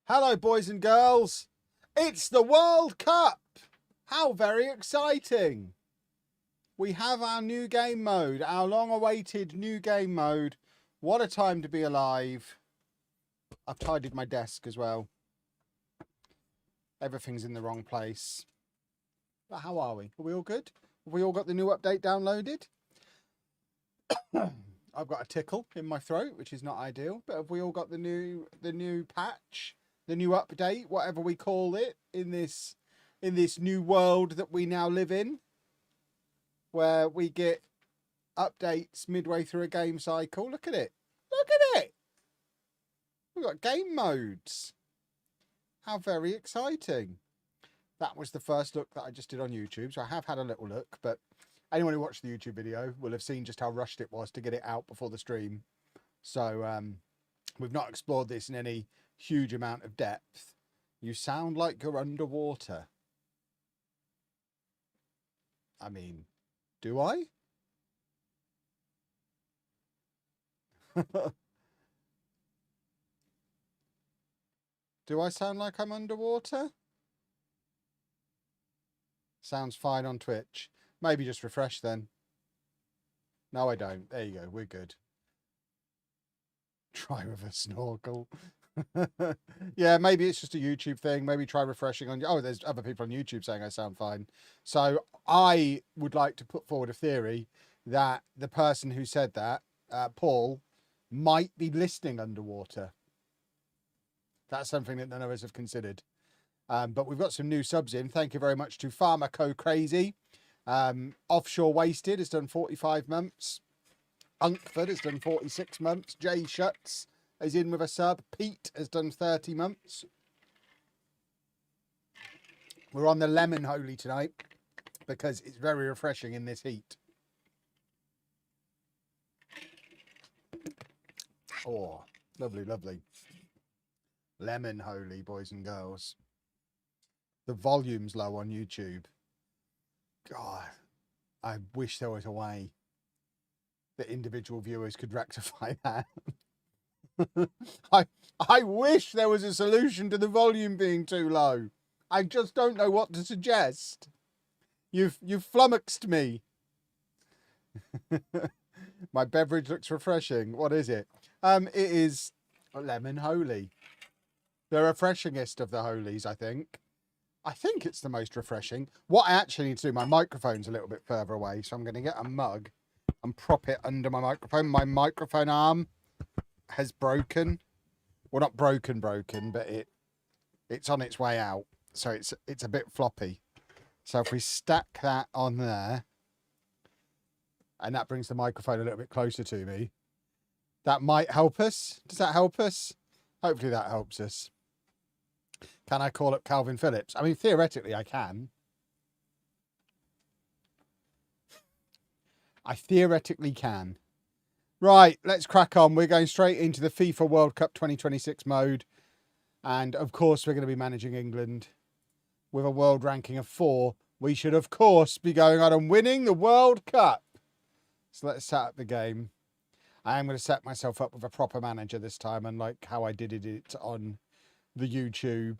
Hello, boys and girls. It's the World Cup. How very exciting. We have our new game mode, our long-awaited new game mode. What a time to be alive. I've tidied my desk as well. Everything's in the wrong place. But how are we? Are we all good? Have we all got the new update downloaded? I've got a tickle in my throat, which is not ideal. But have we all got the new patch? The new update, whatever we call it, in this new world that we now live in, where we get updates midway through a game cycle. Look at it. Look at it. We've got game modes. How very exciting. That was the first look that I just did on YouTube. So I have had a little look, but anyone who watched the YouTube video will have seen just how rushed it was to get it out before the stream. So we've not explored this in any huge amount of depth. You sound like you're underwater. I mean, do I? Do I sound like I'm underwater? Sounds fine on Twitch. Maybe just refresh then. No, I don't. There you go. We're good. Try with a snorkel. Yeah, maybe it's just a YouTube thing. Maybe try refreshing on. Oh, there's other people on YouTube saying I sound fine. So I would like to put forward a theory that the person who said that, Paul, might be listening underwater. That's something that none of us have considered. But we've got some new subs in. Thank you very much to Pharmaco Crazy. Offshore Wasted has done 45 months. Unkford has done 46 months. Jay Shuts is in with a sub. Pete has done 30 months. We're on the lemon holy tonight because it's very refreshing in this heat. Oh, lovely, lovely. Lemon holy, boys and girls. The volume's low on YouTube. God, I wish there was a way that individual viewers could rectify that. I wish there was a solution to the volume being too low. I just don't know what to suggest. You've flummoxed me. My beverage looks refreshing. What is it? It is a lemon holy. The refreshingest of the holies, I think. I think it's the most refreshing. What I actually need to do, my microphone's a little bit further away, so I'm going to get a mug and prop it under my microphone. My microphone arm has broken. Well, not broken, but it's on its way out. So it's a bit floppy. So if we stack that on there, and that brings the microphone a little bit closer to me, that might help us. Does that help us? Hopefully that helps us. Can I call up Calvin Phillips? I mean, theoretically, I can. I theoretically can. Right, let's crack on. We're going straight into the FIFA World Cup 2026 mode. And, of course, we're going to be managing England with a world ranking of 4. We should, of course, be going on and winning the World Cup. So let's set up the game. I am going to set myself up with a proper manager this time, unlike how I did it on the YouTube.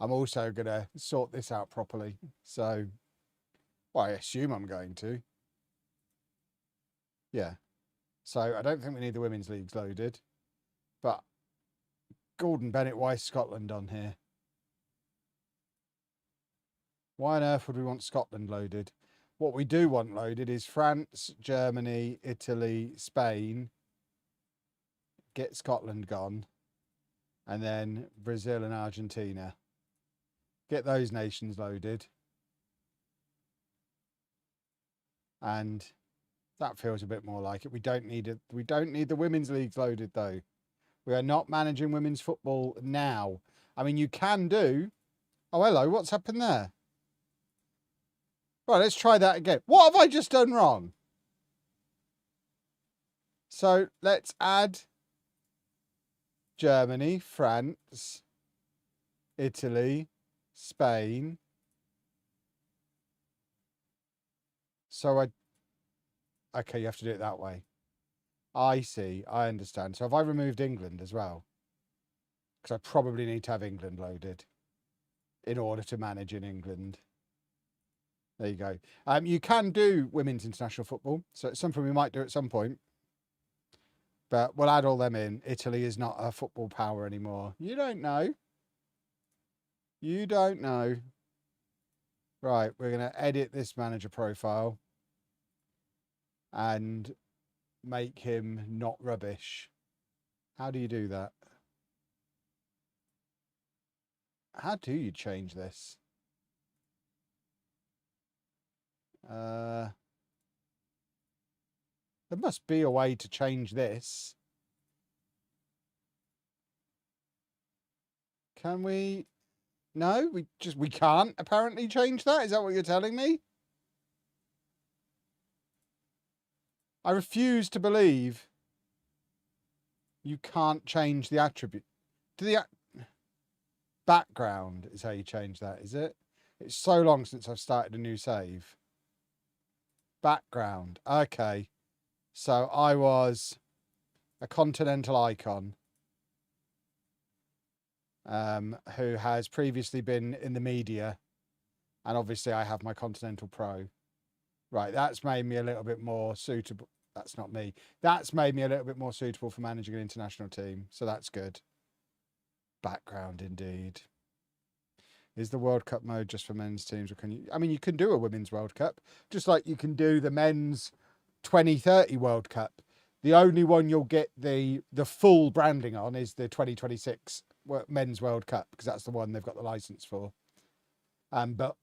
I'm also going to sort this out properly. So, well, I assume I'm going to. Yeah. So I don't think we need the Women's Leagues loaded. But Gordon Bennett, why is Scotland on here? Why on earth would we want Scotland loaded? What we do want loaded is France, Germany, Italy, Spain. Get Scotland gone. And then Brazil and Argentina. Get those nations loaded. And that feels a bit more like it. We don't need it. We don't need the Women's Leagues loaded though. We are not managing women's football now. I mean, you can do. Oh, hello. What's happened there? Right, let's try that again. What have I just done wrong? So let's add Germany, France, Italy, Spain. So okay, you have to do it that way. I see. I understand. So have I removed England as well? because I probably need to have England loaded in order to manage in England. There you go. You can do women's international football, so it's something we might do at some point. But we'll add all them in. Italy is not a football power anymore. You don't know. You don't know. Right, we're going to edit this manager profile and make him not rubbish. How do you do that? How do you change this? There must be a way to change this. Can we? No, we can't apparently change that. Is that what you're telling me? I refuse to believe you can't change the attribute. To the background is how you change that, is it? It's so long since I've started a new save. Background. Okay. So I was a continental icon who has previously been in the media. And obviously I have my Continental Pro. Right, that's made me a little bit more suitable. That's not me. That's made me a little bit more suitable for managing an international team. So that's good. Background indeed. Is the World Cup mode just for men's teams, or can you? I mean, you can do a women's World Cup, just like you can do the men's 2030 World Cup. The only one you'll get the full branding on is the 2026 men's World Cup, because that's the one they've got the license for. But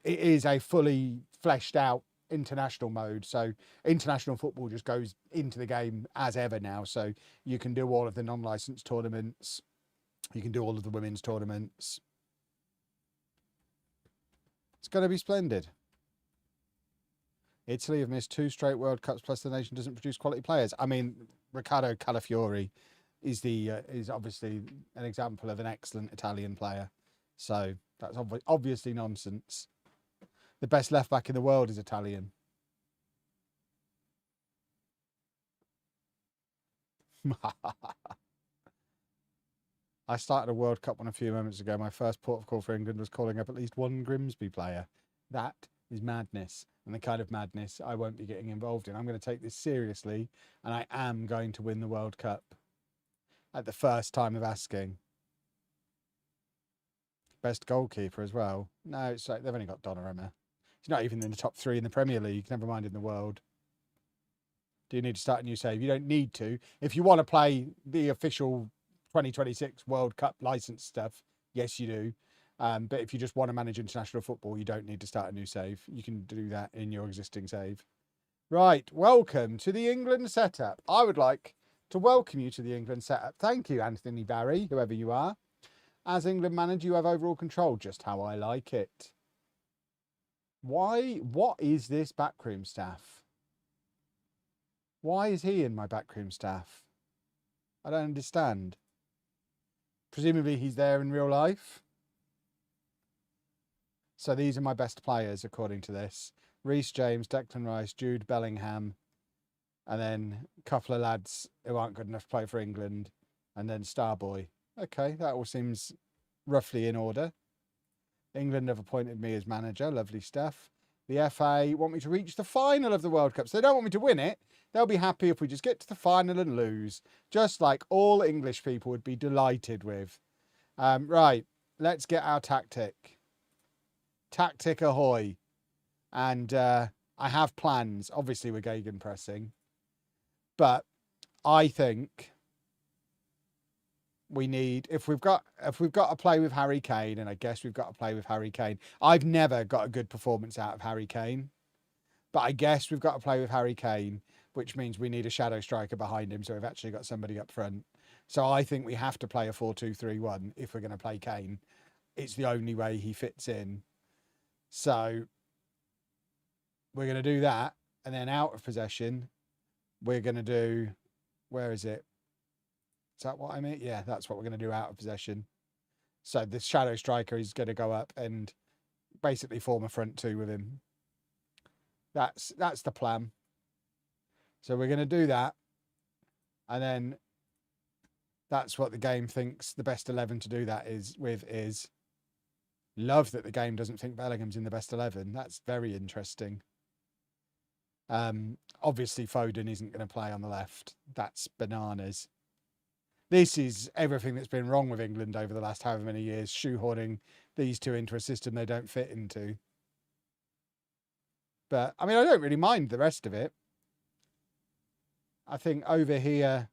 it is a fully fleshed out international mode, so international football just goes into the game as ever now. So you can do all of the non-licensed tournaments, you can do all of the women's tournaments. It's going to be splendid. Italy have missed 2 straight World Cups, plus the nation doesn't produce quality players. I mean, Riccardo Calafiori is obviously an example of an excellent Italian player, so that's obviously nonsense. The best left back in the world is Italian. I started a World Cup one a few moments ago. My first port of call for England was calling up at least one Grimsby player. That is madness, and the kind of madness I won't be getting involved in. I'm going to take this seriously, and I am going to win the World Cup at the first time of asking. Best goalkeeper as well. No, it's like they've only got Donnarumma. He's not even in the top 3 in the Premier League, never mind in the world. Do you need to start a new save? You don't need to. If you want to play the official 2026 World Cup license stuff, yes, you do. But if you just want to manage international football, you don't need to start a new save. You can do that in your existing save. Right, welcome to the England setup. I would like to welcome you to the England setup. Thank you, Anthony Barry, whoever you are. As England manager, you have overall control, just how I like it. Why? What is this backroom staff? Why is he in my backroom staff? I don't understand. Presumably he's there in real life. So these are my best players, according to this. Reece James, Declan Rice, Jude Bellingham, and then a couple of lads who aren't good enough to play for England, and then Starboy. Okay, that all seems roughly in order. England have appointed me as manager. Lovely stuff. The FA want me to reach the final of the World Cup. So they don't want me to win it. They'll be happy if we just get to the final and lose. Just like all English people would be delighted with. Right, let's get our tactic. Tactic ahoy. And I have plans. Obviously, we're gegenpressing. But I think we need, if we've got to play with Harry Kane, and I guess we've got to play with Harry Kane. I've never got a good performance out of Harry Kane, but I guess we've got to play with Harry Kane, which means we need a shadow striker behind him. So we've actually got somebody up front. So I think we have to play a 4-2-3-1 if we're going to play Kane. It's the only way he fits in. So we're going to do that. And then out of possession, we're going to do, where is it? Is that what I mean? Yeah, that's what we're going to do out of possession. So the shadow striker is going to go up and basically form a front 2 with him. That's the plan. So we're going to do that. And then That's what the game thinks the best 11 to do that is. Love that the game doesn't think Bellingham's in the best 11. That's very interesting. Obviously, Foden isn't going to play on the left. That's bananas. This is everything that's been wrong with England over the last however many years, shoehorning these two into a system they don't fit into. But, I mean, I don't really mind the rest of it. I think over here,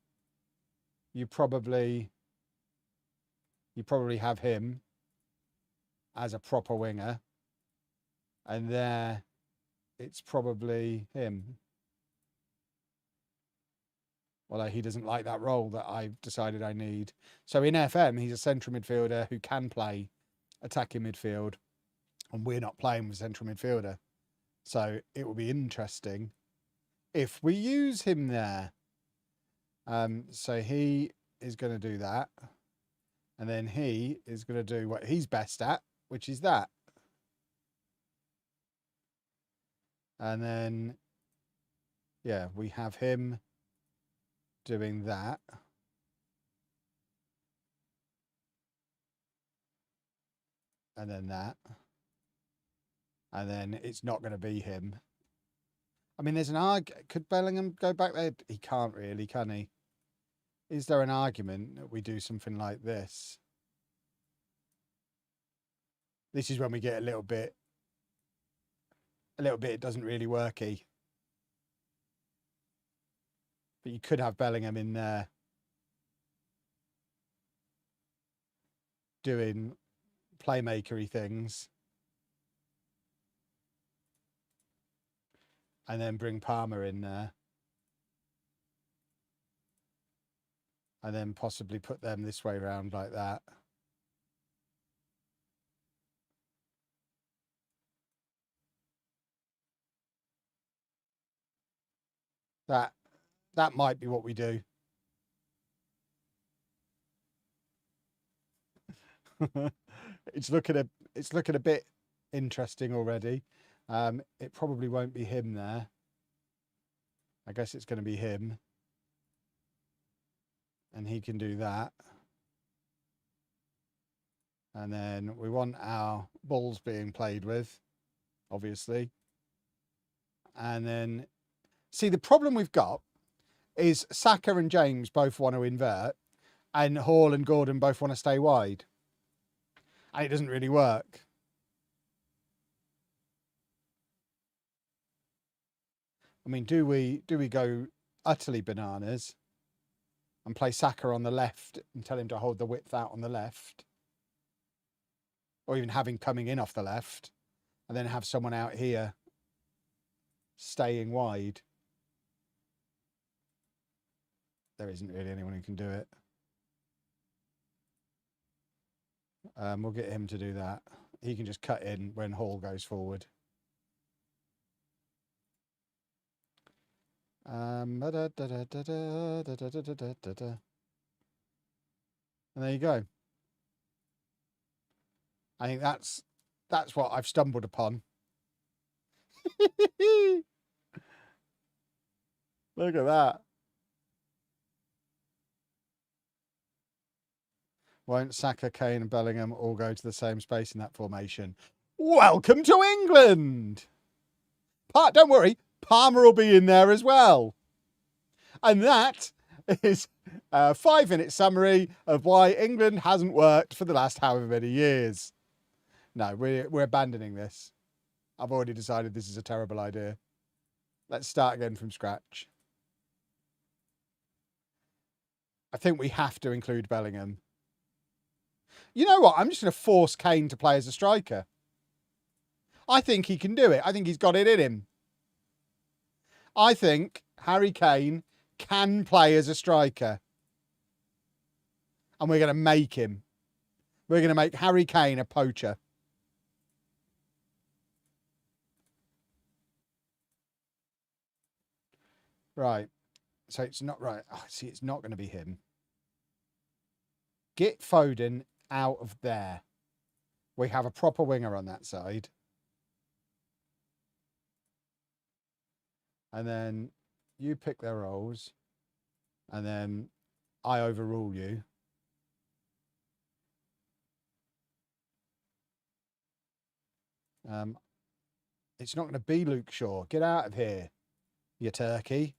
you probably have him as a proper winger. And there, it's probably him. Although he doesn't like that role that I've decided I need. So in FM, he's a central midfielder who can play attacking midfield. And we're not playing with central midfielder. So it will be interesting if we use him there. So he is going to do that. And then he is going to do what he's best at, which is that. And then, yeah, we have him doing that. And then that. And then it's not going to be him. I mean, there's an argument. Could Bellingham go back there? He can't really, can he? Is there an argument that we do something like this? This is when we get a little bit, it doesn't really worky. But you could have Bellingham in there doing playmakery things. And then bring Palmer in there. And then possibly put them this way round like that. That might be what we do. It's looking a bit interesting already. It probably won't be him there. I guess it's going to be him. And he can do that. And then we want our balls being played with, obviously. And then, see, the problem we've got is Saka and James both want to invert, and Hall and Gordon both want to stay wide. And it doesn't really work. I mean, do we go utterly bananas and play Saka on the left and tell him to hold the width out on the left? Or even have him coming in off the left and then have someone out here staying wide? There isn't really anyone who can do it. We'll get him to do that. He can just cut in when Hall goes forward. And there you go. I think that's what I've stumbled upon. Look at that. Won't Saka, Kane and Bellingham all go to the same space in that formation? Welcome to England! Don't worry, Palmer will be in there as well. And that is a 5-minute summary of why England hasn't worked for the last however many years. No, we're abandoning this. I've already decided this is a terrible idea. Let's start again from scratch. I think we have to include Bellingham. You know what? I'm just going to force Kane to play as a striker. I think he can do it. I think he's got it in him. I think Harry Kane can play as a striker. And we're going to make him. We're going to make Harry Kane a poacher. Right. So it's not right. Oh, see, it's not going to be him. Get Foden out of there. We have a proper winger on that side. And then you pick their roles. And then I overrule you. It's not going to be Luke Shaw. Get out of here, you turkey.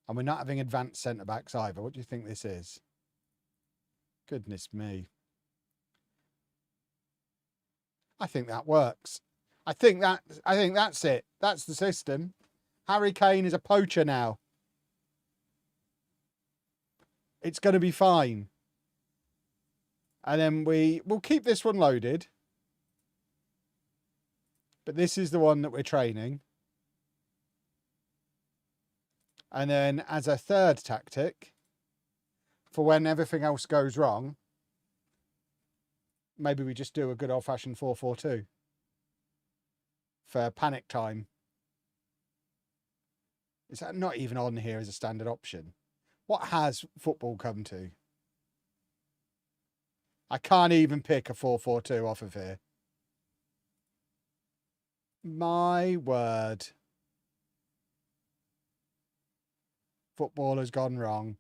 And we're not having advanced centre-backs either. What do you think this is? Goodness me. I think that works. I think that's it. That's the system. Harry Kane is a poacher now. It's going to be fine. And then we'll keep this one loaded. But this is the one that we're training. And then as a third tactic, for when everything else goes wrong, maybe we just do a good old-fashioned 4-4-2 for panic time. Is that not even on here as a standard option? What has football come to? I can't even pick a 4-4-2 off of here. My word. Football has gone wrong.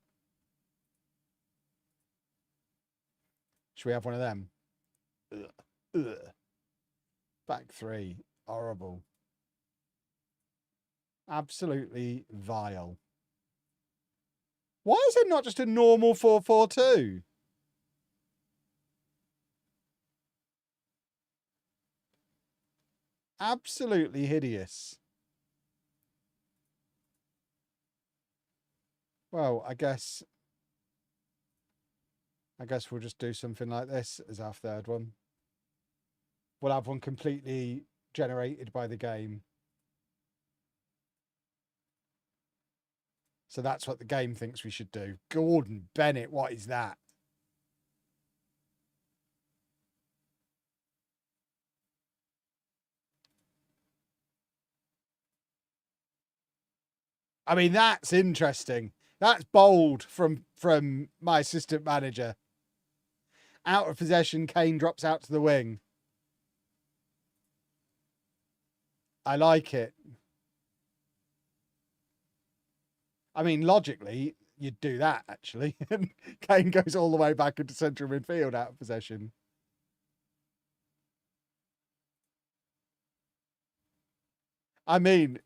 Should we have one of them? Ugh. Ugh. Back three. Horrible. Absolutely vile. Why is it not just a normal 4-4-2? Absolutely hideous. Well, I guess we'll just do something like this as our third one. We'll have one completely generated by the game. So that's what the game thinks we should do. Gordon Bennett, what is that? I mean, that's interesting. That's bold from my assistant manager. Out of possession, Kane drops out to the wing. I like it. I mean, logically, you'd do that, actually. Kane goes all the way back into central midfield out of possession. I mean,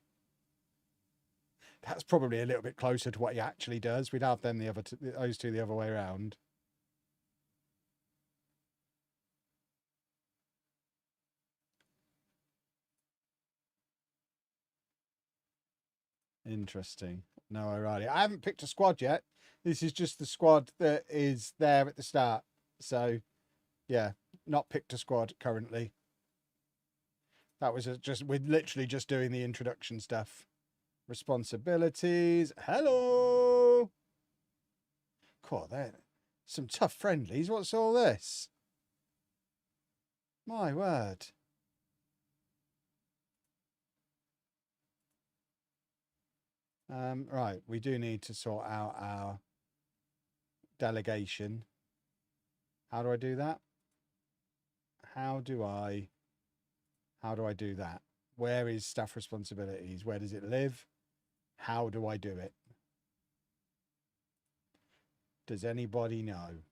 that's probably a little bit closer to what he actually does. We'd have them those two the other way around. Interesting. No, O'Reilly. I haven't picked a squad yet. This is just the squad that is there at the start. So, yeah, not picked a squad currently. That was we're literally just doing the introduction stuff. Responsibilities. Hello. Cool, there. Some tough friendlies. What's all this? My word. Right, we do need to sort out our delegation. How do I do that? How do I do that? Where is staff responsibilities? Where does it live? How do I do it? Does anybody know?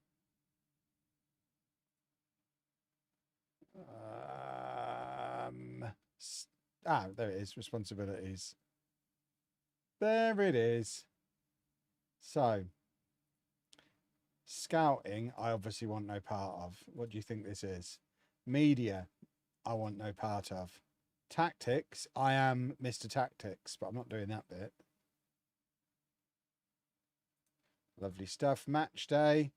There it is, responsibilities. There it is. So, scouting, I obviously want no part of. What do you think this is? Media, I want no part of. Tactics, I am Mr. Tactics, but I'm not doing that bit. Lovely stuff. Match day.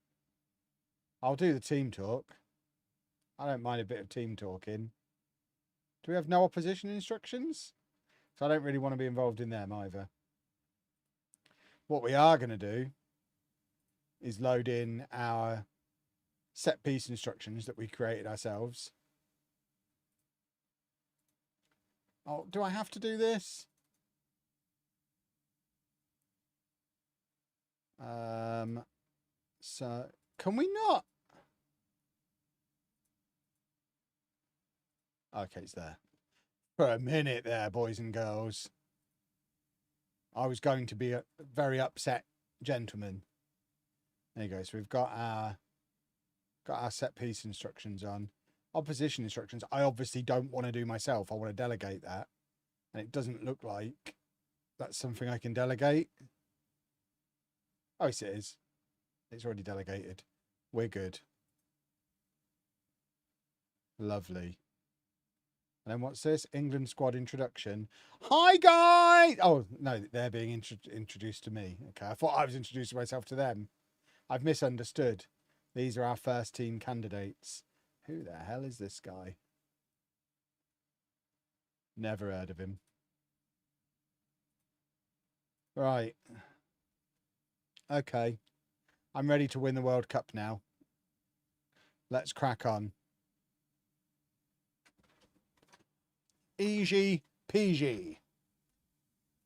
I'll do the team talk. I don't mind a bit of team talking. Do we have no opposition instructions? So I don't really want to be involved in them either. What we are going to do is load in our set piece instructions that we created ourselves. Oh, do I have to do this? So can we not? Okay, it's there. For a minute there, boys and girls. I was going to be a very upset gentleman. There you go. So we've got our set piece instructions on. Opposition instructions. I obviously don't want to do myself. I want to delegate that. And it doesn't look like that's something I can delegate. Oh, yes, it is. It's already delegated. We're good. Lovely. And then what's this? England squad introduction. Hi, guys! Oh, no, they're being introduced to me. Okay, I thought I was introducing myself to them. I've misunderstood. These are our first team candidates. Who the hell is this guy? Never heard of him. Right. Okay. I'm ready to win the World Cup now. Let's crack on. Easy peasy.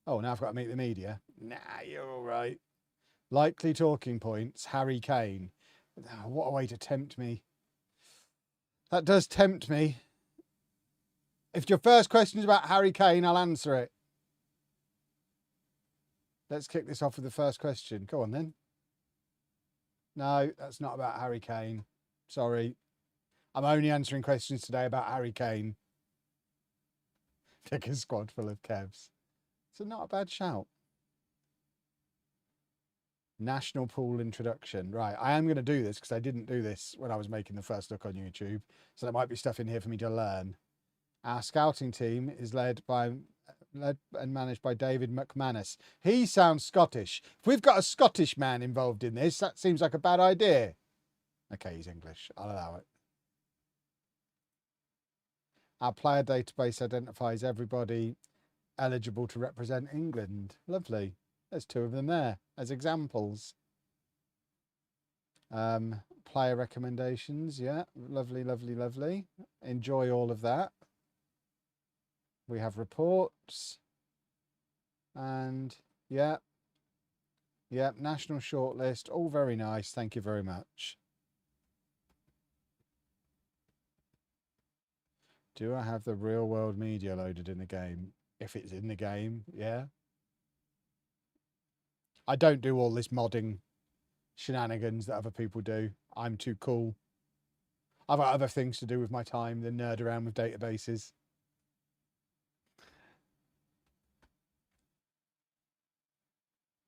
Oh, now I've got to meet the media. Nah, you're all right. Likely talking points. Harry Kane. Oh, what a way to tempt me. That does tempt me. If your first question is about Harry Kane, I'll answer it. Let's kick this off with the first question. Go on then. No, that's not about Harry Kane. Sorry. I'm only answering questions today about Harry Kane. Pick a squad full of Kevs. So not a bad shout. National pool introduction. Right, I am going to do this because I didn't do this when I was making the first look on YouTube. So there might be stuff in here for me to learn. Our scouting team is led and managed by David McManus. He sounds Scottish. If we've got a Scottish man involved in this, that seems like a bad idea. Okay, he's English. I'll allow it. Our player database identifies everybody eligible to represent England. Lovely. There's 2 of them there as examples. Player recommendations. Yeah, lovely, lovely, lovely. Enjoy all of that. We have reports. And yeah. Yeah, national shortlist. All very nice. Thank you very much. Do I have the real world media loaded in the game? If it's in the game, yeah. I don't do all this modding shenanigans that other people do. I'm too cool. I've got other things to do with my time than nerd around with databases.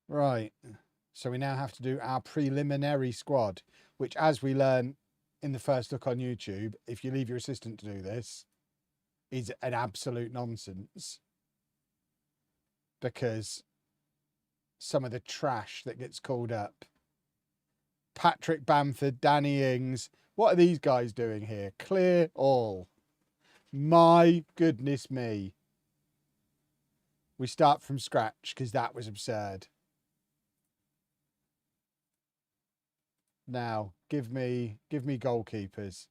Right. So we now have to do our preliminary squad, which, as we learn in the first look on YouTube, if you leave your assistant to do this, is an absolute nonsense. Because some of the trash that gets called up. Patrick Bamford, Danny Ings. What are these guys doing here? Clear all. My goodness me. We start from scratch because that was absurd. Now, give me goalkeepers.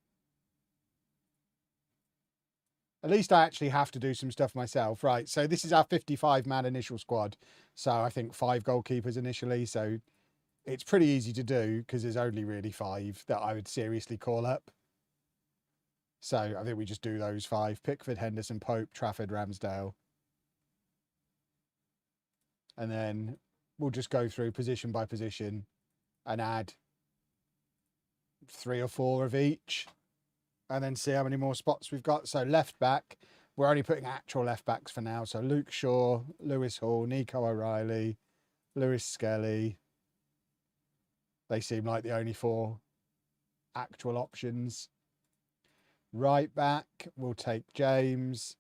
At least I actually have to do some stuff myself. Right, so this is our 55-man initial squad. So I think 5 goalkeepers initially. So it's pretty easy to do because there's only really 5 that I would seriously call up. So I think we just do those 5. Pickford, Henderson, Pope, Trafford, Ramsdale. And then we'll just go through position by position and add 3 or 4 of each. And then see how many more spots we've got. So left back, we're only putting actual left backs for now. So Luke Shaw, Lewis Hall, Nico O'Reilly, Lewis Skelly. They seem like the only 4 actual options. Right back, we'll take James,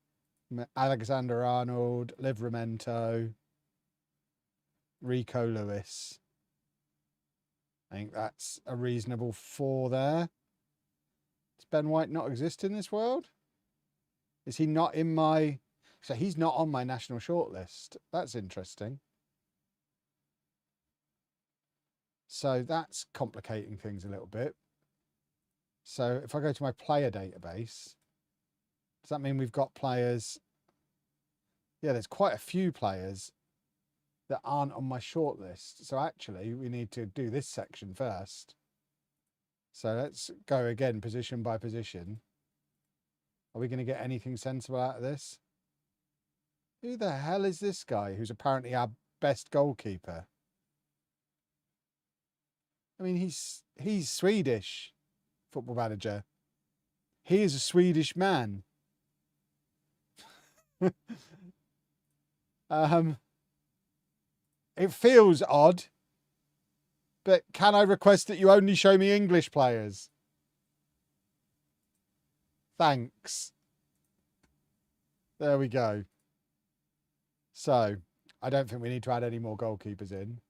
Alexander Arnold, Livramento, Rico Lewis. I think that's a reasonable 4 there. Does Ben White not exist in this world? Is he not in my... So he's not on my national shortlist. That's interesting. So that's complicating things a little bit. So if I go to my player database, does that mean we've got players? Yeah, there's quite a few players that aren't on my shortlist. So actually, we need to do this section first. So let's go again, position by position. Are we going to get anything sensible out of this? Who the hell is this guy who's apparently our best goalkeeper? I mean, he's Swedish, Football Manager. He is a Swedish man. It feels odd, but can I request that you only show me English players? Thanks. There we go. So, I don't think we need to add any more goalkeepers in.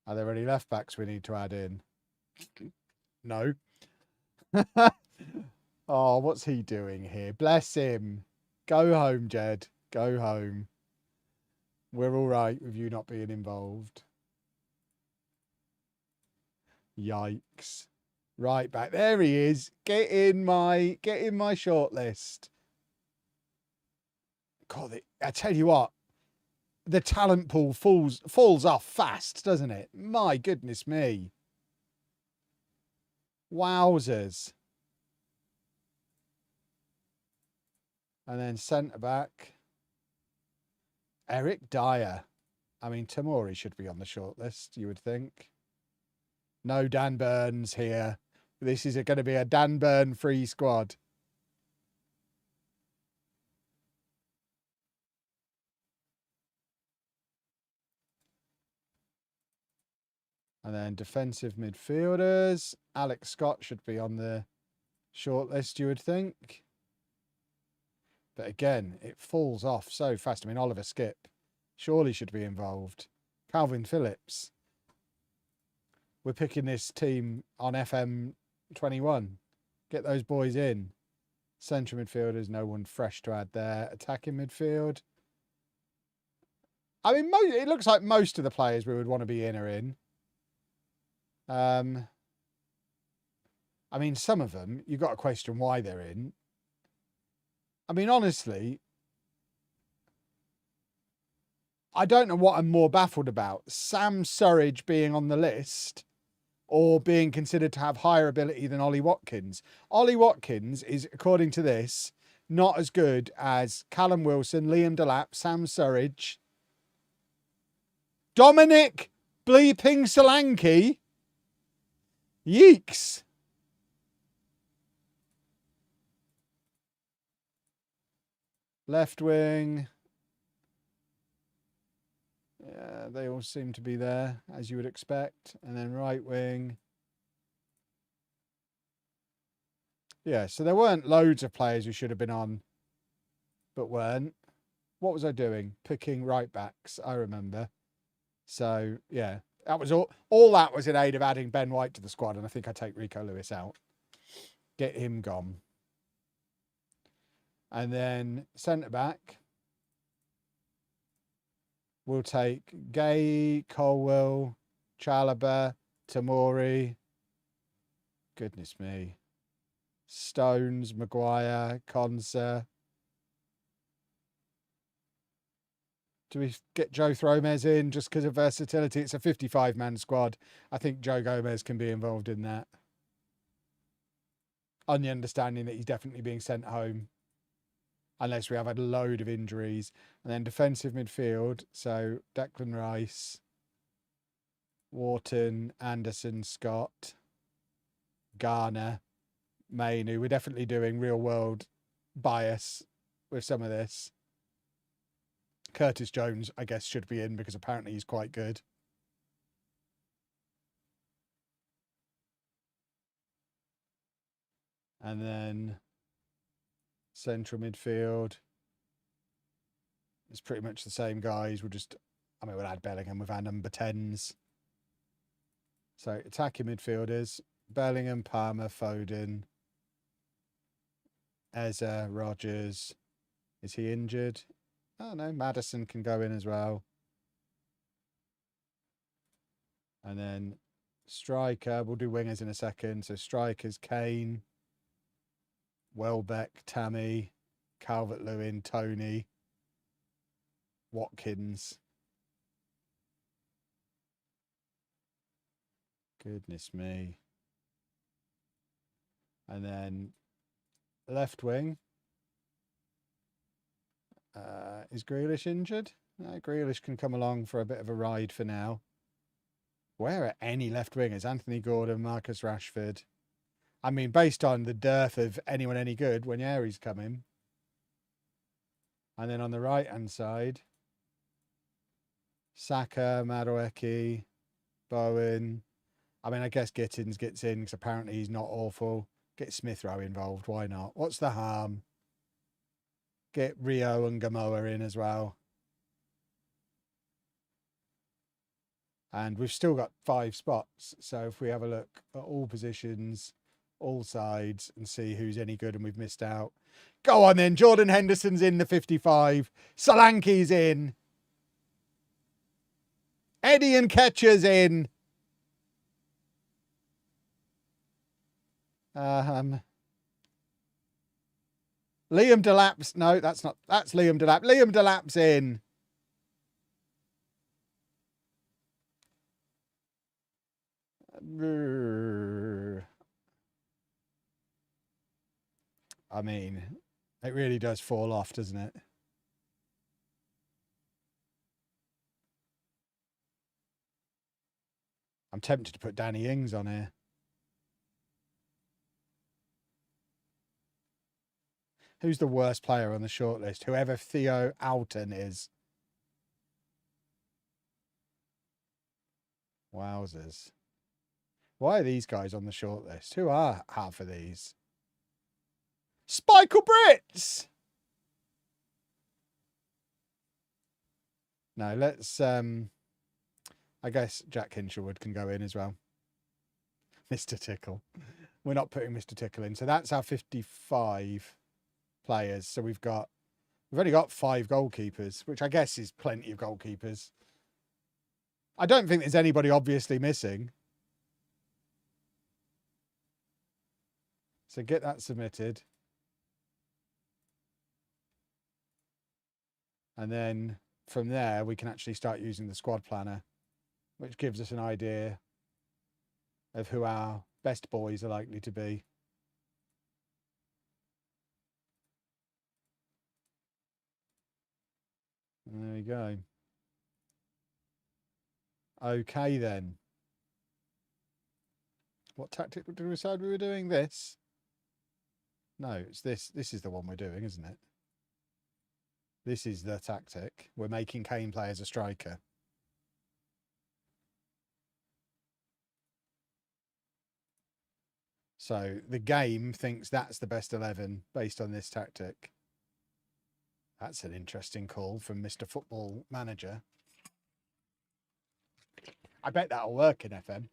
Are there any left backs we need to add in? No. Oh, what's he doing here? Bless him. Go home, Jed. Go home. We're all right with you not being involved. Yikes. Right back. There he is. Get in my shortlist. God, I tell you what, the talent pool falls off fast, doesn't it? My goodness me. Wowzers. And then centre back, Eric Dyer. I mean, Tamori should be on the shortlist, you would think. No Dan Burns here. This is going to be a Dan Burn free squad. And then defensive midfielders. Alex Scott should be on the shortlist, you would think. But again, it falls off so fast. I mean, Oliver Skipp surely should be involved. Calvin Phillips. We're picking this team on FM 21. Get those boys in. Central midfielders, no one fresh to add there. Attacking midfield. I mean, it looks like most of the players we would want to be in are in. I mean, some of them, you've got to question why they're in. I mean, honestly, I don't know what I'm more baffled about. Sam Surridge being on the list or being considered to have higher ability than Ollie Watkins. Ollie Watkins is, according to this, not as good as Callum Wilson, Liam Delap, Sam Surridge, Dominic bleeping Solanke. Yeeks. Left wing. Yeah, they all seem to be there, as you would expect. And then right wing. Yeah, so there weren't loads of players who should have been on, but weren't. What was I doing? Picking right backs, I remember. So, yeah, that was all that was in aid of adding Ben White to the squad, and I think I take Rico Lewis out. Get him gone. And then centre-back, we'll take Gay, Colwell, Chalobah, Tamori. Goodness me. Stones, Maguire, Konsa. Do we get Joe Thromez in just because of versatility? It's a 55-man squad. I think Joe Gomez can be involved in that. On the understanding that he's definitely being sent home. Unless we have a load of injuries. And then defensive midfield. So Declan Rice, Wharton, Anderson, Scott, Garner, Mainu. We're definitely doing real world bias with some of this. Curtis Jones, I guess, should be in because apparently he's quite good. And then central midfield. It's pretty much the same guys. We'll add Bellingham with our number 10s. So attacking midfielders, Bellingham, Palmer, Foden, Eza, Rogers. Is he injured? Oh no, Maddison can go in as well. And then striker, we'll do wingers in a second. So strikers, Kane, Welbeck, Tammy, Calvert-Lewin, Tony, Watkins. Goodness me. And then left wing. Is Grealish injured? No, Grealish can come along for a bit of a ride for now. Where are any left wingers? Anthony Gordon, Marcus Rashford. I mean, based on the dearth of anyone any good, Nwaneri's coming. And then on the right-hand side, Saka, Madueke, Bowen. I mean, I guess Gittins gets in because apparently he's not awful. Get Smith Rowe involved. Why not? What's the harm? Get Rio and Gamoa in as well. And we've still got 5 spots. So if we have a look at all positions, all sides, and see who's any good and we've missed out. Go on then. Jordan Henderson's in the 55. Solanke's in. Eddie Nketiah's in. Liam Delap's. No, that's Liam Delap. Liam Delap's in. I mean, it really does fall off, doesn't it? I'm tempted to put Danny Ings on here. Who's the worst player on the shortlist? Whoever Theo Alton is. Wowzers. Why are these guys on the shortlist? Who are half of these? Spikel Brits! No, let's... I guess Jack Hinshelwood can go in as well. Mr. Tickle. We're not putting Mr. Tickle in. So that's our 55 players. So we've only got 5 goalkeepers, which I guess is plenty of goalkeepers. I don't think there's anybody obviously missing. So get that submitted. And then from there, we can actually start using the squad planner, which gives us an idea of who our best boys are likely to be. And there we go. Okay, then. What tactic did we decide we were doing? This? No, it's this. This is the one we're doing, isn't it? This is the tactic. We're making Kane play as a striker. So the game thinks that's the best 11 based on this tactic. That's an interesting call from Mr. Football Manager. I bet that'll work in FM.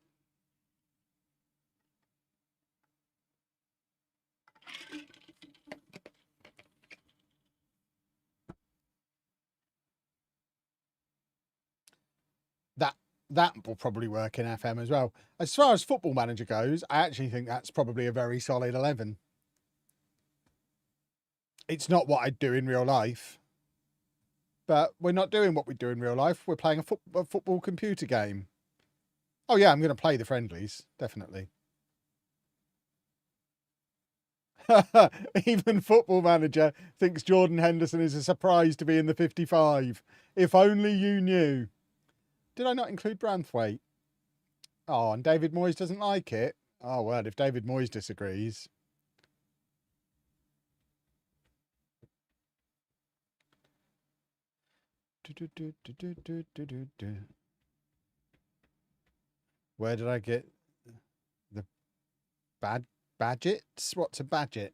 That will probably work in FM as well. As far as Football Manager goes, I actually think that's probably a very solid 11. It's not what I'd do in real life. But we're not doing what we do in real life. We're playing a football computer game. Oh, yeah, I'm going to play the friendlies. Definitely. Even Football Manager thinks Jordan Henderson is a surprise to be in the 55. If only you knew. Did I not include Branthwaite? Oh, and David Moyes doesn't like it? Oh, well, if David Moyes disagrees. Where did I get the badgets? What's a badget?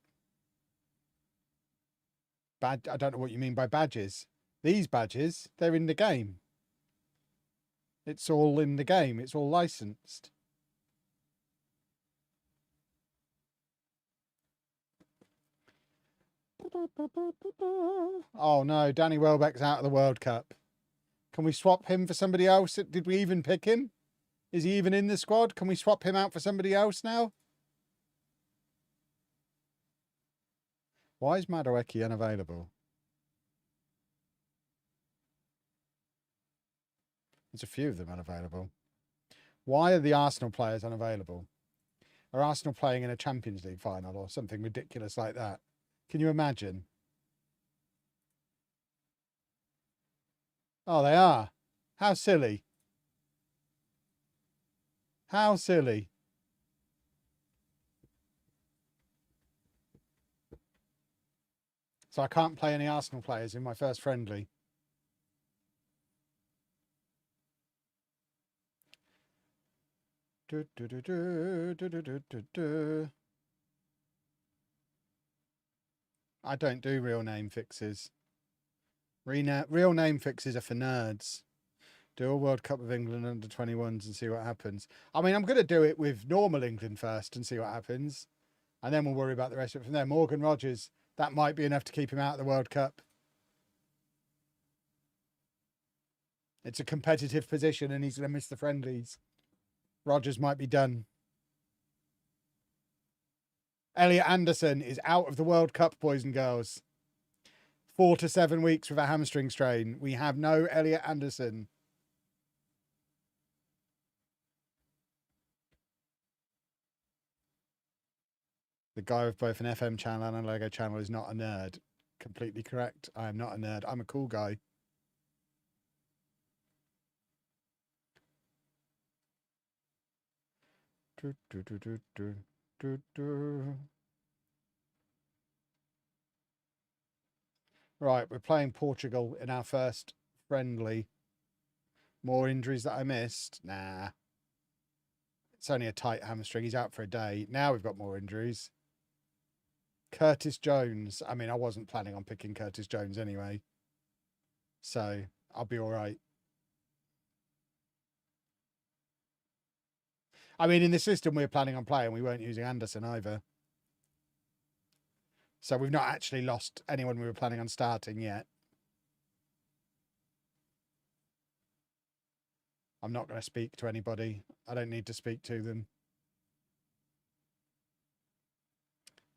I don't know what you mean by badges. These badges, they're in the game. It's all in the game. It's all licensed. Oh no, Danny Welbeck's out of the World Cup. Can we swap him for somebody else? Did we even pick him? Is he even in the squad? Can we swap him out for somebody else now? Why is Madueke unavailable? There's a few of them unavailable. Why are the Arsenal players unavailable? Are Arsenal playing in a Champions League final or something ridiculous like that? Can you imagine? Oh, they are. How silly. How silly. So I can't play any Arsenal players in my first friendly. I don't do real name fixes. Real name fixes are for nerds. Do a World Cup of England under 21s and see what happens. I mean, I'm going to do it with normal England first and see what happens. And then we'll worry about the rest of it from there. Morgan Rogers, that might be enough to keep him out of the World Cup. It's a competitive position and he's going to miss the friendlies. Rogers might be done. Elliot Anderson is out of the World Cup, boys and girls. 4 to 7 weeks with a hamstring strain. We have no Elliot Anderson. The guy with both an FM channel and a Lego channel is not a nerd. Completely correct. I am not a nerd. I'm a cool guy. Right, we're playing Portugal in our first friendly. More injuries that I missed? Nah. It's only a tight hamstring. He's out for a day. Now we've got more injuries. Curtis Jones. I mean, I wasn't planning on picking Curtis Jones anyway. So I'll be all right. I mean, in the system we were planning on playing, we weren't using Anderson either. So we've not actually lost anyone we were planning on starting yet. I'm not going to speak to anybody. I don't need to speak to them.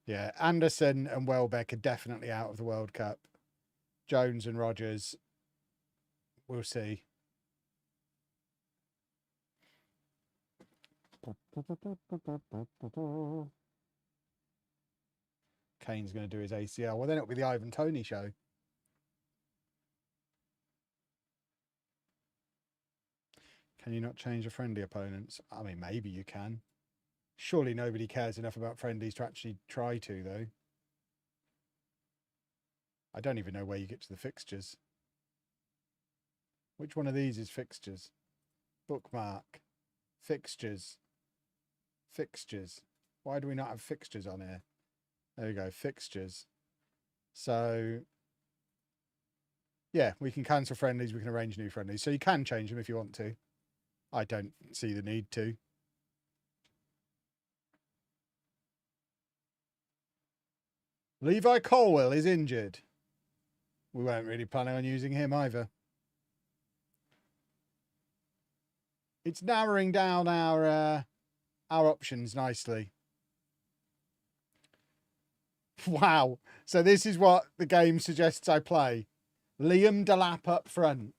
Yeah, Anderson and Welbeck are definitely out of the World Cup. Jones and Rogers, we'll see. Kane's going to do his ACL. Well, then it'll be the Ivan Toney show. Can you not change the friendly opponents? I mean, maybe you can. Surely nobody cares enough about friendlies to actually try to, though. I don't even know where you get to the fixtures. Which one of these is fixtures? Bookmark. Fixtures. Fixtures. Why do we not have fixtures on here? There we go, fixtures. So, yeah, we can cancel friendlies. We can arrange new friendlies. So you can change them if you want to. I don't see the need to. Levi Colwell is injured. We weren't really planning on using him either. It's narrowing down our options nicely. Wow. So this is what the game suggests I play. Liam Delap up front.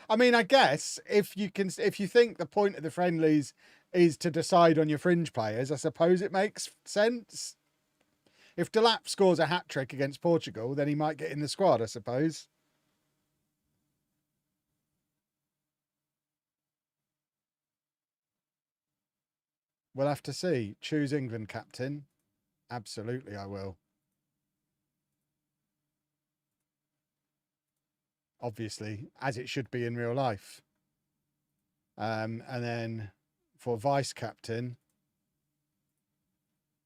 I mean, I guess if you think the point of the friendlies is to decide on your fringe players, I suppose it makes sense. If Delap scores a hat-trick against Portugal, then he might get in the squad, I suppose. We'll have to see. Choose England captain. Absolutely, I will. Obviously, as it should be in real life. And then for vice captain,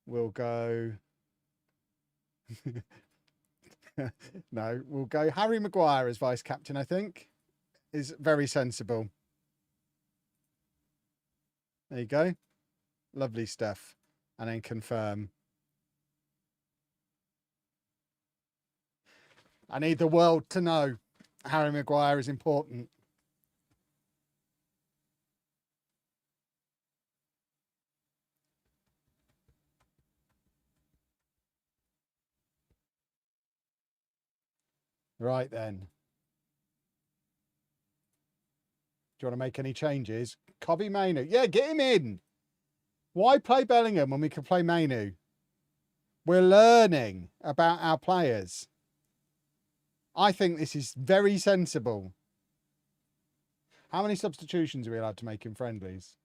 we'll go... No, we'll go Harry Maguire as vice captain, I think. Is very sensible. There you go. Lovely stuff. And then confirm. I need the world to know Harry Maguire is important. Right then. Do you want to make any changes? Kobbie Mainoo. Yeah, get him in. Why play Bellingham when we can play Mainoo? We're learning about our players. I think this is very sensible. How many substitutions are we allowed to make in friendlies?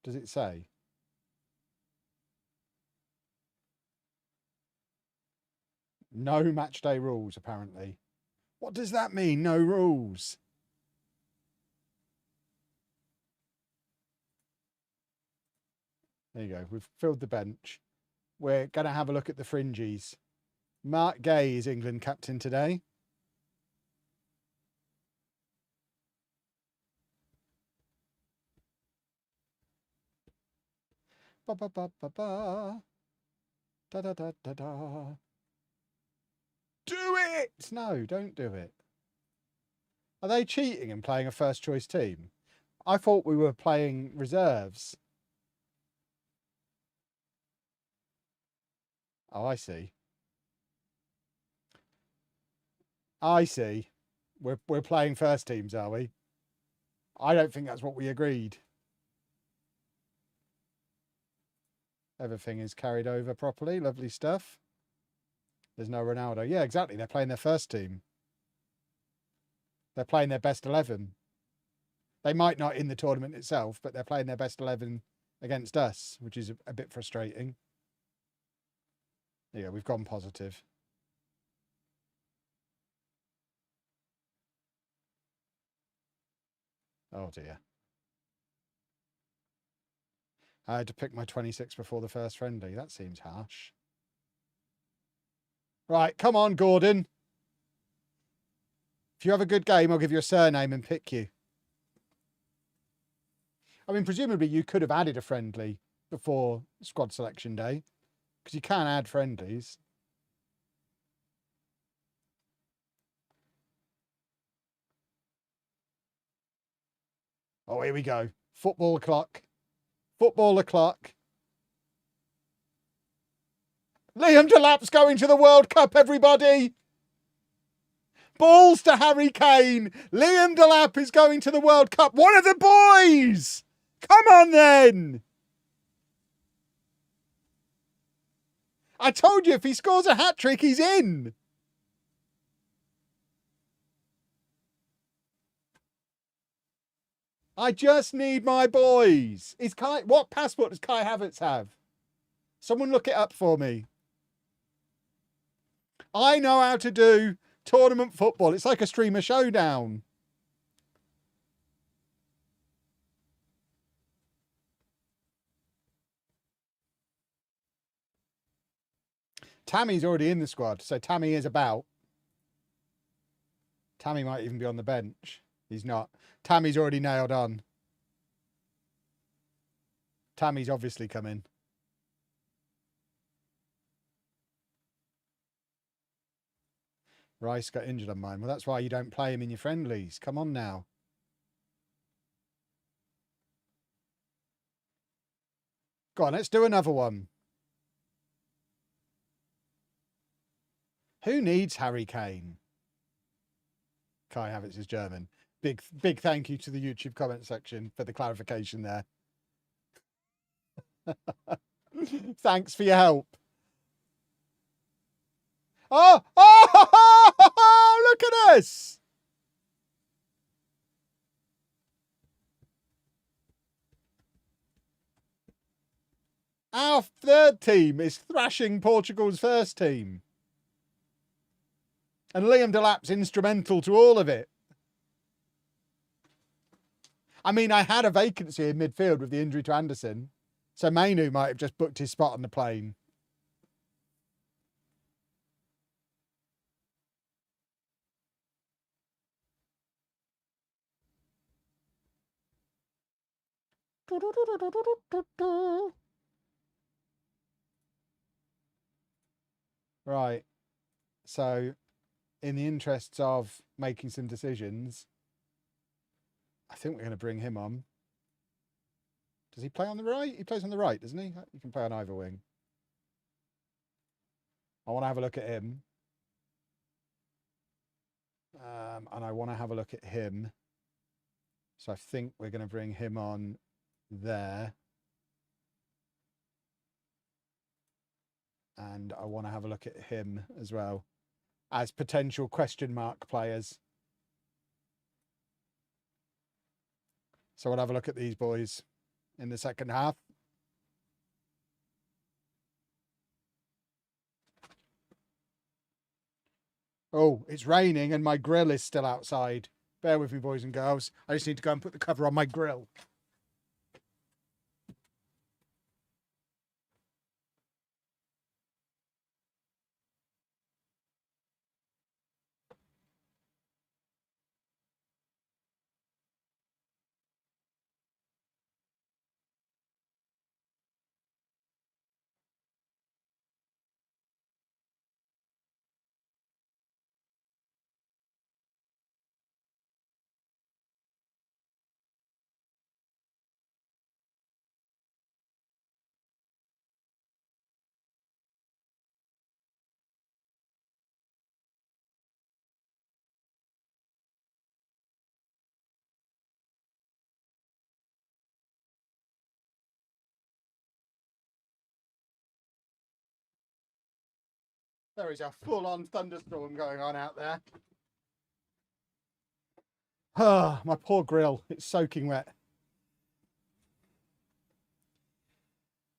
Does it say? No match day rules, apparently. What does that mean? No rules. There you go. We've filled the bench. We're going to have a look at the fringies. Mark Gay is England captain today. Ba ba ba ba ba. Da da da da da. Do it! No, don't do it. Are they cheating and playing a first choice team? I thought we were playing reserves. Oh, I see. I see. We're playing first teams, are we? I don't think that's what we agreed. Everything is carried over properly. Lovely stuff. There's no Ronaldo. Yeah, exactly. They're playing their first team. They're playing their best 11. They might not in the tournament itself, but they're playing their best 11 against us, which is a bit frustrating. Yeah, we've gone positive. Oh dear. I had to pick my 26 before the first friendly. That seems harsh. Right, come on, Gordon. If you have a good game, I'll give you a surname and pick you. I mean, presumably you could have added a friendly before squad selection day, because you can add friendlies. Oh, here we go. Football o'clock. Football o'clock. Liam Delap's going to the World Cup, everybody. Balls to Harry Kane. Liam Delap is going to the World Cup. One of the boys. Come on then. I told you if he scores a hat-trick, he's in. I just need my boys. What passport does Kai Havertz have? Someone look it up for me. I know how to do tournament football. It's like a streamer showdown. Tammy's already in the squad, so Tammy is about. Tammy might even be on the bench. He's not. Tammy's already nailed on. Tammy's obviously coming. Rice got injured on mine. Well, that's why you don't play him in your friendlies. Come on now. Go on, let's do another one. Who needs Harry Kane? Kai Havertz is German. Big thank you to the YouTube comment section for the clarification there. Thanks for your help. Oh, look at us. Our third team is thrashing Portugal's first team. And Liam Delap's instrumental to all of it. I mean, I had a vacancy in midfield with the injury to Anderson. So Mainu might have just booked his spot on the plane. Right. So, in the interests of making some decisions, I think we're going to bring him on. Does he play on the right? He plays on the right, doesn't he? He can play on either wing. I want to have a look at him. And I want to have a look at him. So I think we're going to bring him on there. And I want to have a look at him as well as potential question mark players. So we'll have a look at these boys in the second half. Oh, it's raining and my grill is still outside. Bear with me, boys and girls. I just need to go and put the cover on my grill. There is a full-on thunderstorm going on out there. Ah, my poor grill. It's soaking wet.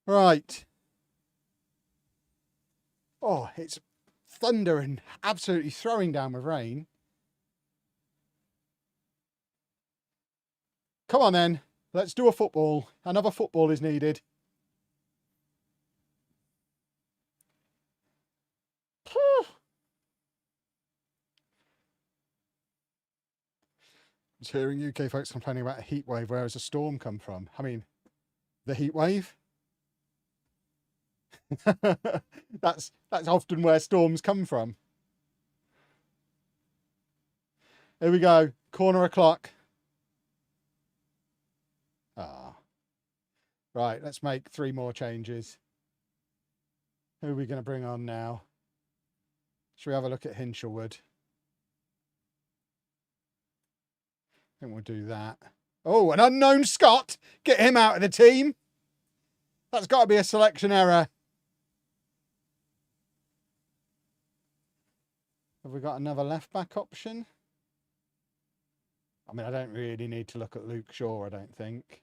Right. Oh, it's thundering, absolutely throwing down with rain. Come on then. Let's do a football. Another football is needed. I was hearing UK folks complaining about a heat wave. Where has a storm come from? I mean, the heat wave? that's often where storms come from. Here we go. Corner o'clock. Ah. Right, let's make 3 more changes. Who are we going to bring on now? Should we have a look at Hinshelwood? I think we'll do that. Oh, an unknown Scot! Get him out of the team! That's got to be a selection error. Have we got another left-back option? I mean, I don't really need to look at Luke Shaw, I don't think.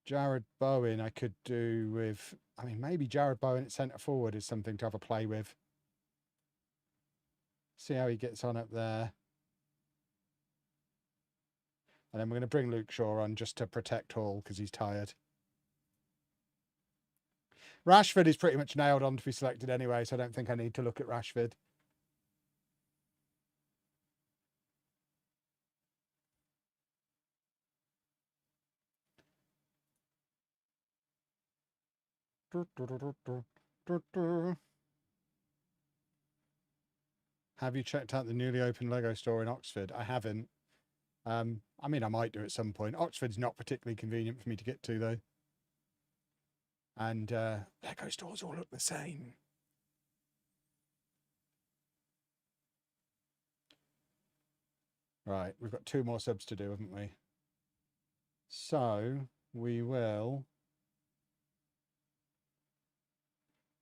Jared Bowen I could do with... I mean, maybe Jared Bowen at centre-forward is something to have a play with. See how he gets on up there. And then we're going to bring Luke Shaw on just to protect Hall because he's tired. Rashford is pretty much nailed on to be selected anyway, so I don't think I need to look at Rashford. Have you checked out the newly opened Lego store in Oxford? I haven't. I mean, I might do at some point. Oxford's not particularly convenient for me to get to, though. And Lego stores all look the same. Right, we've got 2 more subs to do, haven't we? So we will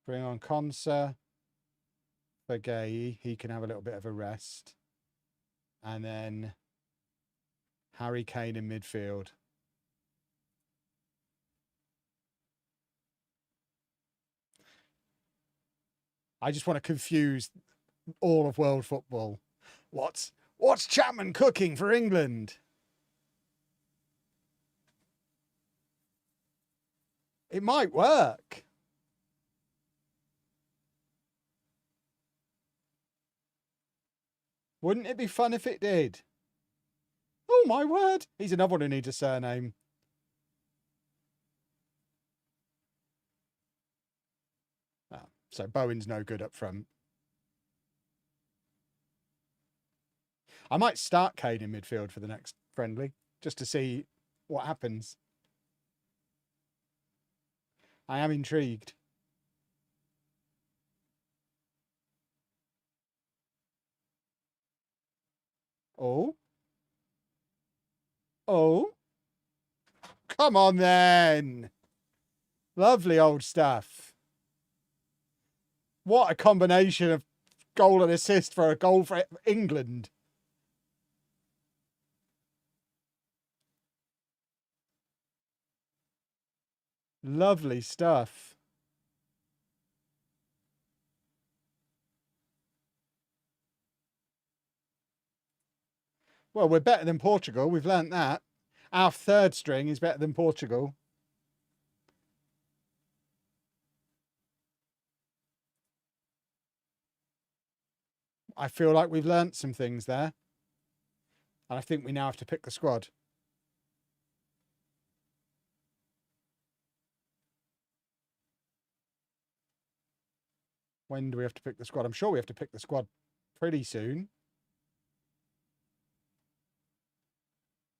bring on Konsa for Gay. He can have a little bit of a rest. And then Harry Kane in midfield. I just want to confuse all of world football. What's Chapman cooking for England? It might work. Wouldn't it be fun if it did? Oh, my word. He's another one who needs a surname. Oh, so Bowen's no good up front. I might start Kane in midfield for the next friendly, just to see what happens. I am intrigued. Oh. Oh. Come on then. Lovely old stuff. What a combination of goal and assist for a goal for England. Lovely stuff. Well, we're better than Portugal. We've learnt that. Our third string is better than Portugal. I feel like we've learnt some things there. And I think we now have to pick the squad. When do we have to pick the squad? I'm sure we have to pick the squad pretty soon.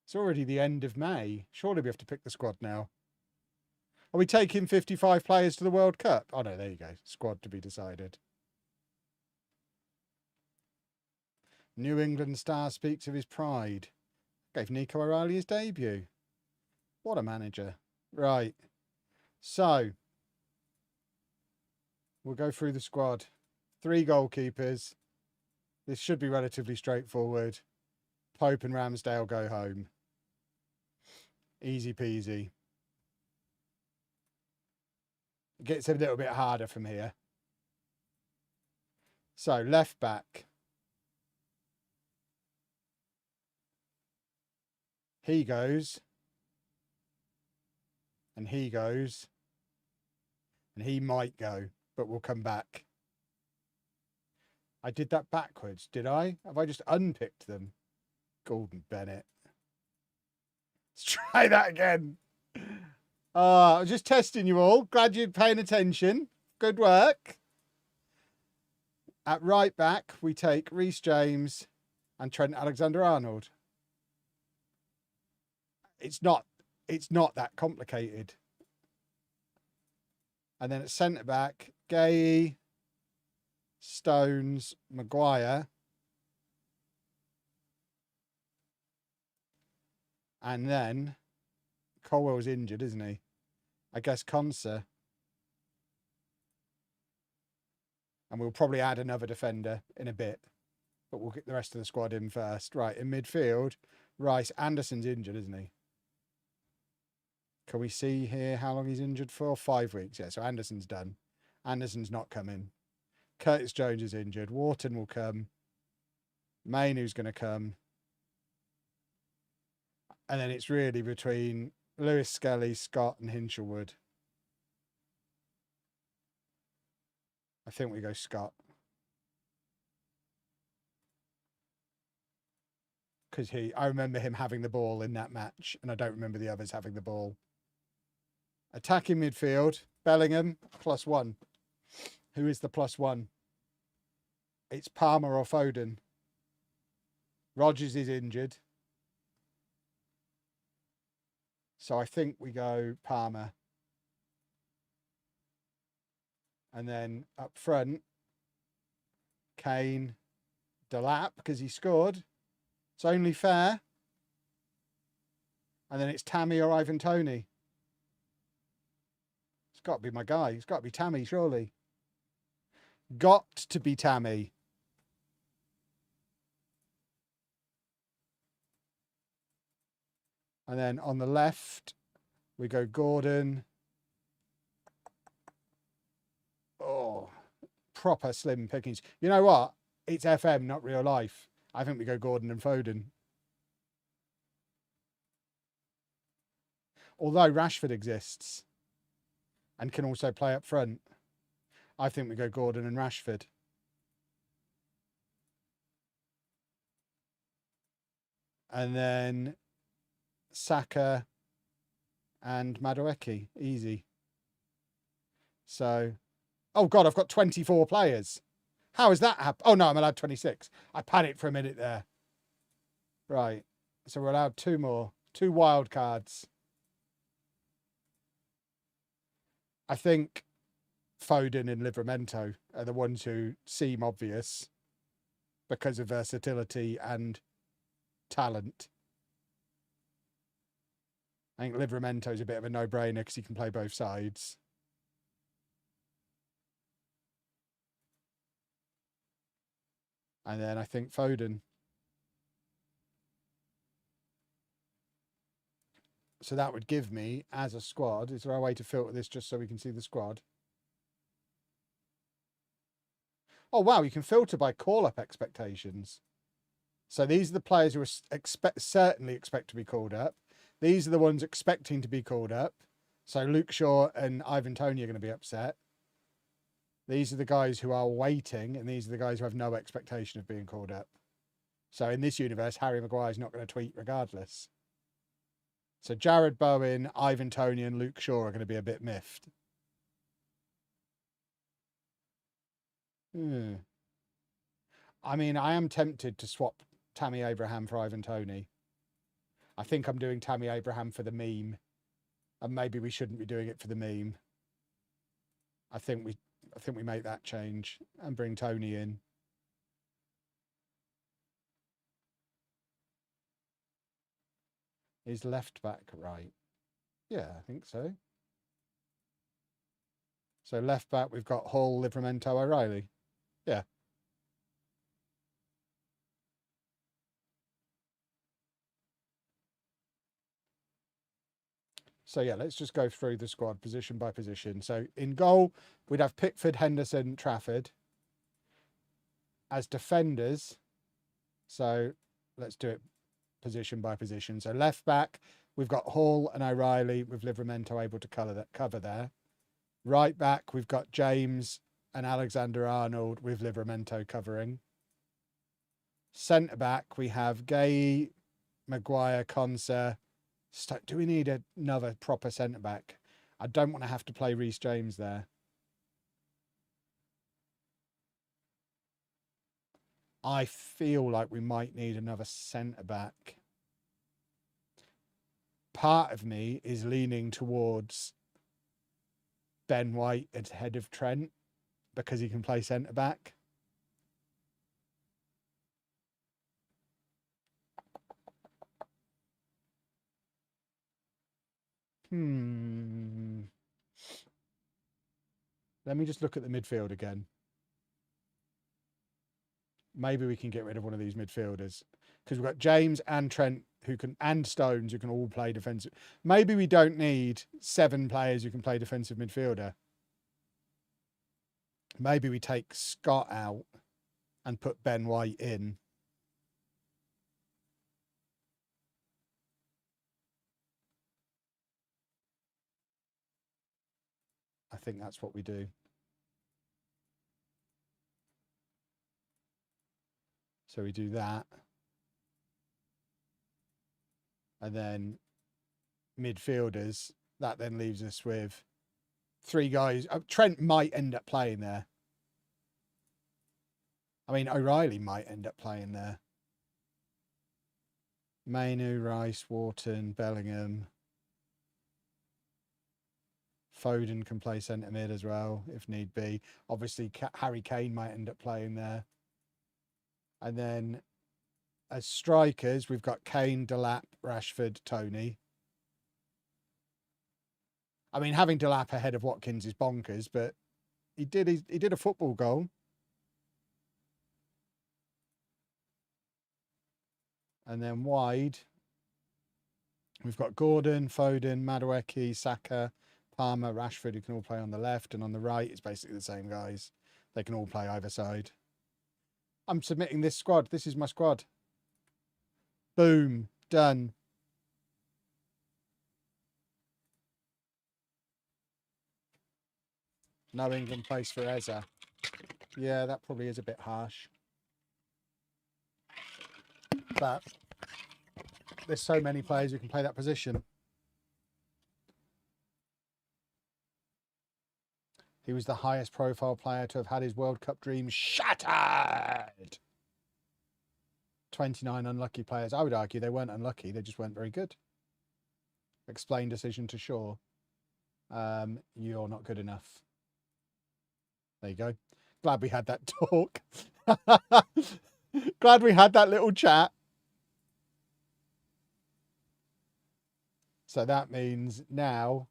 It's already the end of May. Surely we have to pick the squad now. Are we taking 55 players to the World Cup? Oh, no, there you go. Squad to be decided. New England star speaks of his pride. Gave Nico O'Reilly his debut. What a manager. Right. So, we'll go through the squad. 3 goalkeepers. This should be relatively straightforward. Pope and Ramsdale go home. Easy peasy. It gets a little bit harder from here. So, left back. He goes. And he goes. And he might go, but we'll come back. I did that backwards, did I? Have I just unpicked them? Gordon Bennett. Let's try that again. I was just testing you all. Glad you're paying attention. Good work. At right back, we take Reece James and Trent Alexander-Arnold. It's not that complicated. And then at centre back, Gay, Stones, Maguire. And then Colwell's injured, isn't he? I guess Konsa. And we'll probably add another defender in a bit. But we'll get the rest of the squad in first. Right, in midfield, Rice. Anderson's injured, isn't he? Can we see here how long he's injured for? 5 weeks. Yeah, so Anderson's done. Anderson's not coming. Curtis Jones is injured. Wharton will come. Mainoo's going to come. And then it's really between Lewis Skelly, Scott and Hinchelwood. I think we go Scott. Because I remember him having the ball in that match, and I don't remember the others having the ball. Attacking midfield, Bellingham, +1. Who is the +1? It's Palmer or Foden. Rodgers is injured. So I think we go Palmer. And then up front, Kane, Delap, because he scored. It's only fair. And then it's Tammy or Ivan Toney. It's got to be my guy. It's got to be Tammy, surely. Got to be Tammy. And then on the left, we go Gordon. Oh, proper slim pickings. You know what? It's FM, not real life. I think we go Gordon and Foden. Although Rashford exists and can also play up front, I think we go Gordon and Rashford. And then Saka and Madueke. Easy. So, oh God, I've got 24 players. How has that happened? Oh no, I'm allowed 26. I panicked for a minute there. Right. So we're allowed 2 more. 2 wild cards. I think Foden and Livramento are the ones who seem obvious because of versatility and talent. I think Livramento's a bit of a no-brainer because he can play both sides. And then I think Foden. So that would give me, as a squad, is there a way to filter this just so we can see the squad? Oh, wow, you can filter by call-up expectations. So these are the players who are certainly expect to be called up. These are the ones expecting to be called up. So Luke Shaw and Ivan Toney are going to be upset. These are the guys who are waiting, and these are the guys who have no expectation of being called up. So in this universe, Harry Maguire is not going to tweet regardless. So Jared Bowen, Ivan Toney, and Luke Shaw are going to be a bit miffed. I mean, I am tempted to swap Tammy Abraham for Ivan Toney. I think I'm doing Tammy Abraham for the meme, and maybe we shouldn't be doing it for the meme. I think we make that change and bring Toney in. Is left back right? Yeah, I think so. So left back, we've got Hall, Livramento, O'Reilly. Yeah. So yeah, let's just go through the squad position by position. So in goal, we'd have Pickford, Henderson, Trafford. As defenders, so let's do it position by position. So left back, we've got Hall and O'Reilly with Livramento able to cover there. Right back, we've got James and Alexander-Arnold with Livramento covering. Centre back, we have Gay, Maguire, Konsa. Do we need another proper centre back? I don't want to have to play Reece James there. I feel like we might need another centre back. Part of me is leaning towards Ben White ahead of Trent because he can play centre back. Let me just look at the midfield again. Maybe we can get rid of one of these midfielders because we've got James and Trent and Stones who can all play defensive. Maybe we don't need 7 players who can play defensive midfielder. Maybe we take Scott out and put Ben White in. I think that's what we do. So we do that. And then midfielders, that then leaves us with 3 guys. Trent might end up playing there. I mean, O'Reilly might end up playing there. Mainu, Rice, Wharton, Bellingham. Foden can play centre mid as well, if need be. Obviously, Harry Kane might end up playing there. And then as strikers, we've got Kane, Delap, Rashford, Toney. I mean, having Delap ahead of Watkins is bonkers, but he did a football goal. And then wide, we've got Gordon, Foden, Madueke, Saka, Palmer, Rashford, who can all play on the left. And on the right, it's basically the same guys. They can all play either side. I'm submitting this squad. This is my squad. Boom. Done. No England place for Eza. Yeah, that probably is a bit harsh. But there's so many players who can play that position. He was the highest profile player to have had his World Cup dream shattered. 29 unlucky players. I would argue they weren't unlucky. They just weren't very good. Explain decision to Shaw. You're not good enough. There you go. Glad we had that talk. Glad we had that little chat. So that means now,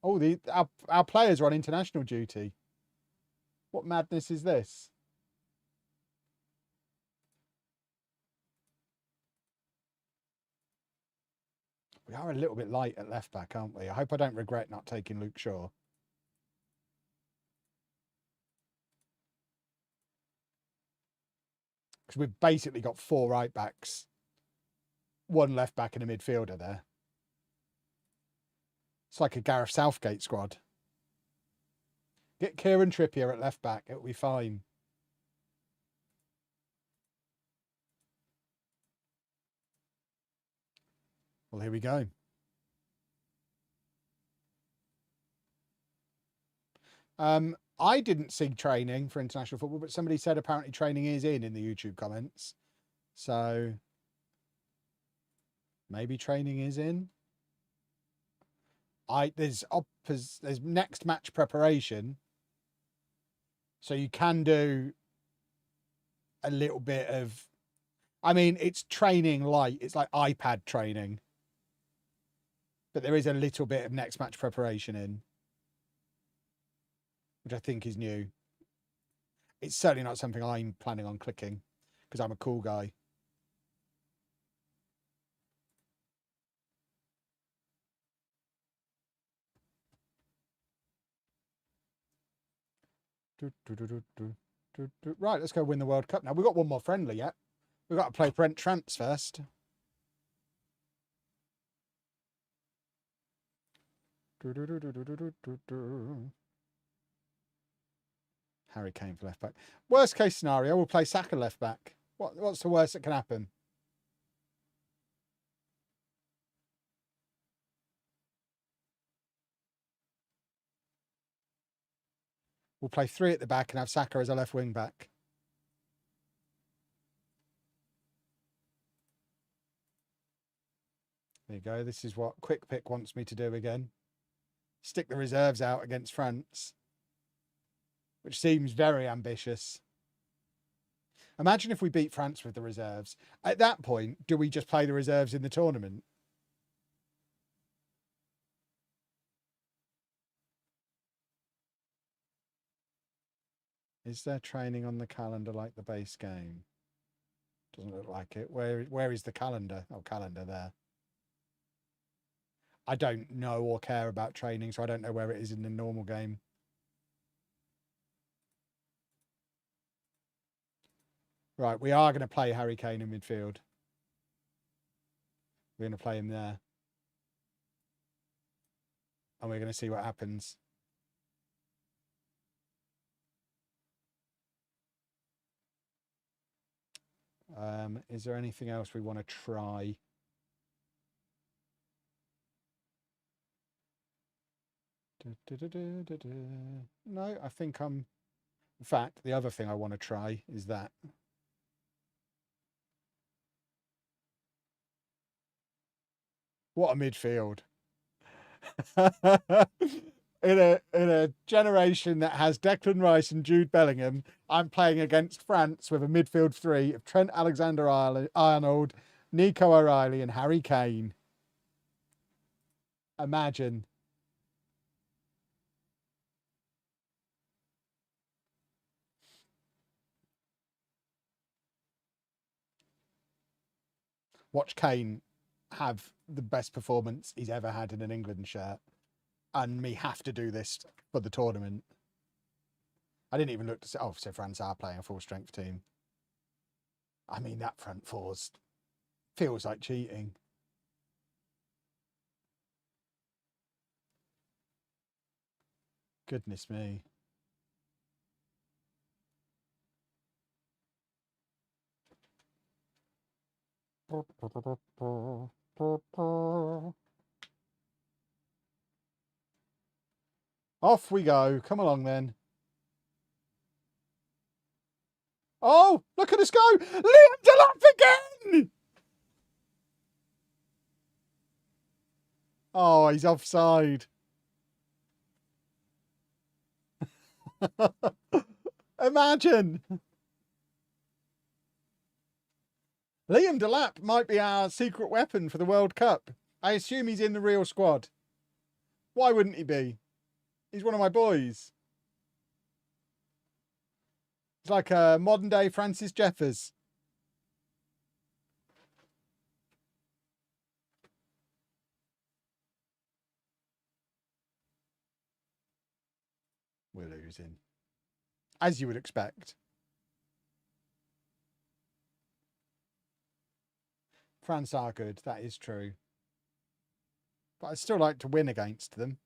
our players are on international duty. What madness is this? We are a little bit light at left back, aren't we? I hope I don't regret not taking Luke Shaw. Because we've basically got 4 right backs, 1 left back and a midfielder there. It's like a Gareth Southgate squad. Get Kieran Trippier at left back. It'll be fine. Well, here we go. I didn't see training for international football, but somebody said apparently training is in the YouTube comments. So maybe training is in. There's next match preparation. So you can do a little bit of, I mean, it's training light. It's like iPad training. But there is a little bit of next match preparation in, which I think is new. It's certainly not something I'm planning on clicking because I'm a cool guy. Right, let's go win the World Cup now. We've got one more friendly yet. We've got to play Brent Trance first. Harry Kane for left back. Worst case scenario, we'll play Saka left back. What's the worst that can happen? We'll play 3 at the back and have Saka as a left wing back. There you go. This is what Quick Pick wants me to do again. Stick the reserves out against France, which seems very ambitious. Imagine if we beat France with the reserves. At that point, do we just play the reserves in the tournament? Is there training on the calendar like the base game? Doesn't look like it. Where is the calendar? Oh, calendar there. I don't know or care about training, so I don't know where it is in the normal game. Right, we are going to play Harry Kane in midfield. We're going to play him there. And we're going to see what happens. Is there anything else we want to try? No, I think I'm... In fact, the other thing I want to try is that. What a midfield. in a generation that has Declan Rice and Jude Bellingham, I'm playing against France with a midfield 3 of Trent Alexander-Arnold, Nico O'Reilly and Harry Kane. Imagine. Watch Kane have the best performance he's ever had in an England shirt, and me have to do this for the tournament. I didn't even look to say, oh, so France are playing a full strength team. I mean, that front four's feels like cheating. Goodness me. Off we go. Come along then. Oh, look at us go. Liam Delap again. Oh, he's offside. Imagine. Liam Delap might be our secret weapon for the World Cup. I assume he's in the real squad. Why wouldn't he be? He's one of my boys. He's like a modern day Francis Jeffers. We're losing. As you would expect. France are good. That is true. But I'd still like to win against them.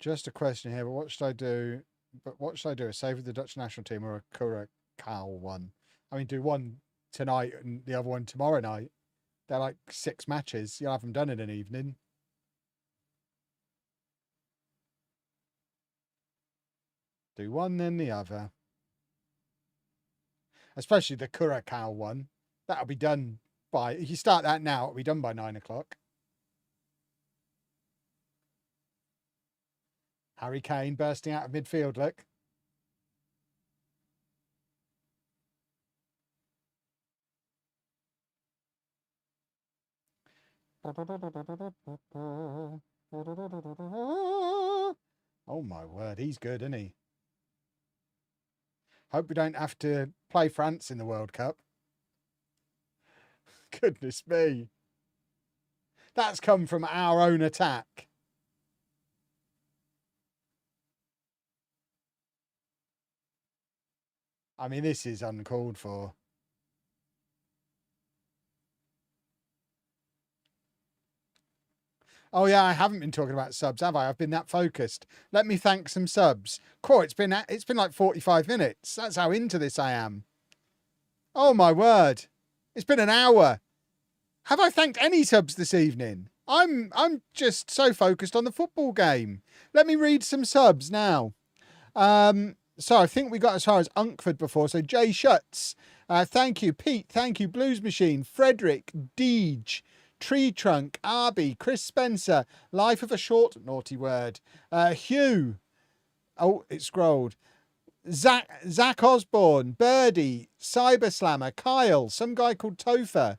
Just a question here, but what should I do? A save with the Dutch national team or a Curacao one? I mean, do one tonight and the other one tomorrow night. They're like 6 matches. You'll have them done in an evening. Do one, then the other. Especially the Curacao one. That'll be done by... If you start that now, it'll be done by 9 o'clock. Harry Kane bursting out of midfield, look. Oh my word, he's good, isn't he? Hope we don't have to play France in the World Cup. Goodness me. That's come from our own attack. I mean, this is uncalled for. Oh yeah, I haven't been talking about subs, have I? I've been that focused. Let me thank some subs. Cool, it's been like 45 minutes. That's how into this I am. Oh my word. It's been an hour. Have I thanked any subs this evening? I'm just so focused on the football game. Let me read some subs now. So I think we got as far as Unkford before. So Jay Schutz, thank you. Pete, thank you. Blues Machine, Frederick, Deej, Tree Trunk, Arby, Chris Spencer, Life of a Short, naughty word, Hugh, oh, it scrolled, Zach Osborne, Birdie, Cyber Slammer, Kyle, some guy called Topher,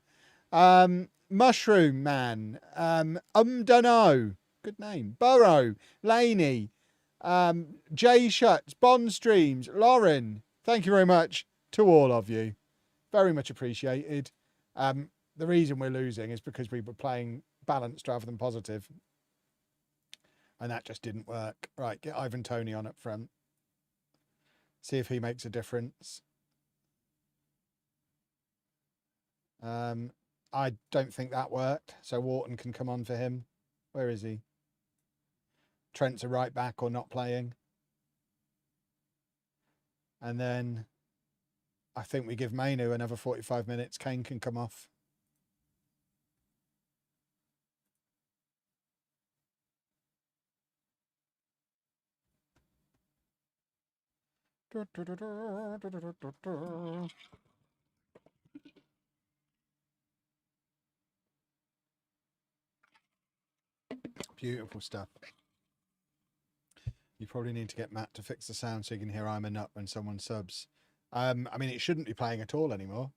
Mushroom Man, Dunno, good name, Burrow, Laney, Jay Schutz, Bond Streams, Lauren, thank you very much to all of you. Very much appreciated. The reason we're losing is because we were playing balanced rather than positive. And that just didn't work. Right, get Ivan Toney on up front. See if he makes a difference. I don't think that worked. So Wharton can come on for him. Where is he? Trent's a right back or not playing. And then I think we give Mainu another 45 minutes. Kane can come off. Beautiful stuff. You probably need to get Matt to fix the sound so you can hear I'm a nut when someone subs. I mean, it shouldn't be playing at all anymore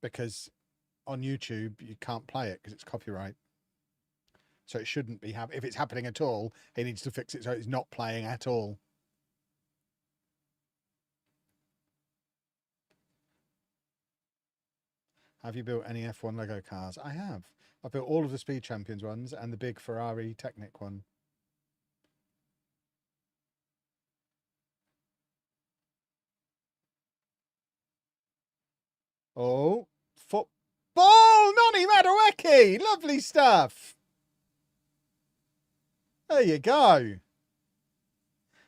because on YouTube you can't play it because it's copyright. So it shouldn't be if it's happening at all, he needs to fix it so it's not playing at all. Have you built any F1 Lego cars? I have. I've built all of the Speed Champions ones and the big Ferrari Technic one. Oh, football! Noni Madueke! Lovely stuff! There you go.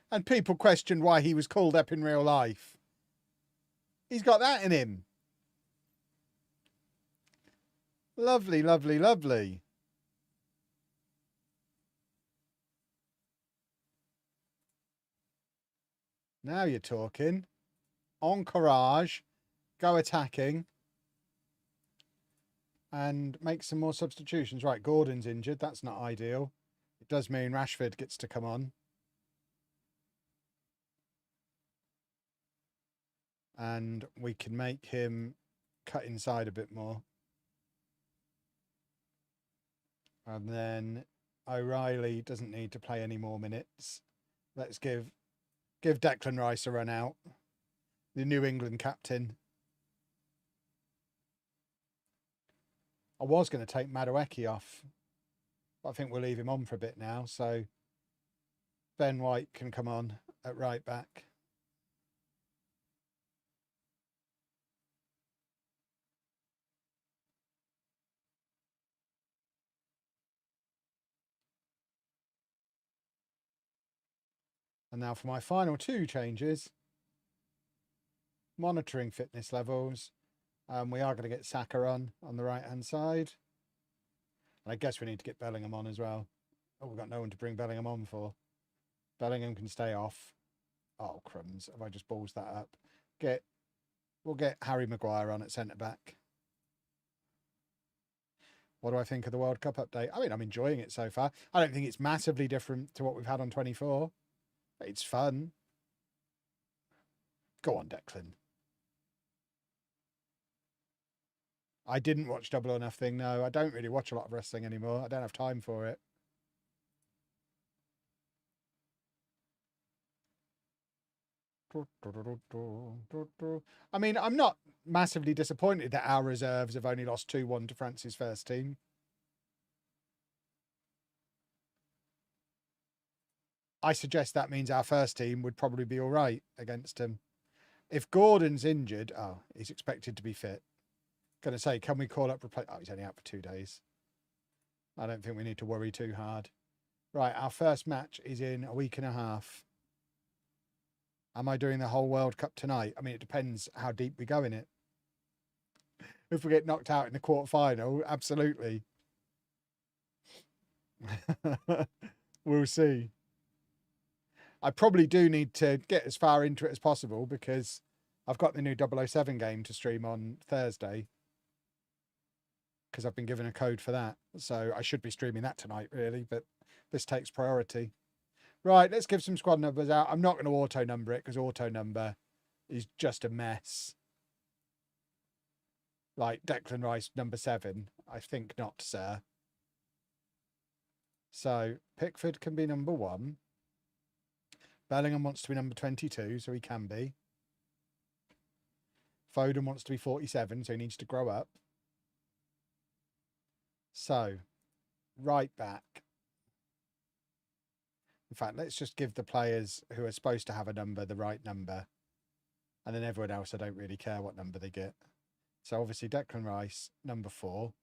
And people questioned why he was called up in real life. He's got that in him. Lovely, lovely, lovely. Now you're talking. Encourage. Go attacking. And make some more substitutions. Right, Gordon's injured. That's not ideal. It does mean Rashford gets to come on. And we can make him cut inside a bit more. And then O'Reilly doesn't need to play any more minutes. Let's give Declan Rice a run out. The New England captain. I was going to take Madueke off, but I think we'll leave him on for a bit now. So Ben White can come on at right back. And now for my final two changes. Monitoring fitness levels. We are going to get Saka on the right-hand side. And I guess we need to get Bellingham on as well. Oh, we've got no one to bring Bellingham on for. Bellingham can stay off. Oh, crumbs. Have I just balls that up? We'll get Harry Maguire on at centre-back. What do I think of the World Cup update? I mean, I'm enjoying it so far. I don't think it's massively different to what we've had on 24. But it's fun. Go on, Declan. I didn't watch Double or Nothing, no. I don't really watch a lot of wrestling anymore. I don't have time for it. I mean, I'm not massively disappointed that our reserves have only lost 2-1 to France's first team. I suggest that means our first team would probably be all right against him. If Gordon's injured, he's expected to be fit. Going to say, can we call up... Oh, he's only out for 2 days. I don't think we need to worry too hard. Right, our first match is in a week and a half. Am I doing the whole World Cup tonight? I mean, it depends how deep we go in it. If we get knocked out in the quarterfinal, absolutely. We'll see. I probably do need to get as far into it as possible because I've got the new 007 game to stream on Thursday. Because I've been given a code for that. So I should be streaming that tonight, really, but this takes priority. Right, let's give some squad numbers out. I'm not going to auto number it because auto number is just a mess. Like Declan Rice, number 7. I think not, sir. So Pickford can be number 1. Bellingham wants to be number 22, so he can be. Foden wants to be 47, so he needs to grow up. So, right back. In fact, let's just give the players who are supposed to have a number the right number. And then everyone else, I don't really care what number they get. So obviously Declan Rice, number 4.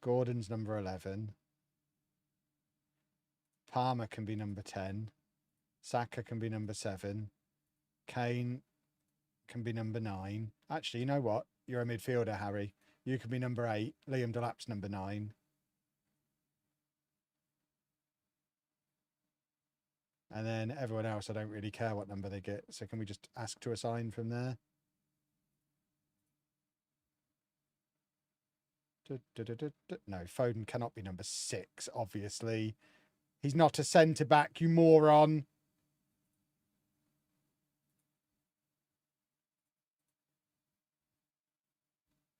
Gordon's number 11. Palmer can be number 10. Saka can be number 7. Kane can be number 9. Actually, you know what? You're a midfielder, Harry. You can be number 8. Liam Delap's number 9. And then everyone else, I don't really care what number they get. So can we just ask to assign from there? No, Foden cannot be number 6, obviously. He's not a centre-back, you moron.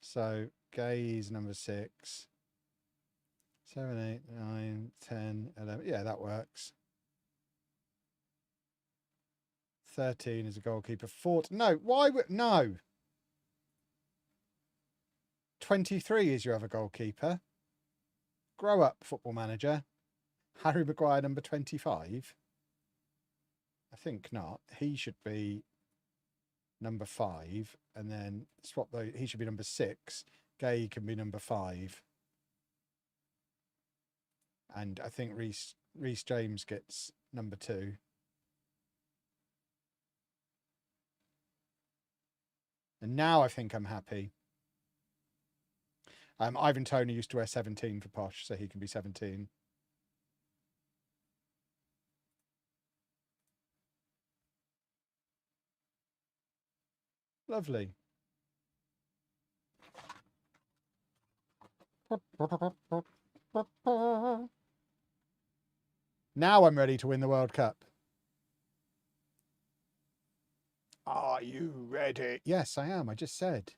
So, Gay's number 6. 7, 8, 9, 10, 11. Yeah, that works. 13 is a goalkeeper. 14. No, why would... No. 23 is your other goalkeeper. Grow up, Football Manager. Harry Maguire, number 25. I think not. He should be number 5. And then swap those. He should be number 6. Gay can be number 5. And I think Reece James gets number 2. And now I think I'm happy. Ivan Toney used to wear 17 for Posh, so he can be 17. Lovely. Now I'm ready to win the World Cup. Are you ready? Yes, I am. I just said.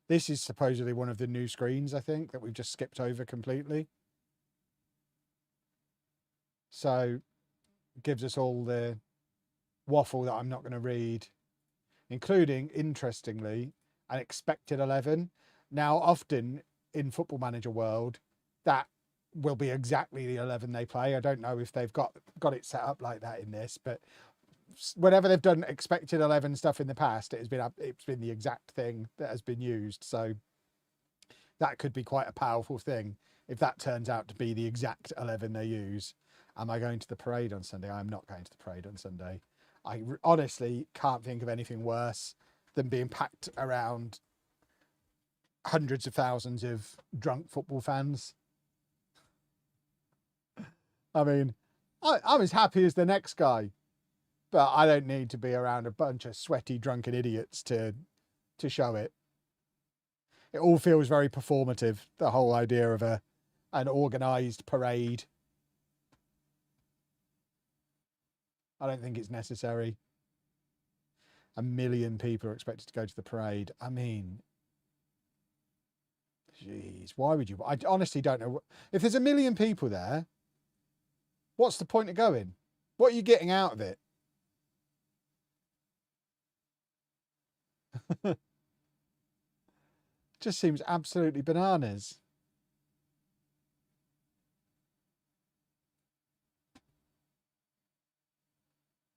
This is supposedly one of the new screens, I think, that we've just skipped over completely. So, it gives us all the waffle that I'm not going to read, including, interestingly, an expected 11. Now, often in Football Manager world, that will be exactly the 11 they play. I don't know if they've got it set up like that in this, but whenever they've done expected 11 stuff in the past, it's been the exact thing that has been used. So that could be quite a powerful thing if that turns out to be the exact 11 they use. Am I going to the parade on Sunday? I'm not going to the parade on Sunday. I honestly can't think of anything worse than being packed around hundreds of thousands of drunk football fans. I mean, I'm as happy as the next guy, but I don't need to be around a bunch of sweaty, drunken idiots to show it. It all feels very performative, the whole idea of an organised parade. I don't think it's necessary. 1 million people are expected to go to the parade. I mean, jeez, why would you? I honestly don't know. If there's 1 million people there, what's the point of going? What are you getting out of it? Just seems absolutely bananas.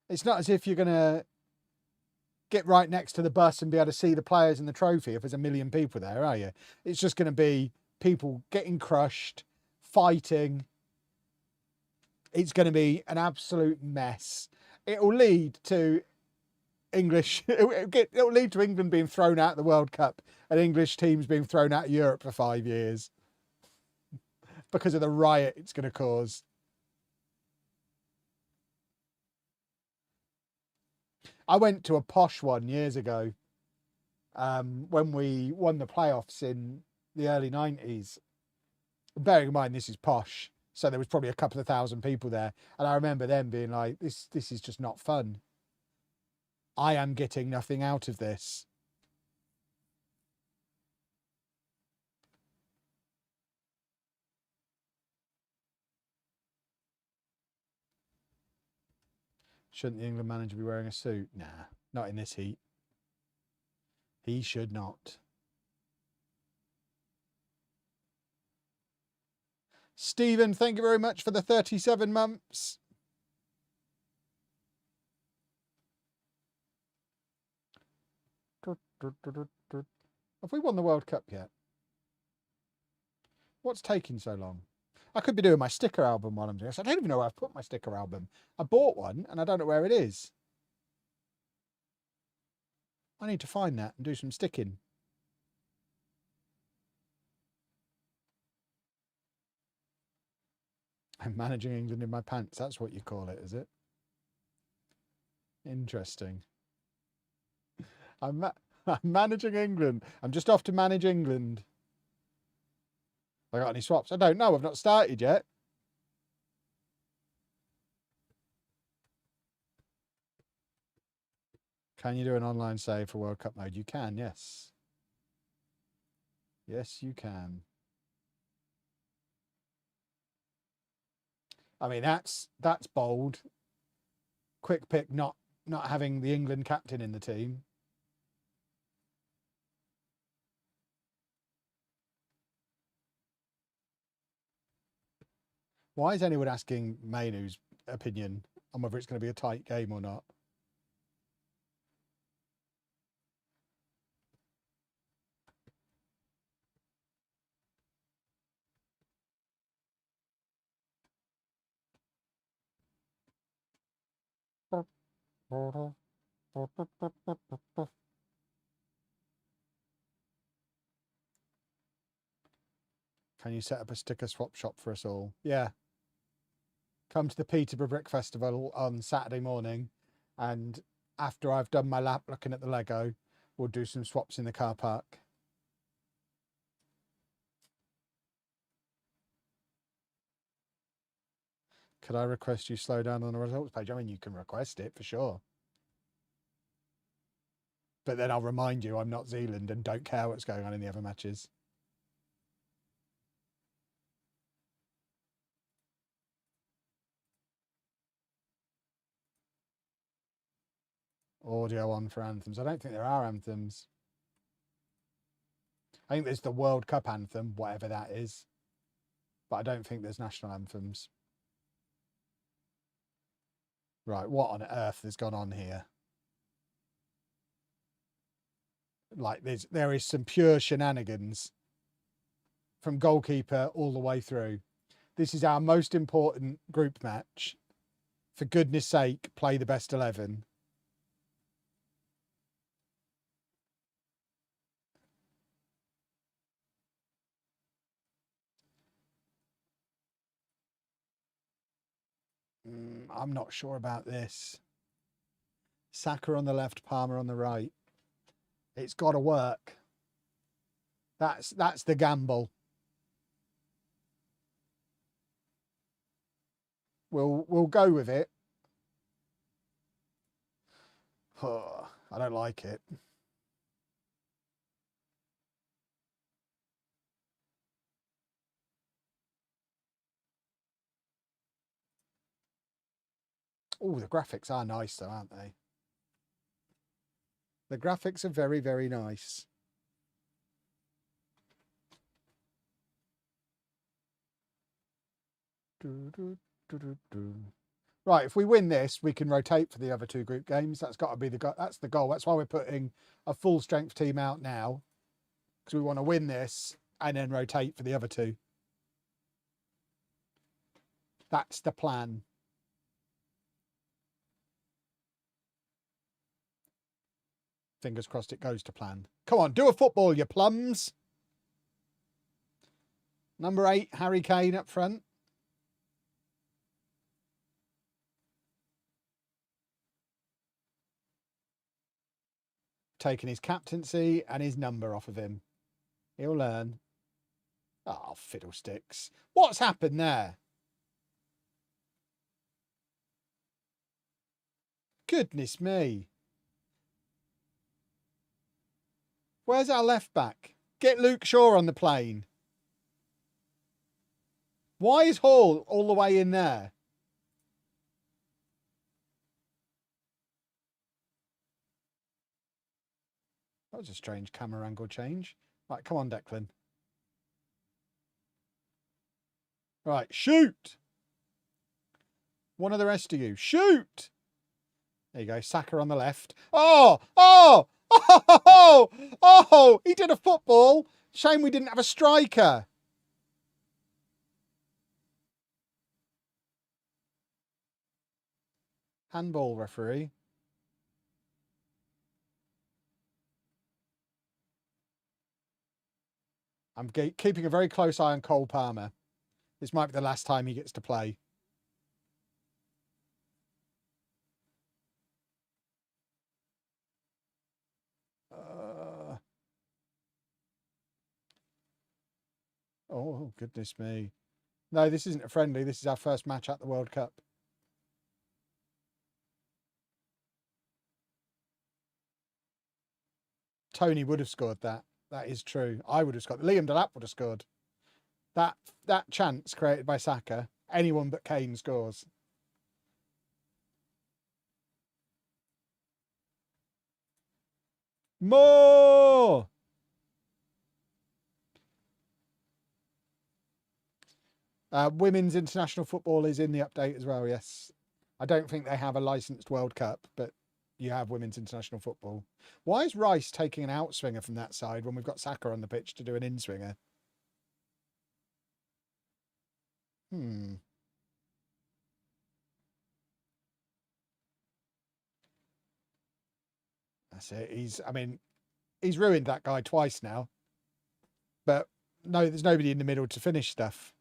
It's not as if you're going to get right next to the bus and be able to see the players and the trophy if there's 1 million people there, are you? It's just going to be people getting crushed, fighting. It's going to be an absolute mess. It will lead to it'll lead to England being thrown out of the World Cup and English teams being thrown out of Europe for 5 years because of the riot it's going to cause. I went to a posh one years ago when we won the playoffs in the early 90s. Bearing in mind this is posh, so there was probably a couple of thousand people there, and I remember them being like, this is just not fun. I am getting nothing out of this. Shouldn't the England manager be wearing a suit? Nah, not in this heat. He should not. Stephen, thank you very much for the 37 months. Have we won the World Cup yet? What's taking so long? I could be doing my sticker album while I'm doing this. I don't even know where I've put my sticker album. I bought one and I don't know where it is. I need to find that and do some sticking. I'm managing England in my pants. That's what you call it, is it? Interesting. I'm managing England. I'm just off to manage England. Have I got any swaps? I don't know. I've not started yet. Can you do an online save for World Cup mode? You can, yes. Yes, you can. I mean, that's bold. Quick pick, not having the England captain in the team. Why is anyone asking Mainu's opinion on whether it's going to be a tight game or not? Can you set up a sticker swap shop for us all? Yeah. Come to the Peterborough Brick Festival on Saturday morning, and after I've done my lap looking at the Lego, we'll do some swaps in the car park. Could I request you slow down on the results page? I mean, you can request it for sure. But then I'll remind you I'm not Zealand and don't care what's going on in the other matches. Audio on for anthems. I don't think there are anthems. I think there's the World Cup anthem, whatever that is. But I don't think there's national anthems. Right, what on earth has gone on here? Like, there is some pure shenanigans from goalkeeper all the way through. This is our most important group match. For goodness sake, play the best 11. I'm not sure about this. Saka on the left, Palmer on the right. It's got to work. That's the gamble. We'll go with it. Oh, I don't like it. Oh, the graphics are nice though, aren't they? The graphics are very, very nice. Right, if we win this, we can rotate for the other two group games. That's got to be that's the goal. That's why we're putting a full strength team out now, because we want to win this and then rotate for the other two. That's the plan. Fingers crossed it goes to plan. Come on, do a football, you plums. Number 8, Harry Kane up front. Taking his captaincy and his number off of him. He'll learn. Oh, fiddlesticks. What's happened there? Goodness me. Where's our left back? Get Luke Shaw on the plane. Why is Hall all the way in there? That was a strange camera angle change. Right, come on, Declan. Right, shoot! One of the rest of you, shoot! There you go, Saka on the left. Oh! Oh! Oh! Oh! He did a football. Shame we didn't have a striker. Handball, referee. I'm keeping a very close eye on Cole Palmer. This might be the last time he gets to play. Oh, goodness me. No, this isn't a friendly. This is our first match at the World Cup. Tony would have scored that. That is true. I would have scored. Liam Delap would have scored. That chance created by Saka, anyone but Kane scores. More! Women's international football is in the update as well, yes. I don't think they have a licensed World Cup, but you have women's international football. Why is Rice taking an outswinger from that side when we've got Saka on the pitch to do an inswinger? That's it. He's ruined that guy twice now. But no, there's nobody in the middle to finish stuff.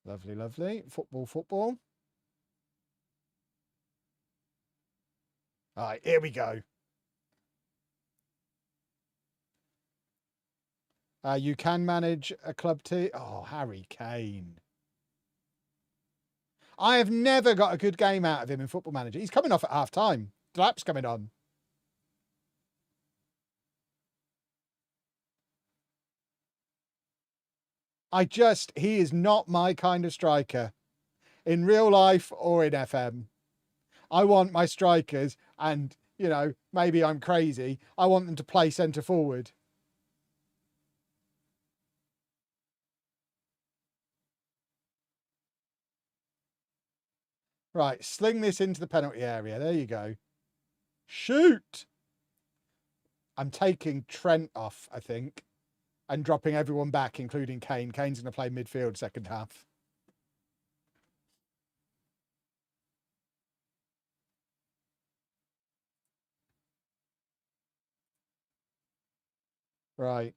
Lovely, lovely. Football, football. All right, here we go. You can manage a club team. Oh, Harry Kane. I have never got a good game out of him in Football Manager. He's coming off at half time. Delap's coming on. He is not my kind of striker in real life or in FM. I want my strikers, and, you know, maybe I'm crazy, I want them to play centre forward. Right, sling this into the penalty area. There you go. Shoot! I'm taking Trent off, I think, and dropping everyone back, including Kane. Kane's going to play midfield second half. Right.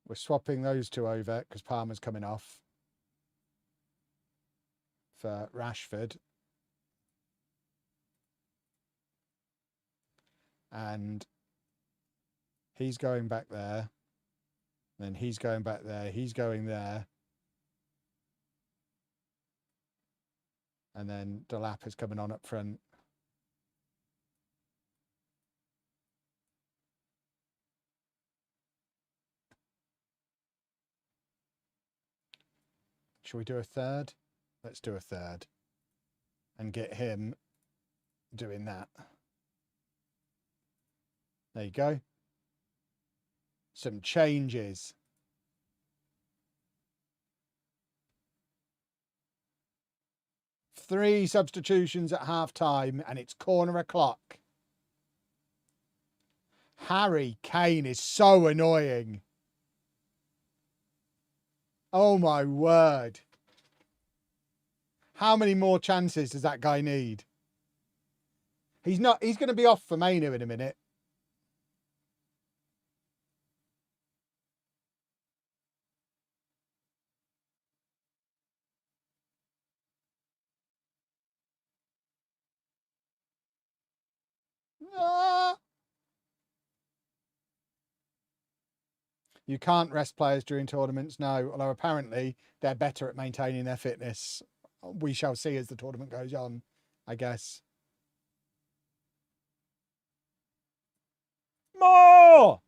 We're swapping those two over because Palmer's coming off for Rashford. And he's going back there. Then he's going back there. He's going there. And then Delap is coming on up front. Shall we do a third? Let's do a third. And get him doing that. There you go. Some changes. Three substitutions at half time, and it's corner o'clock. Harry Kane is so annoying. Oh my word. How many more chances does that guy need? He's going to be off for Mainu in a minute. Ah! You can't rest players during tournaments, no, although apparently they're better at maintaining their fitness. We shall see as the tournament goes on, I guess. More!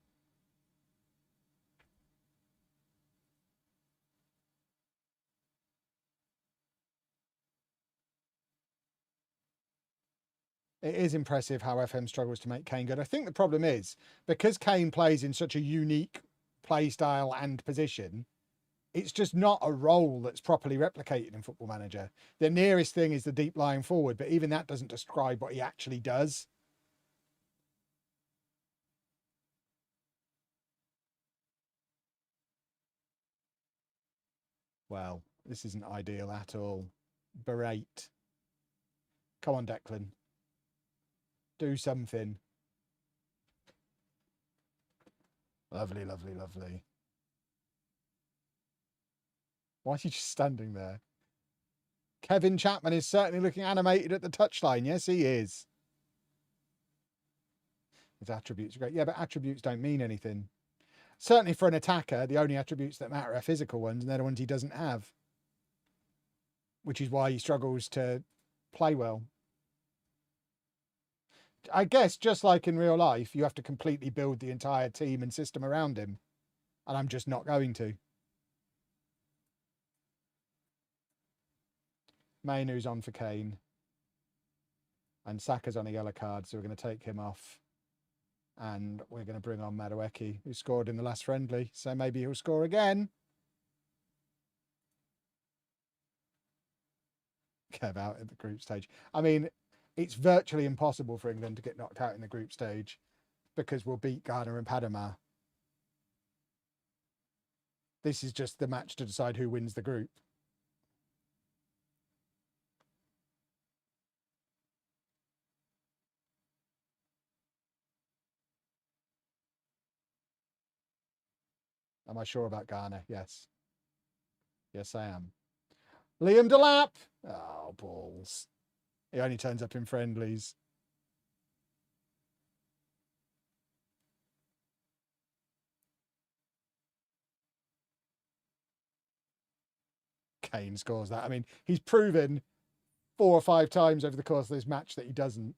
It is impressive how FM struggles to make Kane good. I think the problem is, because Kane plays in such a unique play style and position, it's just not a role that's properly replicated in Football Manager. The nearest thing is the deep lying forward, but even that doesn't describe what he actually does. Well, this isn't ideal at all. Berate. Come on, Declan. Do something. Lovely, lovely, lovely. Why is he just standing there? Kevin Chapman is certainly looking animated at the touchline. Yes, he is. His attributes are great. Yeah, but attributes don't mean anything. Certainly for an attacker, the only attributes that matter are physical ones, and they're the ones he doesn't have. Which is why he struggles to play well. I guess, just like in real life, you have to completely build the entire team and system around him. And I'm just not going to. Mainu's on for Kane. And Saka's on a yellow card, so we're going to take him off. And we're going to bring on Madueke, who scored in the last friendly. So maybe he'll score again. Kev out at the group stage. I mean, it's virtually impossible for England to get knocked out in the group stage because we'll beat Ghana and Panama. This is just the match to decide who wins the group. Am I sure about Ghana? Yes. Yes, I am. Liam Delap. Oh, balls. He only turns up in friendlies. Kane scores that. I mean, he's proven 4 or 5 times over the course of this match that he doesn't.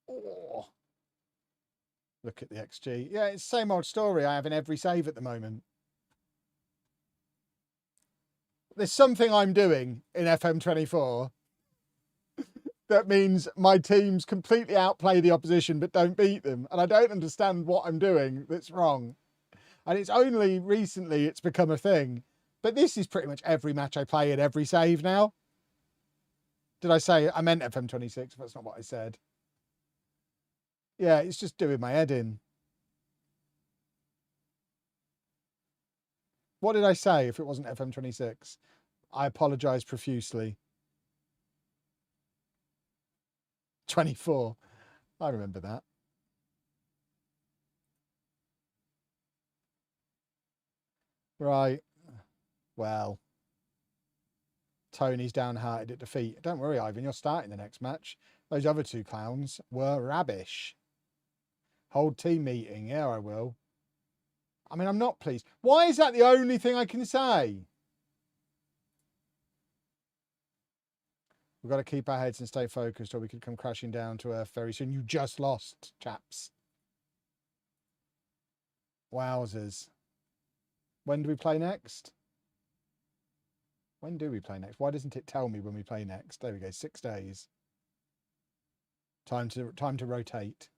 Oh. Look at the XG. Yeah, it's the same old story I have in every save at the moment. There's something I'm doing in FM24 that means my teams completely outplay the opposition but don't beat them. And I don't understand what I'm doing that's wrong. And it's only recently it's become a thing. But this is pretty much every match I play at every save now. Did I say I meant FM26? That's not what I said. Yeah, it's just doing my head in. What did I say if it wasn't FM26? I apologise profusely. 24. I remember that. Right. Well. Tony's downhearted at defeat. Don't worry, Ivan, you're starting the next match. Those other two clowns were rubbish. Hold team meeting. Yeah, I will. I mean, I'm not pleased. Why is that the only thing I can say? We've got to keep our heads and stay focused or we could come crashing down to earth very soon. You just lost, chaps. Wowzers. When do we play next? When do we play next? Why doesn't it tell me when we play next? There we go, 6 days. Time to rotate.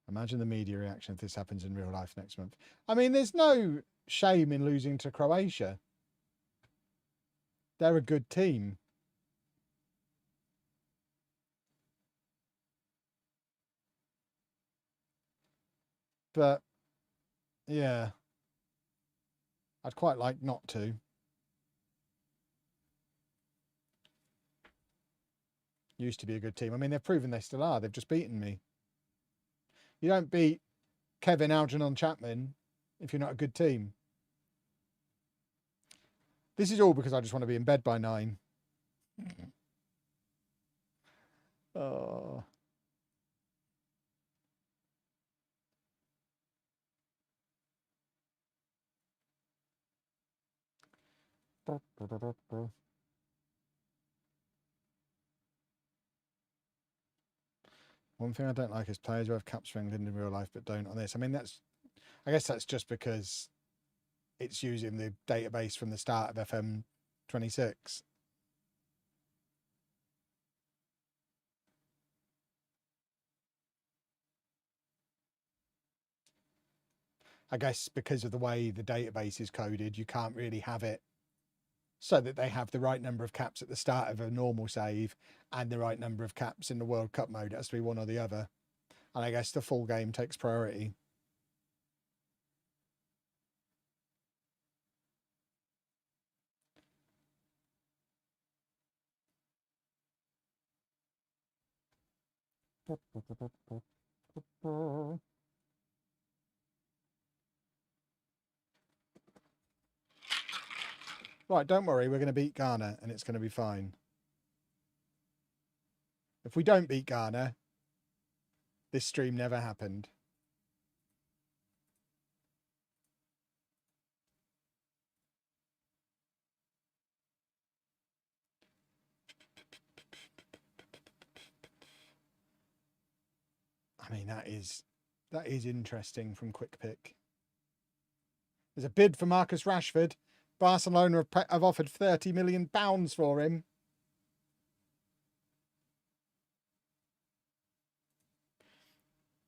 Imagine the media reaction if this happens in real life next month. I mean, there's no shame in losing to Croatia. They're a good team. But, yeah. I'd quite like not to. Used to be a good team. I mean, they've proven they still are. They've just beaten me. You don't beat Kevin Algernon Chapman if you're not a good team. This is all because I just want to be in bed by 9. Oh. One thing I don't like is players who have caps for England in real life but don't on this. I mean, I guess that's just because it's using the database from the start of FM26. I guess because of the way the database is coded, you can't really have it so that they have the right number of caps at the start of a normal save and the right number of caps in the World Cup mode. It has to be one or the other. And I guess the full game takes priority. Right, don't worry, we're going to beat Ghana and it's going to be fine. If we don't beat Ghana, this stream never happened. I mean, that is interesting from Quick Pick. There's a bid for Marcus Rashford. Barcelona have offered £30 million for him.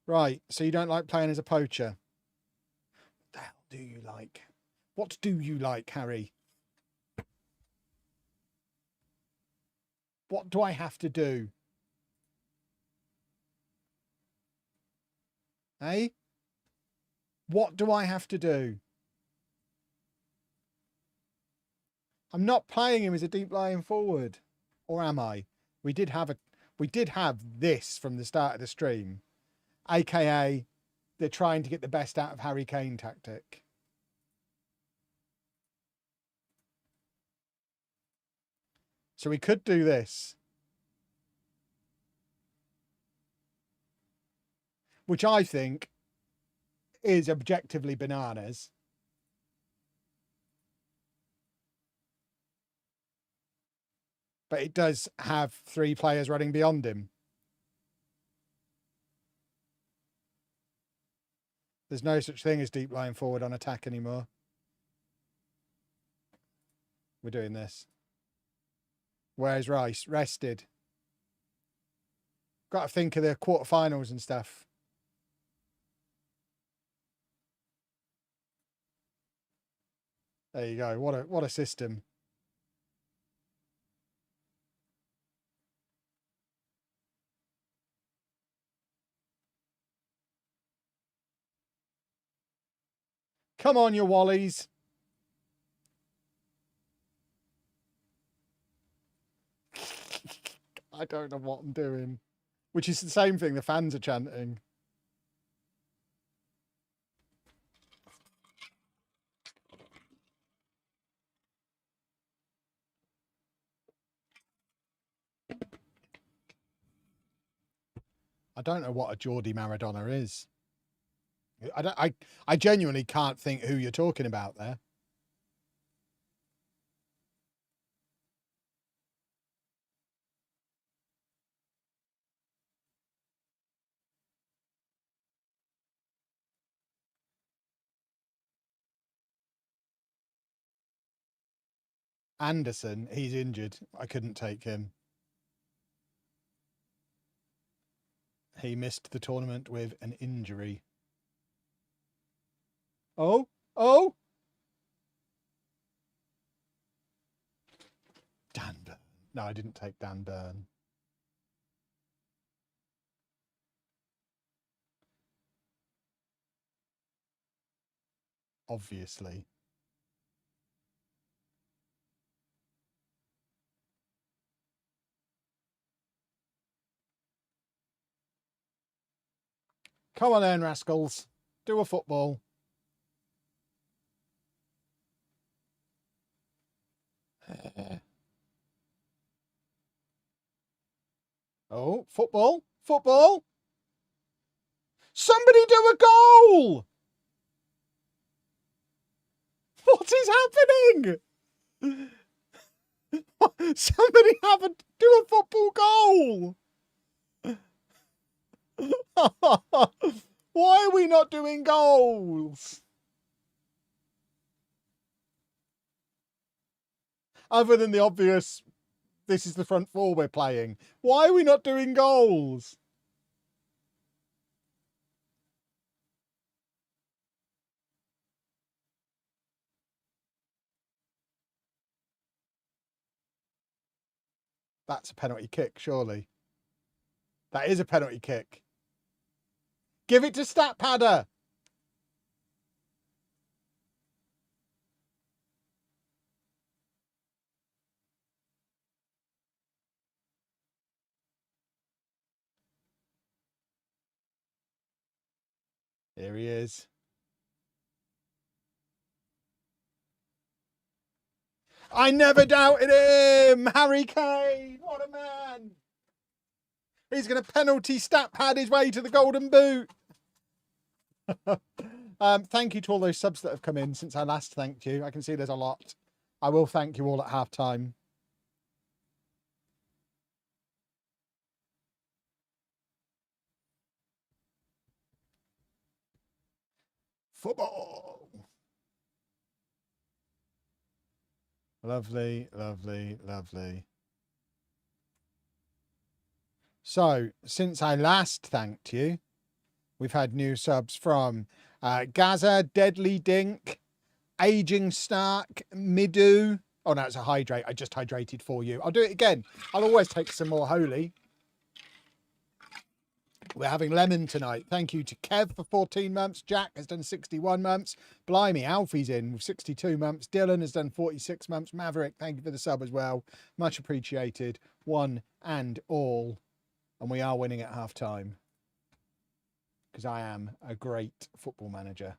Right, so you don't like playing as a poacher. What the hell do you like? What do you like, Harry? What do I have to do? Eh? What do I have to do? I'm not playing him as a deep lying forward. Or am I? We did have this from the start of the stream. AKA, they're trying to get the best out of Harry Kane tactic. So we could do this. Which I think is objectively bananas. but it does have 3 players running beyond him. There's no such thing as deep lying forward on attack anymore. We're doing this. Where's Rice? Rested. Got to think of the quarterfinals and stuff. There you go. What a system. Come on, you Wallies. I don't know what I'm doing. Which is the same thing the fans are chanting. I don't know what a Geordie Maradona is. I genuinely can't think who you're talking about there. Anderson, he's injured. I couldn't take him. He missed the tournament with an injury. Oh. Dan Burn. No, I didn't take Dan Burn. Obviously. Come on then, rascals. Do a football. Oh, football. Football. Somebody do a goal. What is happening? Somebody do a football goal. Why are we not doing goals? Other than the obvious, this is the front four we're playing. Why are we not doing goals? That's a penalty kick, surely. That is a penalty kick. Give it to Stat Padder. Here he is. I never doubted him. Harry Kane. What a man. He's going to penalty Stat Pad his way to the golden boot. Thank you to all those subs that have come in since I last thanked you. I can see there's a lot. I will thank you all at half time. Football. Lovely, lovely, lovely. So, since I last thanked you, we've had new subs from Gaza, Deadly Dink, Aging Stark, Midu. Oh, no, it's a hydrate. I just hydrated for you. I'll do it again. I'll always take some more holy. We're having lemon tonight. Thank you to Kev for 14 months. Jack has done 61 months. Blimey, Alfie's in with 62 months. Dylan has done 46 months. Maverick, thank you for the sub as well. Much appreciated. One and all. And we are winning at half time. Because I am a great football manager.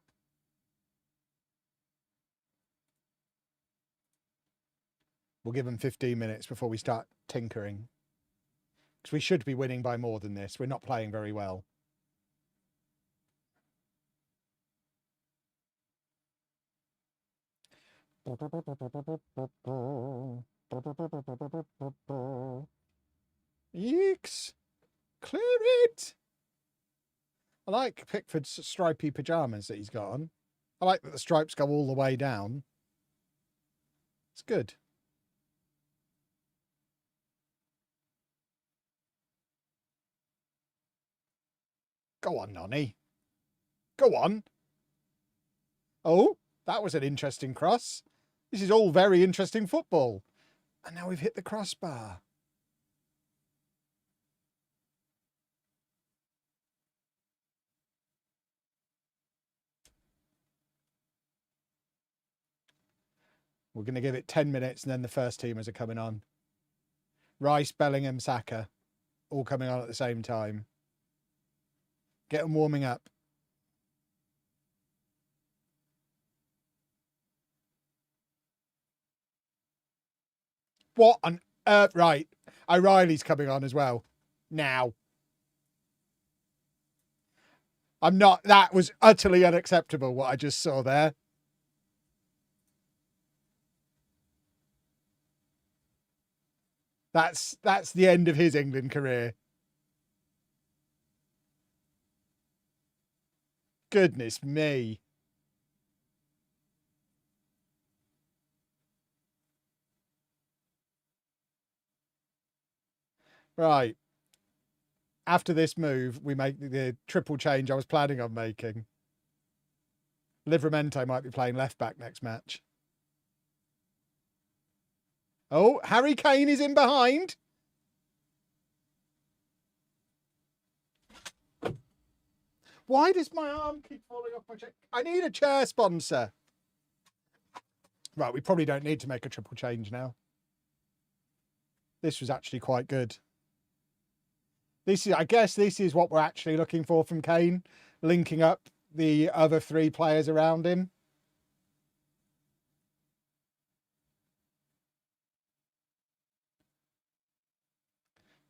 We'll give them 15 minutes before we start tinkering. Because we should be winning by more than this. We're not playing very well. Yeeks. Clear it. I like Pickford's stripy pyjamas that he's got on. I like that the stripes go all the way down. It's good. Go on, Nonny. Go on. Oh, that was an interesting cross. This is all very interesting football. And now we've hit the crossbar. We're going to give it 10 minutes and then the first teamers are coming on. Rice, Bellingham, Saka, all coming on at the same time. Get them warming up. What on earth? Right. O'Reilly's coming on as well. Now. I'm not. That was utterly unacceptable, what I just saw there. That's the end of his England career. Goodness me. Right. After this move, we make the triple change I was planning on making. Livramento might be playing left back next match. Oh, Harry Kane is in behind. Why does my arm keep falling off my chair? I need a chair sponsor. Right, we probably don't need to make a triple change now. This was actually quite good. I guess this is what we're actually looking for from Kane, linking up the other three players around him.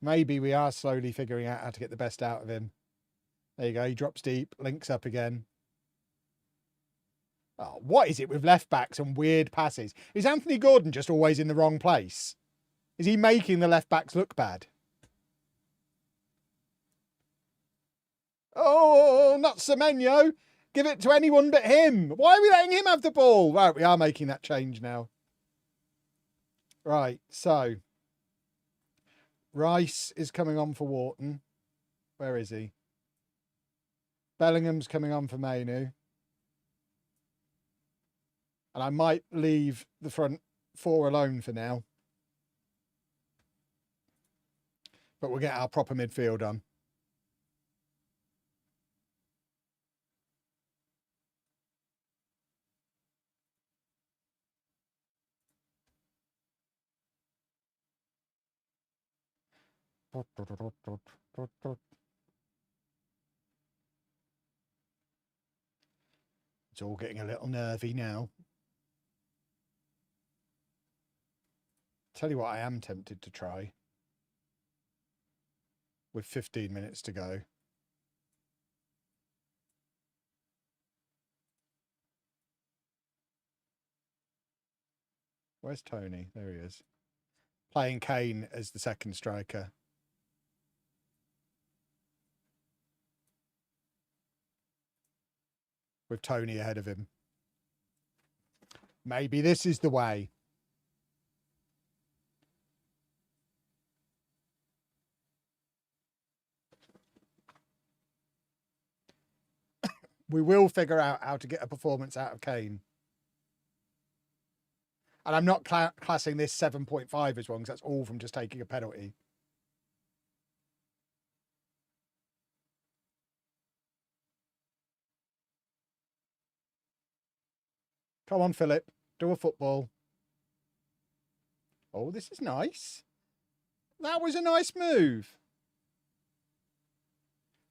Maybe we are slowly figuring out how to get the best out of him. There you go. He drops deep, links up again. Oh, what is it with left backs and weird passes? Is Anthony Gordon just always in the wrong place? Is he making the left backs look bad? Oh, not Semenyo. Give it to anyone but him. Why are we letting him have the ball? Right, we are making that change now. Right, so Rice is coming on for Wharton. Where is he? Bellingham's coming on for Mainu. And I might leave the front four alone for now. But we'll get our proper midfield on. It's all getting a little nervy now. Tell you what I am tempted to try. With 15 minutes to go. Where's Tony? There he is. Playing Kane as the second striker. With Tony ahead of him. Maybe this is the way. We will figure out how to get a performance out of Kane. And I'm not classing this 7.5 as wrong, because that's all from just taking a penalty. Come on, Philip. Do a football. Oh, this is nice. That was a nice move.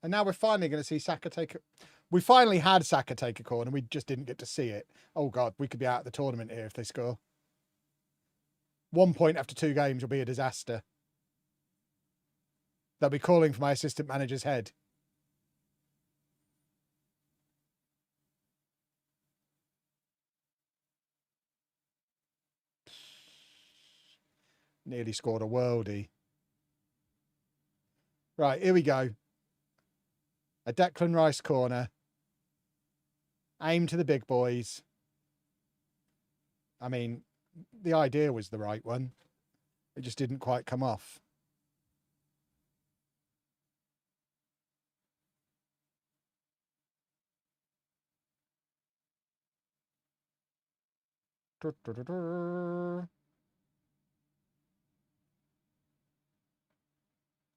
And now we're finally going to see Saka take it. We finally had Saka take a corner. We just didn't get to see it. Oh, God, we could be out of the tournament here if they score. 1 point after 2 games will be a disaster. They'll be calling for my assistant manager's head. Nearly scored a worldie. Right, here we go. A Declan Rice corner. Aim to the big boys. I mean, the idea was the right one. It just didn't quite come off.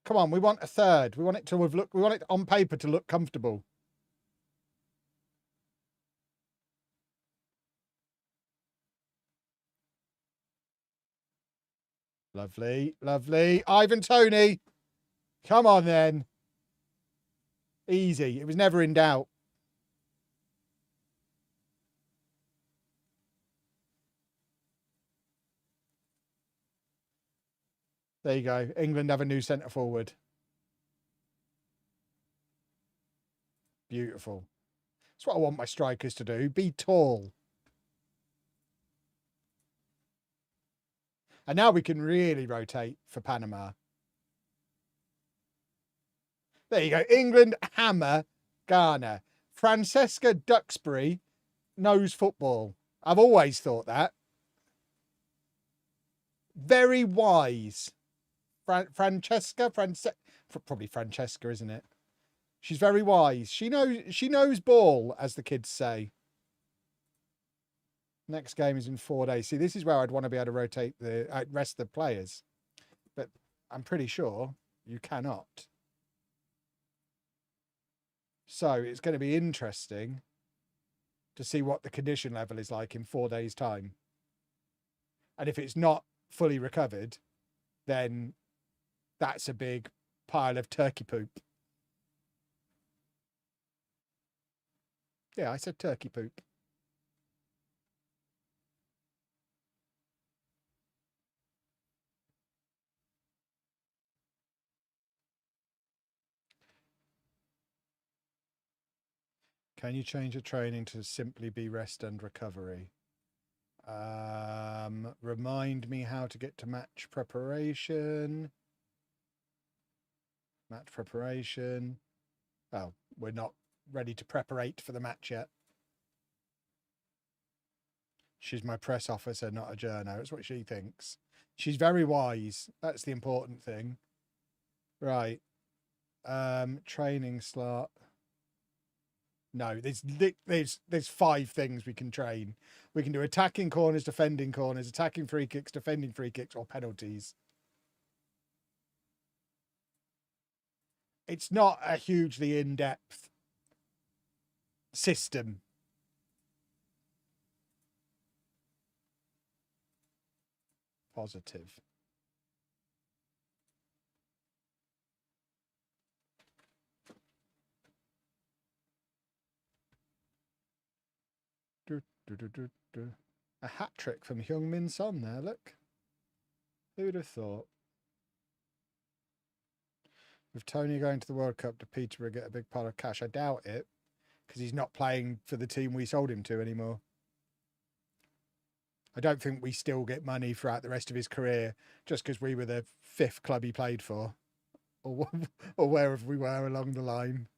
Come on, we want a third. We want it to have look. We want it on paper to look comfortable. Lovely, lovely. Ivan Toney. Come on then. Easy. It was never in doubt. There you go. England have a new centre forward. Beautiful. That's what I want my strikers to do. Be tall. And now we can really rotate for Panama. There you go. England hammer Ghana. Francesca Duxbury knows football. I've always thought that. Very wise. Francesca, probably Francesca, isn't it? She's very wise. She knows ball, as the kids say. Next game is in 4 days. See, this is where I'd want to be able to rotate the rest of the players, but I'm pretty sure you cannot. So it's going to be interesting to see what the condition level is like in 4 days' time. And if it's not fully recovered, then that's a big pile of turkey poop. Yeah, I said turkey poop. Can you change the training to simply be rest and recovery? Remind me how to get to match preparation. Match preparation. Oh, we're not ready to preparate for the match yet. She's my press officer, not a journo. That's what she thinks. She's very wise. That's the important thing. Right. Training slot. No, there's 5 things we can train. We can do attacking corners, defending corners, attacking free kicks, defending free kicks, or penalties. It's not a hugely in-depth system. Positive. A hat trick from Heung-min Son there, look. Who'd have thought? With Tony going to the World Cup, did Peterborough get a big pile of cash? I doubt it, because he's not playing for the team we sold him to anymore. I don't think we still get money throughout the rest of his career just because we were the 5th club he played for, or wherever we were along the line.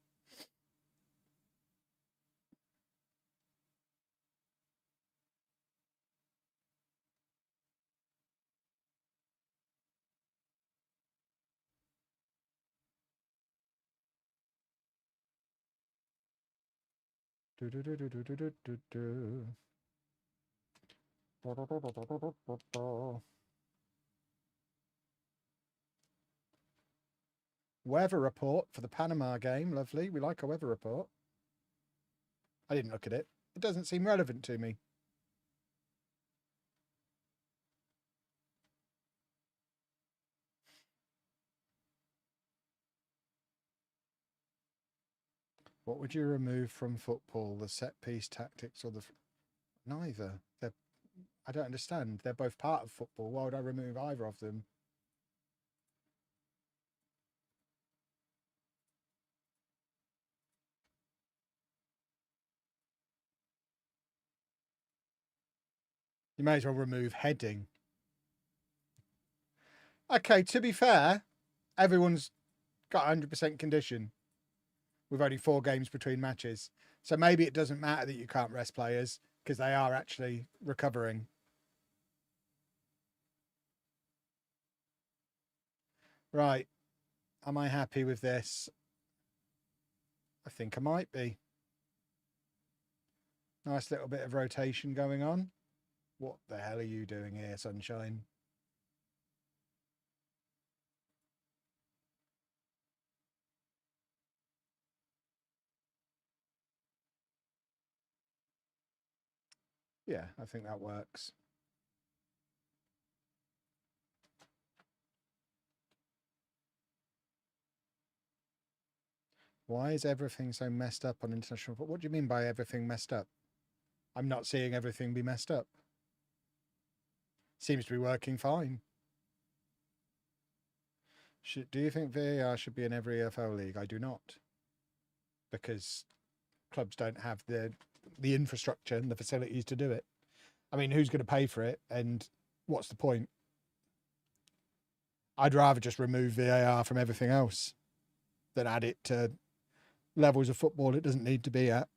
Weather report for the Panama game. Lovely. We like a weather report. I didn't look at it. It doesn't seem relevant to me. What would you remove from football? The set piece tactics or the... Neither. I don't understand. They're both part of football. Why would I remove either of them? You may as well remove heading. Okay, to be fair, everyone's got 100% condition with only 4 games between matches. So maybe it doesn't matter that you can't rest players because they are actually recovering. Right. Am I happy with this? I think I might be. Nice little bit of rotation going on. What the hell are you doing here, sunshine? Yeah, I think that works. Why is everything so messed up on international football? What do you mean by everything messed up? I'm not seeing everything be messed up. Seems to be working fine. Do you think VAR should be in every EFL league? I do not. Because clubs don't have the infrastructure and the facilities to do it. I mean, who's going to pay for it? And what's the point? I'd rather just remove VAR from everything else than add it to levels of football it doesn't need to be at.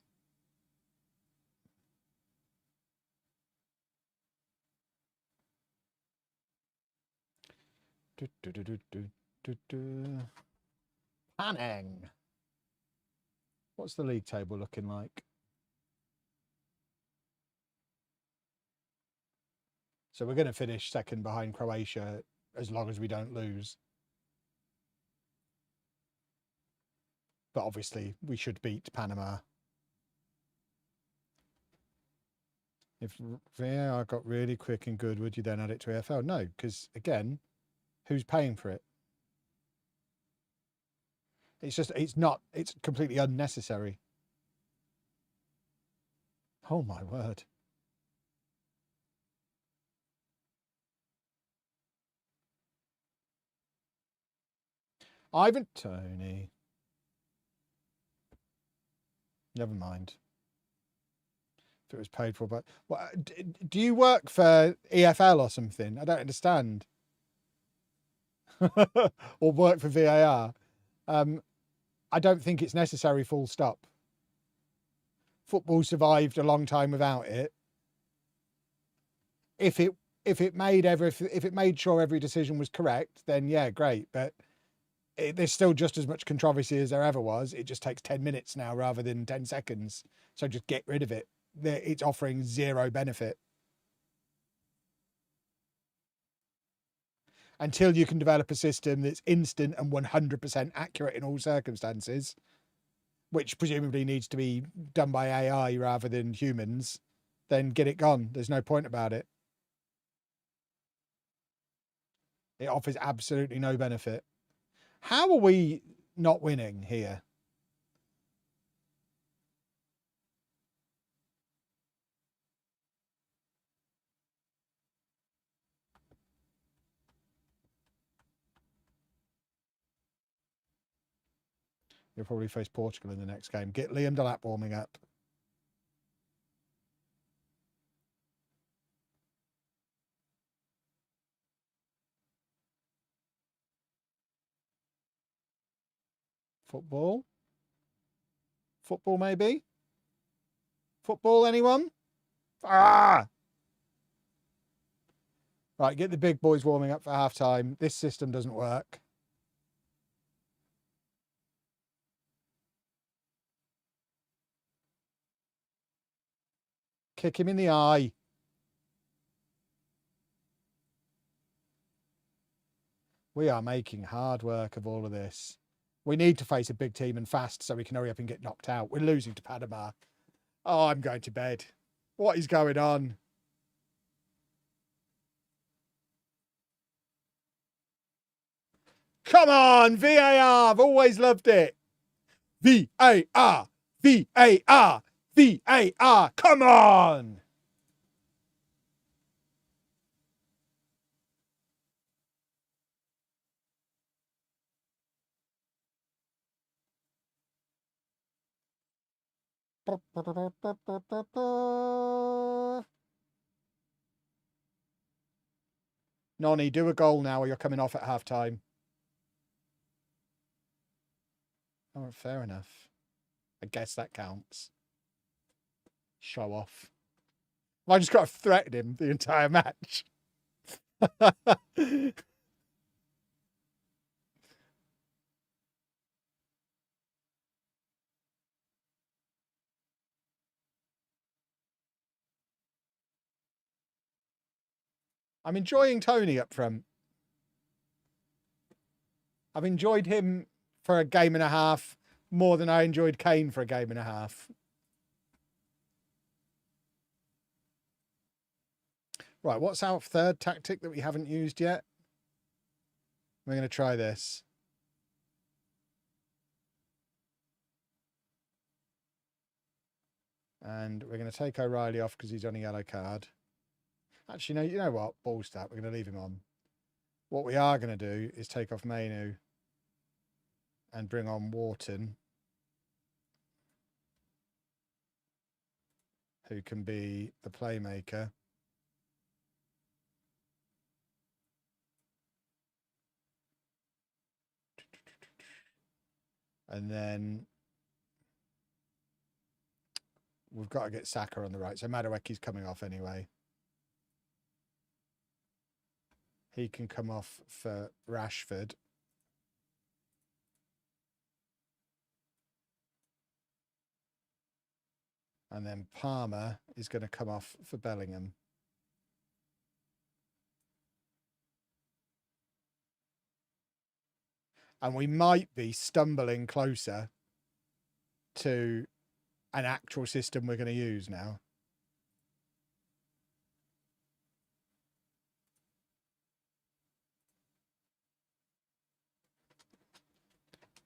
Panning. What's the league table looking like? So we're going to finish second behind Croatia as long as we don't lose. But obviously we should beat Panama. If VAR got really quick and good, would you then add it to AFL? No, because again, who's paying for it? It's completely unnecessary. Oh my word. Ivan Toney. Never mind. If it was paid for, but do you work for EFL or something? I don't understand. Or work for VAR. I don't think it's necessary, full stop. Football survived a long time without it. If it made sure every decision was correct, then yeah, great. But there's still just as much controversy as there ever was. It just takes 10 minutes now rather than 10 seconds. So just get rid of it. It's offering zero benefit. Until you can develop a system that's instant and 100% accurate in all circumstances, which presumably needs to be done by AI rather than humans, then get it gone. There's no point about it. It offers absolutely no benefit. How are we not winning here? You'll probably face Portugal in the next game. Get Liam Delap warming up. Football? Football, maybe? Football, anyone? Ah! Right, get the big boys warming up for half time. This system doesn't work. Kick him in the eye. We are making hard work of all of this. We need to face a big team and fast so we can hurry up and get knocked out. We're losing to Panama. Oh, I'm going to bed. What is going on? Come on, VAR. I've always loved it. VAR. VAR. VAR. Come on. Nonny, do a goal now or you're coming off at half time. Oh, fair enough. I guess that counts. Show off. Well, I just got to threaten him the entire match. I'm enjoying Tony up front. I've enjoyed him for a game and a half more than I enjoyed Kane for a game and a half. Right, what's our third tactic that we haven't used yet? We're going to try this. And we're going to take O'Reilly off because he's on a yellow card. Actually, no, you know what? Balls that. We're going to leave him on. What we are going to do is take off Mainu and bring on Wharton, who can be the playmaker. And then we've got to get Saka on the right. So Madueke's coming off anyway. He can come off for Rashford. And then Palmer is going to come off for Bellingham. And we might be stumbling closer to an actual system we're going to use now.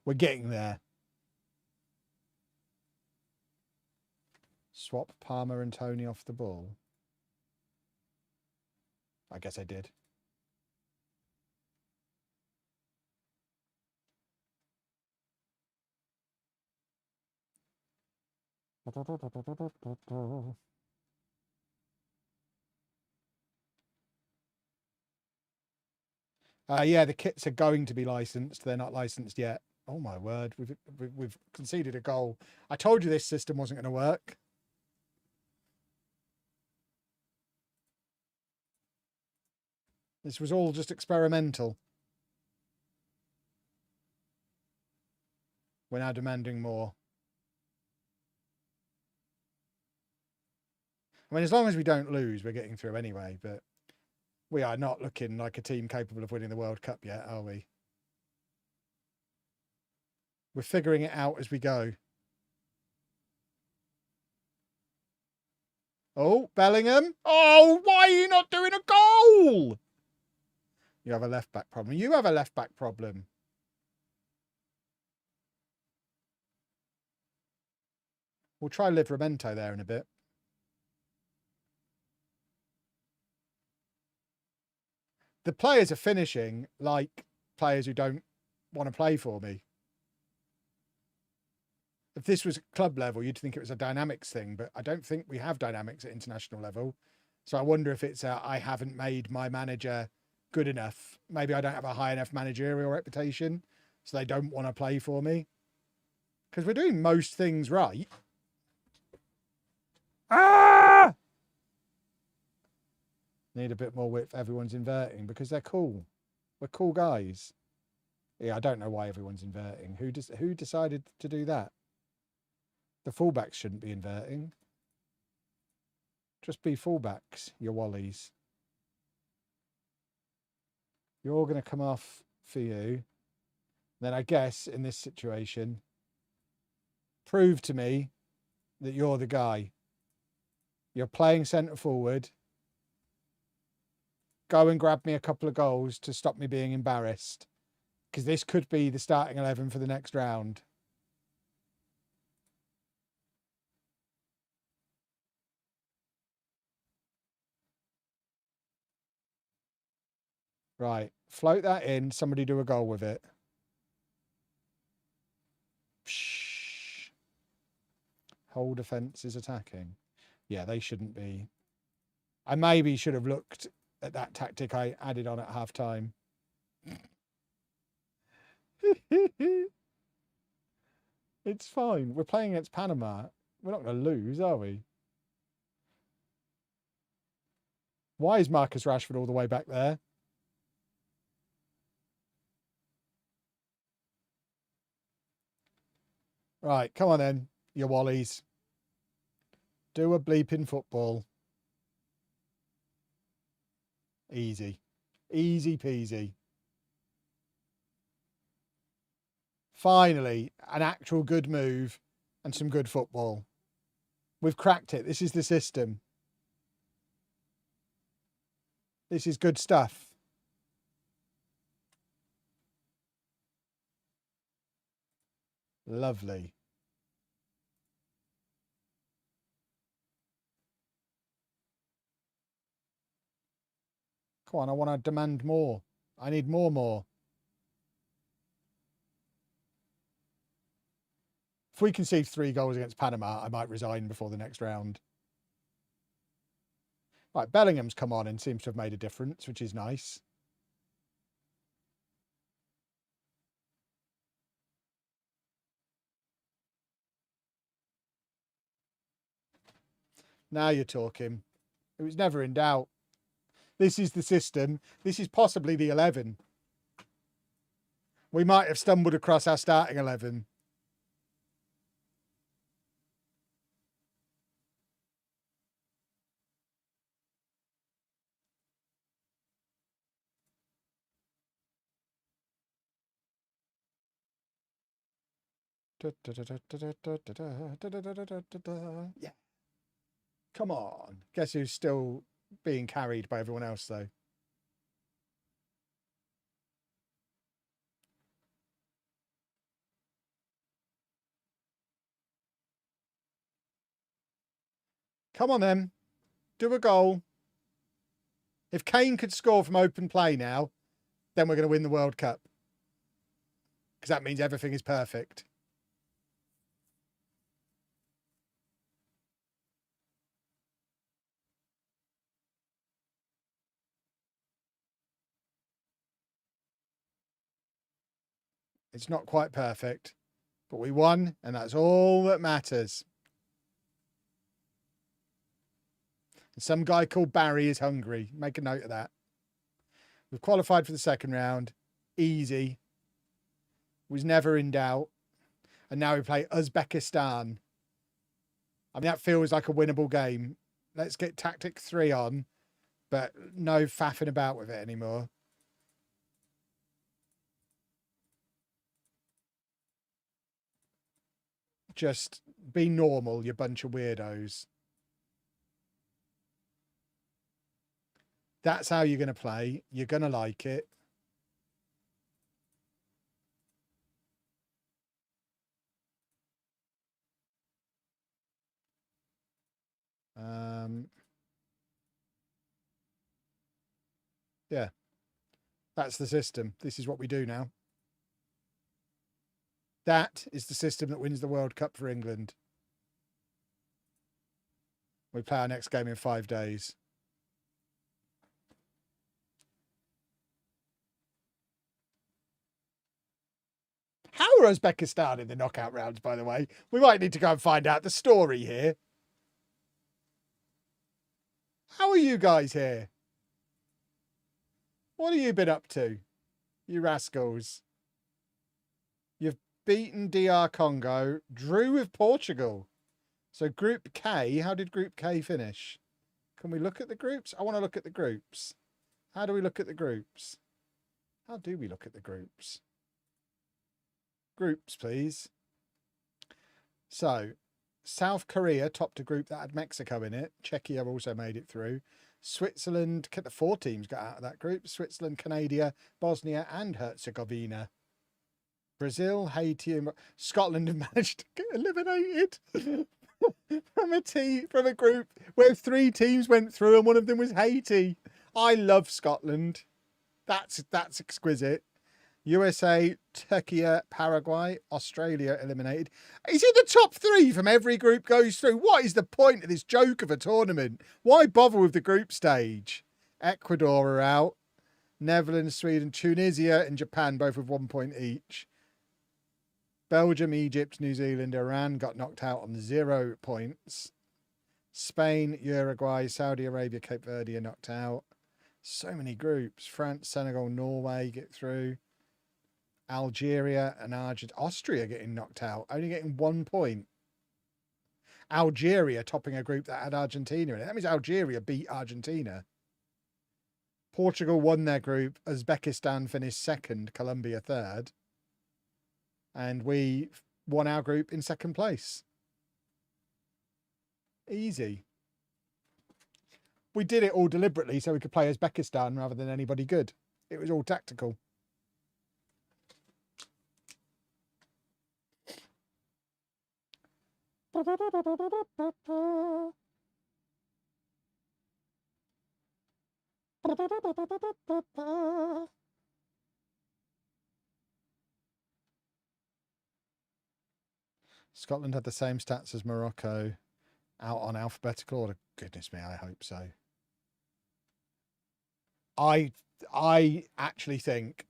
We're getting there. Swap Palmer and Tony off the ball. I guess I did. Yeah, the kits are going to be licensed. They're not licensed yet. Oh my word, we've conceded a goal. I told you this system wasn't going to work. This was all just experimental. We're now demanding more. I mean, as long as we don't lose, we're getting through anyway, but we are not looking like a team capable of winning the World Cup yet, are we? We're figuring it out as we go. Oh, Bellingham. Oh, why are you not doing a goal? You have a left-back problem. You have a left-back problem. We'll try Livramento there in a bit. The players are finishing like players who don't want to play for me. If this was club level, you'd think it was a dynamics thing, but I don't think we have dynamics at international level. So I wonder if it's I haven't made my manager good enough. Maybe I don't have a high enough managerial reputation, so they don't want to play for me. Because we're doing most things right. Ah! Need a bit more width. Everyone's inverting because they're cool. We're cool guys. Yeah, I don't know why everyone's inverting. Who decided to do that? The fullbacks shouldn't be inverting. Just be fullbacks, you wallies. You're all going to come off for you. Then I guess in this situation, prove to me that you're the guy. You're playing centre forward. Go and grab me a couple of goals to stop me being embarrassed. Because this could be the starting 11 for the next round. Right. Float that in. Somebody do a goal with it. Psh. Whole defence is attacking. Yeah, they shouldn't be. I maybe should have looked at that tactic I added on at half time. It's fine. We're playing against Panama. We're not going to lose, are we? Why is Marcus Rashford all the way back there? Right, come on then, you wallies. Do a bleeping football. Easy. Easy peasy. Finally, an actual good move and some good football. We've cracked it. This is the system. This is good stuff. Lovely. Come on, I want to demand more. I need more. If we concede 3 goals against Panama, I might resign before the next round. Right, Bellingham's come on and seems to have made a difference, which is nice. Now you're talking. It was never in doubt. This is the system. This is possibly the 11. We might have stumbled across our starting 11. Yeah. Come on. Guess who's still being carried by everyone else, though? Come on, then. Do a goal. If Kane could score from open play now, then we're going to win the World Cup. Because that means everything is perfect. It's not quite perfect, but we won, and that's all that matters. And some guy called Barry is hungry. Make a note of that. We've qualified for the second round. Easy. Was never in doubt. And now we play Uzbekistan. I mean, that feels like a winnable game. Let's get tactic 3 on, but no faffing about with it anymore. Just be normal, you bunch of weirdos. That's how you're going to play. You're going to like it. Yeah. That's the system. This is what we do now. That is the system that wins the World Cup for England. We play our next game in 5 days. How are Uzbekistan in the knockout rounds, by the way? We might need to go and find out the story here. How are you guys here? What have you been up to, you rascals? You've beaten DR Congo, drew with Portugal. So Group K, how did Group K finish? Can we look at the groups? I want to look at the groups. How do we look at the groups? How do we look at the groups? Groups, please. So, South Korea topped a group that had Mexico in it. Czechia also made it through. Switzerland, the 4 teams got out of that group. Switzerland, Canada, Bosnia and Herzegovina. Brazil, Haiti and Scotland have managed to get eliminated from a group where 3 teams went through and one of them was Haiti. I love Scotland. That's exquisite. USA, Turkey, Paraguay, Australia eliminated. Is it the top 3 from every group goes through? What is the point of this joke of a tournament? Why bother with the group stage? Ecuador are out. Netherlands, Sweden, Tunisia and Japan both with 1 point each. Belgium, Egypt, New Zealand, Iran got knocked out on 0 points. Spain, Uruguay, Saudi Arabia, Cape Verde are knocked out. So many groups. France, Senegal, Norway get through. Algeria and Austria getting knocked out, only getting 1 point. Algeria topping a group that had Argentina in it. That means Algeria beat Argentina. Portugal won their group. Uzbekistan finished second. Colombia third. And we won our group in second place. Easy. We did it all deliberately so we could play Uzbekistan rather than anybody good. It was all tactical. Scotland had the same stats as Morocco, out on alphabetical order. Goodness me, I hope so. I actually think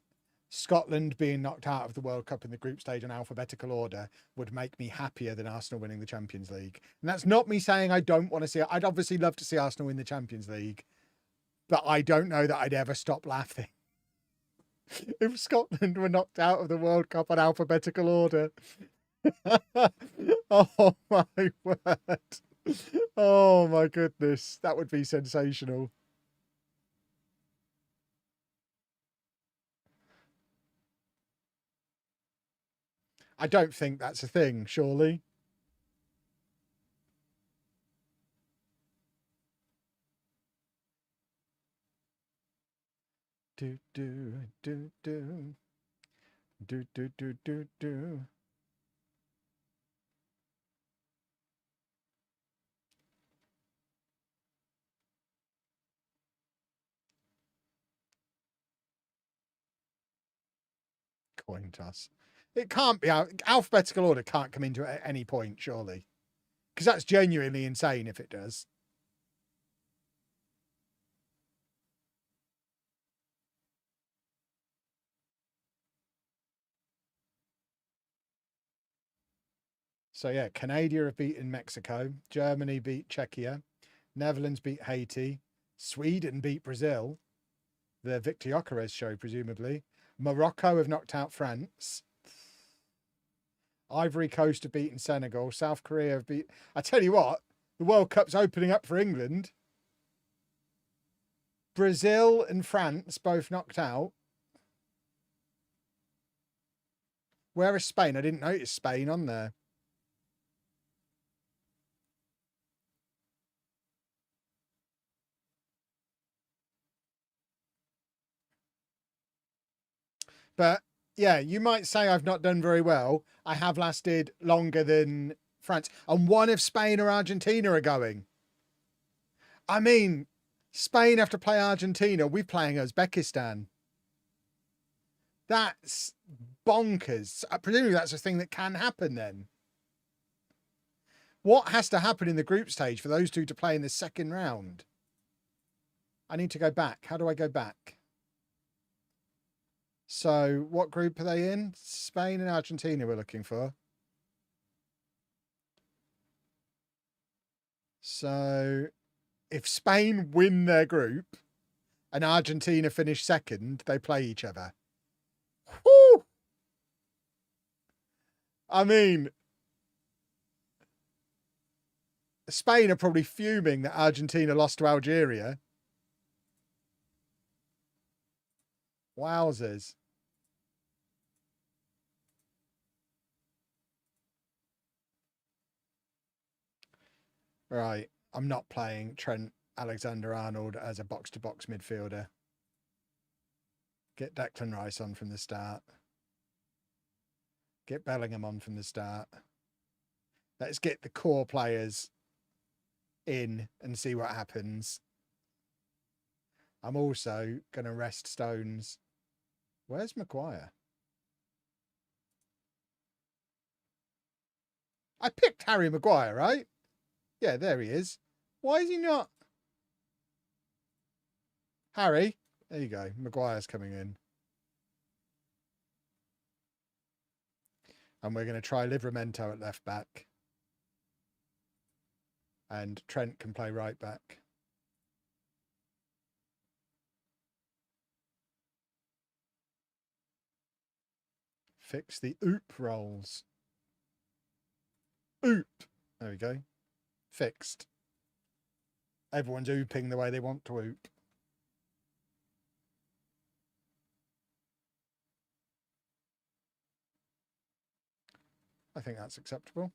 Scotland being knocked out of the World Cup in the group stage on alphabetical order would make me happier than Arsenal winning the Champions League. And that's not me saying I don't want to see it. I'd obviously love to see Arsenal win the Champions League, but I don't know that I'd ever stop laughing if Scotland were knocked out of the World Cup on alphabetical order. Oh my word. Oh my goodness. That would be sensational. I don't think that's a thing, surely. Do, do, do, do. Do, do, do, do, do. Coin toss. It can't be. Alphabetical order can't come into it at any point, surely. Because that's genuinely insane if it does. So yeah, Canada have beaten Mexico. Germany beat Czechia. Netherlands beat Haiti. Sweden beat Brazil. The Victor Gyökeres show, presumably. Morocco have knocked out France. Ivory Coast have beaten Senegal. South Korea have beat... I tell you what, the World Cup's opening up for England. Brazil and France both knocked out. Where is Spain? I didn't notice Spain on there. But yeah, you might say I've not done very well. I have lasted longer than France. And one if Spain or Argentina are going. I mean, Spain have to play Argentina. We're playing Uzbekistan. That's bonkers. Presumably that's a thing that can happen then. What has to happen in the group stage for those two to play in the second round? I need to go back. How do I go back? So what group are they in? Spain and Argentina we're looking for. So if Spain win their group and Argentina finish second, they play each other. Whew! I mean, Spain are probably fuming that Argentina lost to Algeria. Wowzers. Right. I'm not playing Trent Alexander-Arnold as a box-to-box midfielder. Get Declan Rice on from the start. Get Bellingham on from the start. Let's get the core players in and see what happens. I'm also going to rest Stones. Where's Maguire? I picked Harry Maguire, right? Yeah, there he is. Why is he not? Harry, there you go. Maguire's coming in. And we're going to try Livramento at left back. And Trent can play right back. Fix the oop rolls. Oop. There we go. Fixed. Everyone's ooping the way they want to oop. I think that's acceptable.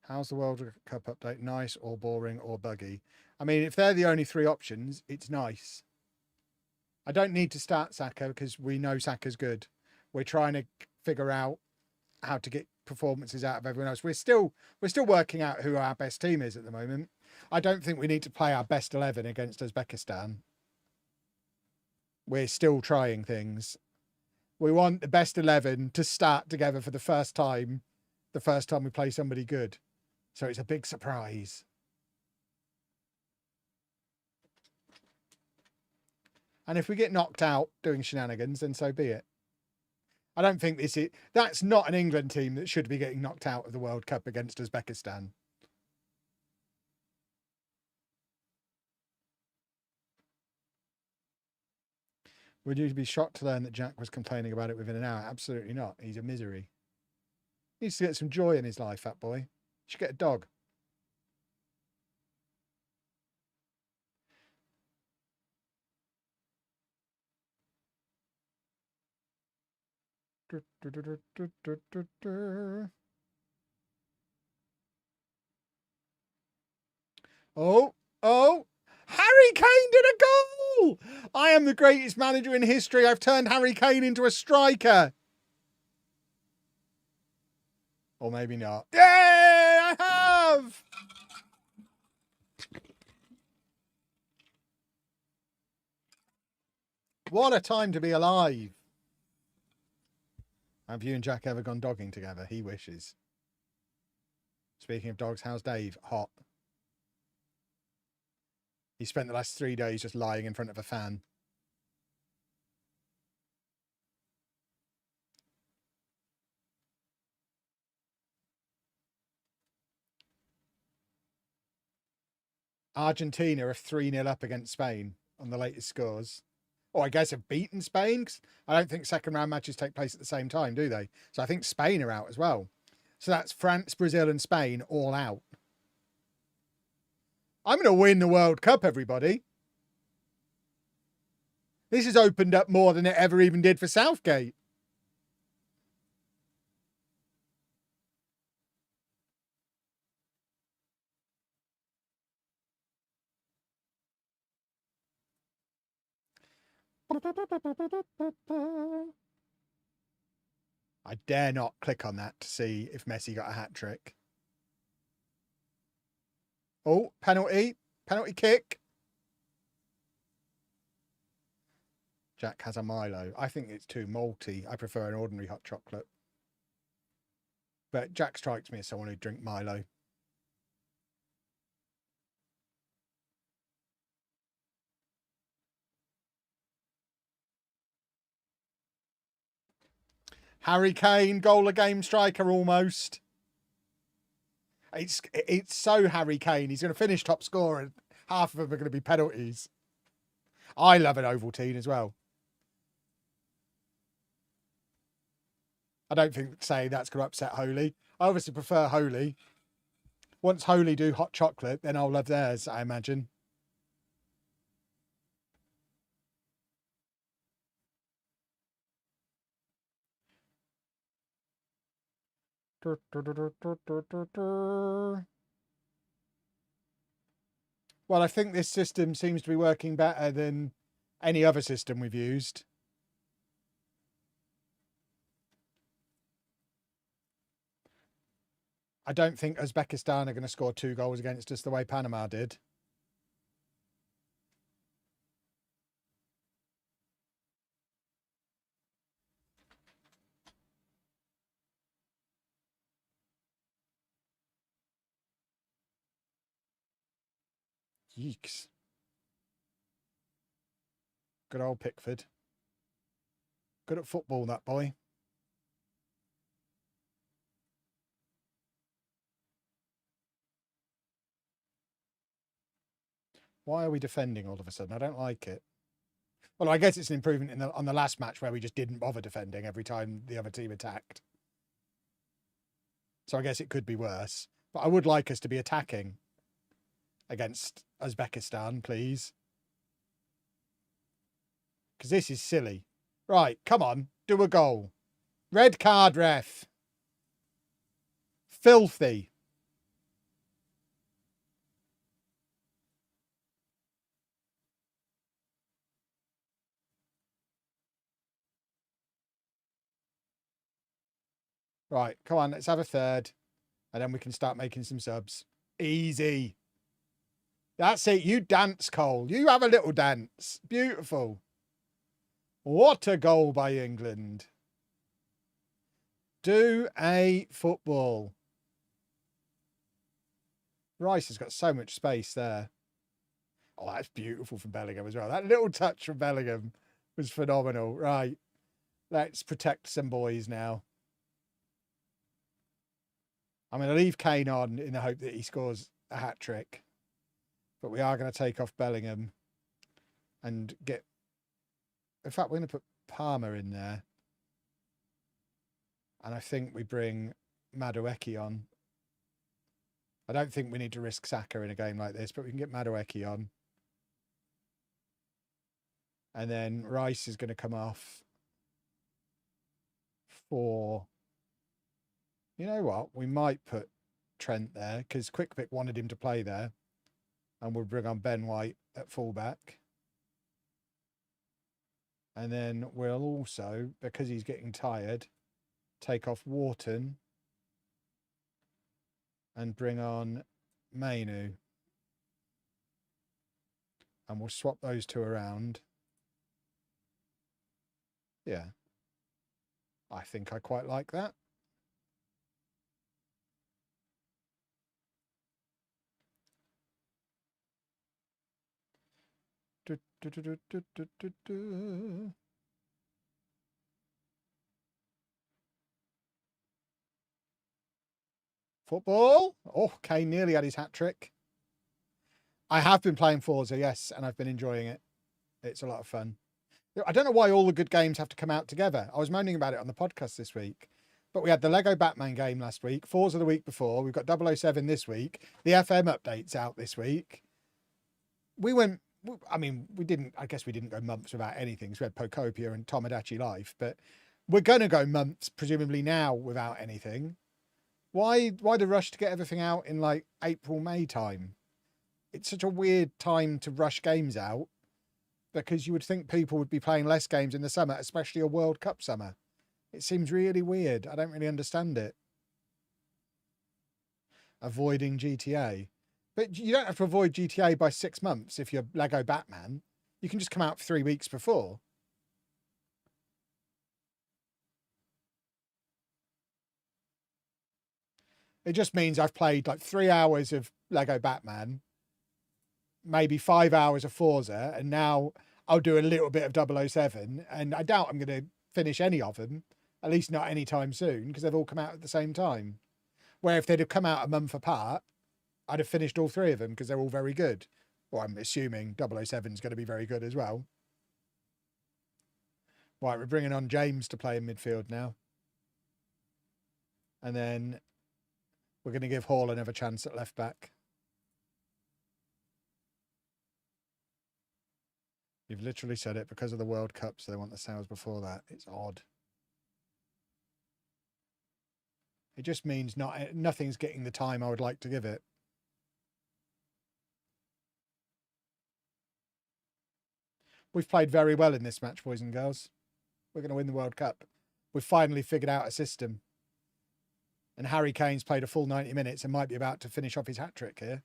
How's the World Cup update? Nice or boring or buggy? I mean, if they're the only three options, it's nice. I don't need to start Saka because we know Saka's good. We're trying to figure out how to get performances out of everyone else. We're still working out who our best team is at the moment. I don't think we need to play our best 11 against Uzbekistan. We're still trying things. We want the best 11 to start together for the first time we play somebody good. So it's a big surprise. And if we get knocked out doing shenanigans, then so be it. I don't think that's not an England team that should be getting knocked out of the World Cup against Uzbekistan. Would you be shocked to learn that Jack was complaining about it within an hour? Absolutely not. He's a misery. He needs to get some joy in his life, that boy. Should get a dog. Oh, Harry Kane did a goal! I am the greatest manager in history. I've turned Harry Kane into a striker. Or maybe not. Yay, I have! What a time to be alive. Have you and Jack ever gone dogging together? He wishes. Speaking of dogs, how's Dave? Hot. He spent the last 3 days just lying in front of a fan. Argentina are 3-0 up against Spain on the latest scores. Or I guess have beaten Spain. I don't think second round matches take place at the same time, do they? So I think Spain are out as well. So that's France, Brazil and Spain all out. I'm going to win the World Cup, everybody. This has opened up more than it ever even did for Southgate. I dare not click on that to see if Messi got a hat-trick. Oh, penalty. Penalty kick. Jack has a Milo. I think it's too malty. I prefer an ordinary hot chocolate. But Jack strikes me as someone who drink Milo. Harry Kane, goal a game striker almost. It's so Harry Kane. He's going to finish top scorer and half of them are going to be penalties. I love an Ovaltine as well. I don't think saying that's going to upset Holy. I obviously prefer Holy. Once Holy do hot chocolate, then I'll love theirs, I imagine. Well, I think this system seems to be working better than any other system we've used. I don't think Uzbekistan are going to score 2 goals against us the way Panama did. Yeeks. Good old Pickford. Good at football, that boy. Why are we defending all of a sudden? I don't like it. Well, I guess it's an improvement on the last match where we just didn't bother defending every time the other team attacked. So I guess it could be worse. But I would like us to be attacking against Uzbekistan, please. Because this is silly. Right, come on, do a goal. Red card, ref. Filthy. Right, come on, let's have a third. And then we can start making some subs. Easy. That's it. You dance, Cole. You have a little dance. Beautiful. What a goal by England. Do a football. Rice has got so much space there. Oh, that's beautiful from Bellingham as well. That little touch from Bellingham was phenomenal. Right. Let's protect some boys now. I'm going to leave Kane on in the hope that he scores a hat-trick. But we are going to take off Bellingham and get... In fact, we're going to put Palmer in there. And I think we bring Madueke on. I don't think we need to risk Saka in a game like this, but we can get Madueke on. And then Rice is going to come off for... You know what? We might put Trent there because Quickpick wanted him to play there. And we'll bring on Ben White at fullback. And then we'll also, because he's getting tired, take off Wharton and bring on Mainu. And we'll swap those two around. Yeah. I think I quite like that. Football. Oh, Kane nearly had his hat-trick. I have been playing Forza, yes, and I've been enjoying it. It's a lot of fun. I don't know why all the good games have to come out together. I was moaning about it on the podcast this week. But we had the Lego Batman game last week, Forza the week before. We've got 007 this week. The FM update's out this week. We went... I mean, I guess we didn't go months without anything. So we had Pocopia and Tomodachi Life, but we're going to go months, presumably now, without anything. Why the rush to get everything out in like April, May time? It's such a weird time to rush games out because you would think people would be playing less games in the summer, especially a World Cup summer. It seems really weird. I don't really understand it. Avoiding GTA. But you don't have to avoid GTA by 6 months if you're Lego Batman. You can just come out 3 weeks before. It just means I've played like 3 hours of Lego Batman, maybe 5 hours of Forza, and now I'll do a little bit of 007. And I doubt I'm going to finish any of them, at least not anytime soon, because they've all come out at the same time. Where if they'd have come out a month apart, I'd have finished all 3 of them because they're all very good. Well, I'm assuming 007 is going to be very good as well. Right, we're bringing on James to play in midfield now. And then we're going to give Hall another chance at left back. You've literally said it because of the World Cup, so they want the sales before that. It's odd. It just means nothing's getting the time I would like to give it. We've played very well in this match, boys and girls. We're going to win the World Cup. We've finally figured out a system. And Harry Kane's played a full 90 minutes and might be about to finish off his hat-trick here.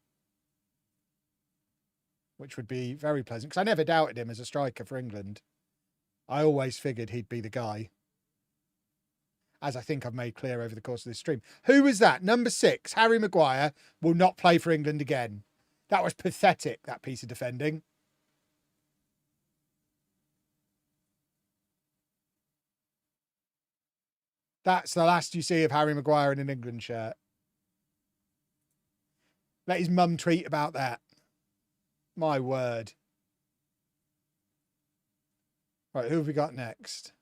Which would be very pleasant, because I never doubted him as a striker for England. I always figured he'd be the guy. As I think I've made clear over the course of this stream. Who was that? Number 6, Harry Maguire, will not play for England again. That was pathetic, that piece of defending. That's the last you see of Harry Maguire in an England shirt. Let his mum tweet about that. My word. Right, who have we got next?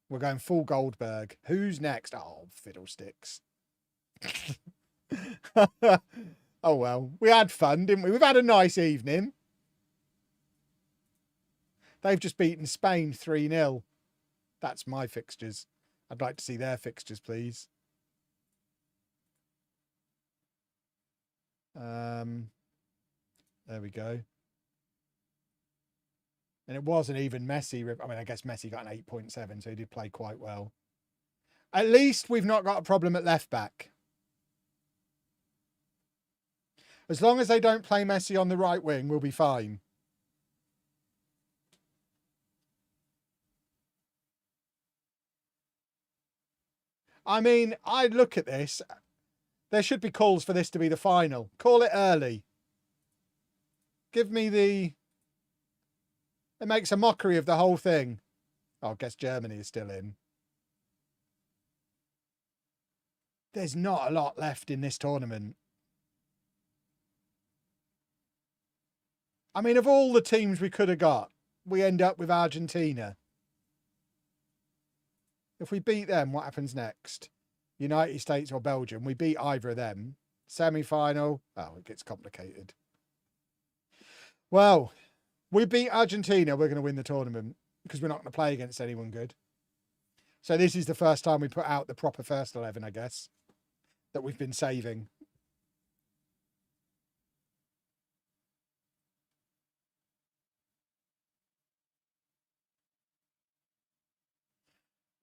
We're going full Goldberg. Who's next? Oh, fiddlesticks. Oh, well. We had fun, didn't we? We've had a nice evening. They've just beaten Spain 3-0. That's my fixtures. I'd like to see their fixtures, please. There we go. And it wasn't even Messi. I mean, I guess Messi got an 8.7, so he did play quite well. At least we've not got a problem at left back. As long as they don't play Messi on the right wing, we'll be fine. I mean, I look at this. There should be calls for this to be the final. Call it early. Give me the... It makes a mockery of the whole thing. Oh, I guess Germany is still in. There's not a lot left in this tournament. I mean, of all the teams we could have got, we end up with Argentina. If we beat them, what happens next? United States or Belgium? We beat either of them. Semi-final. Oh, it gets complicated. Well, we beat Argentina. We're going to win the tournament because we're not going to play against anyone good. So this is the first time we put out the proper first 11, I guess, that we've been saving.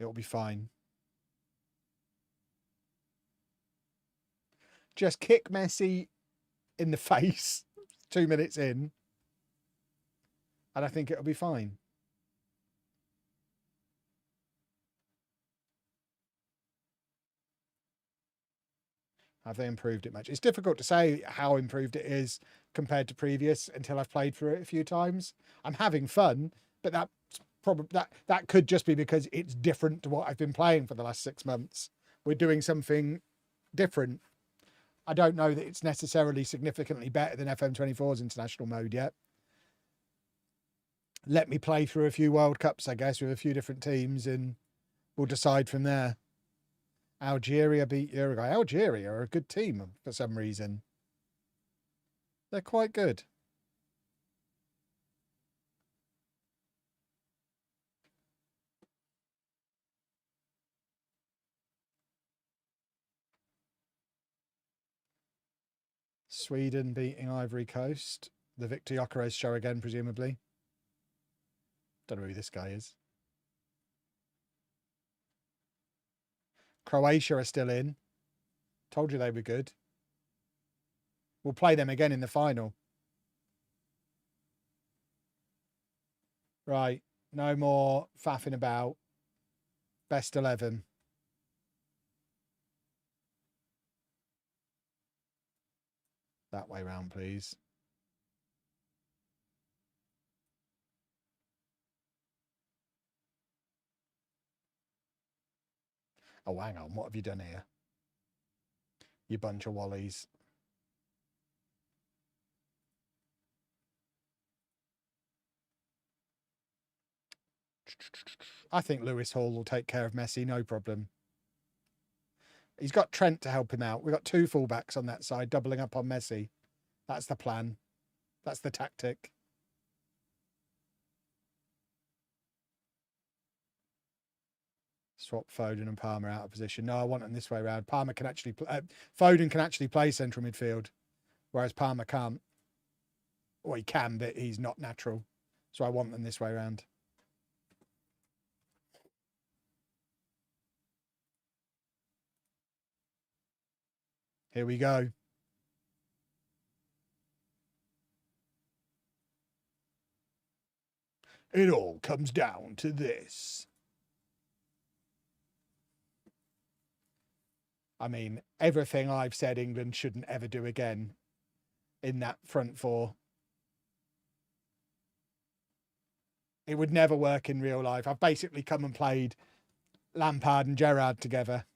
It'll be fine. Just kick Messi in the face 2 minutes in, and I think it'll be fine. Have they improved it much? It's difficult to say how improved it is compared to previous until I've played through it a few times. I'm having fun, but that's probably that could just be because it's different to what I've been playing for the last 6 months. We're doing something different. I don't know that it's necessarily significantly better than FM24's international mode yet. Let me play through a few World Cups, I guess, with a few different teams, and we'll decide from there. Algeria beat Uruguay. Algeria are a good team for some reason. They're quite good. Sweden beating Ivory Coast. The Victor Gyökeres show again, presumably. Don't know who this guy is. Croatia are still in. Told you they were good. We'll play them again in the final. Right. No more faffing about. Best 11. That way round, please. Oh, hang on. What have you done here? You bunch of wallies. I think Lewis Hall will take care of Messi, no problem. He's got Trent to help him out. We've got 2 fullbacks on that side, doubling up on Messi. That's the plan. That's the tactic. Swap Foden and Palmer out of position. No, I want them this way around. Palmer can actually Foden can actually play central midfield, whereas Palmer can't. Well, he can, but he's not natural. So I want them this way around. Here we go. It all comes down to this. I mean, everything I've said England shouldn't ever do again in that front 4. It would never work in real life. I've basically come and played Lampard and Gerrard together.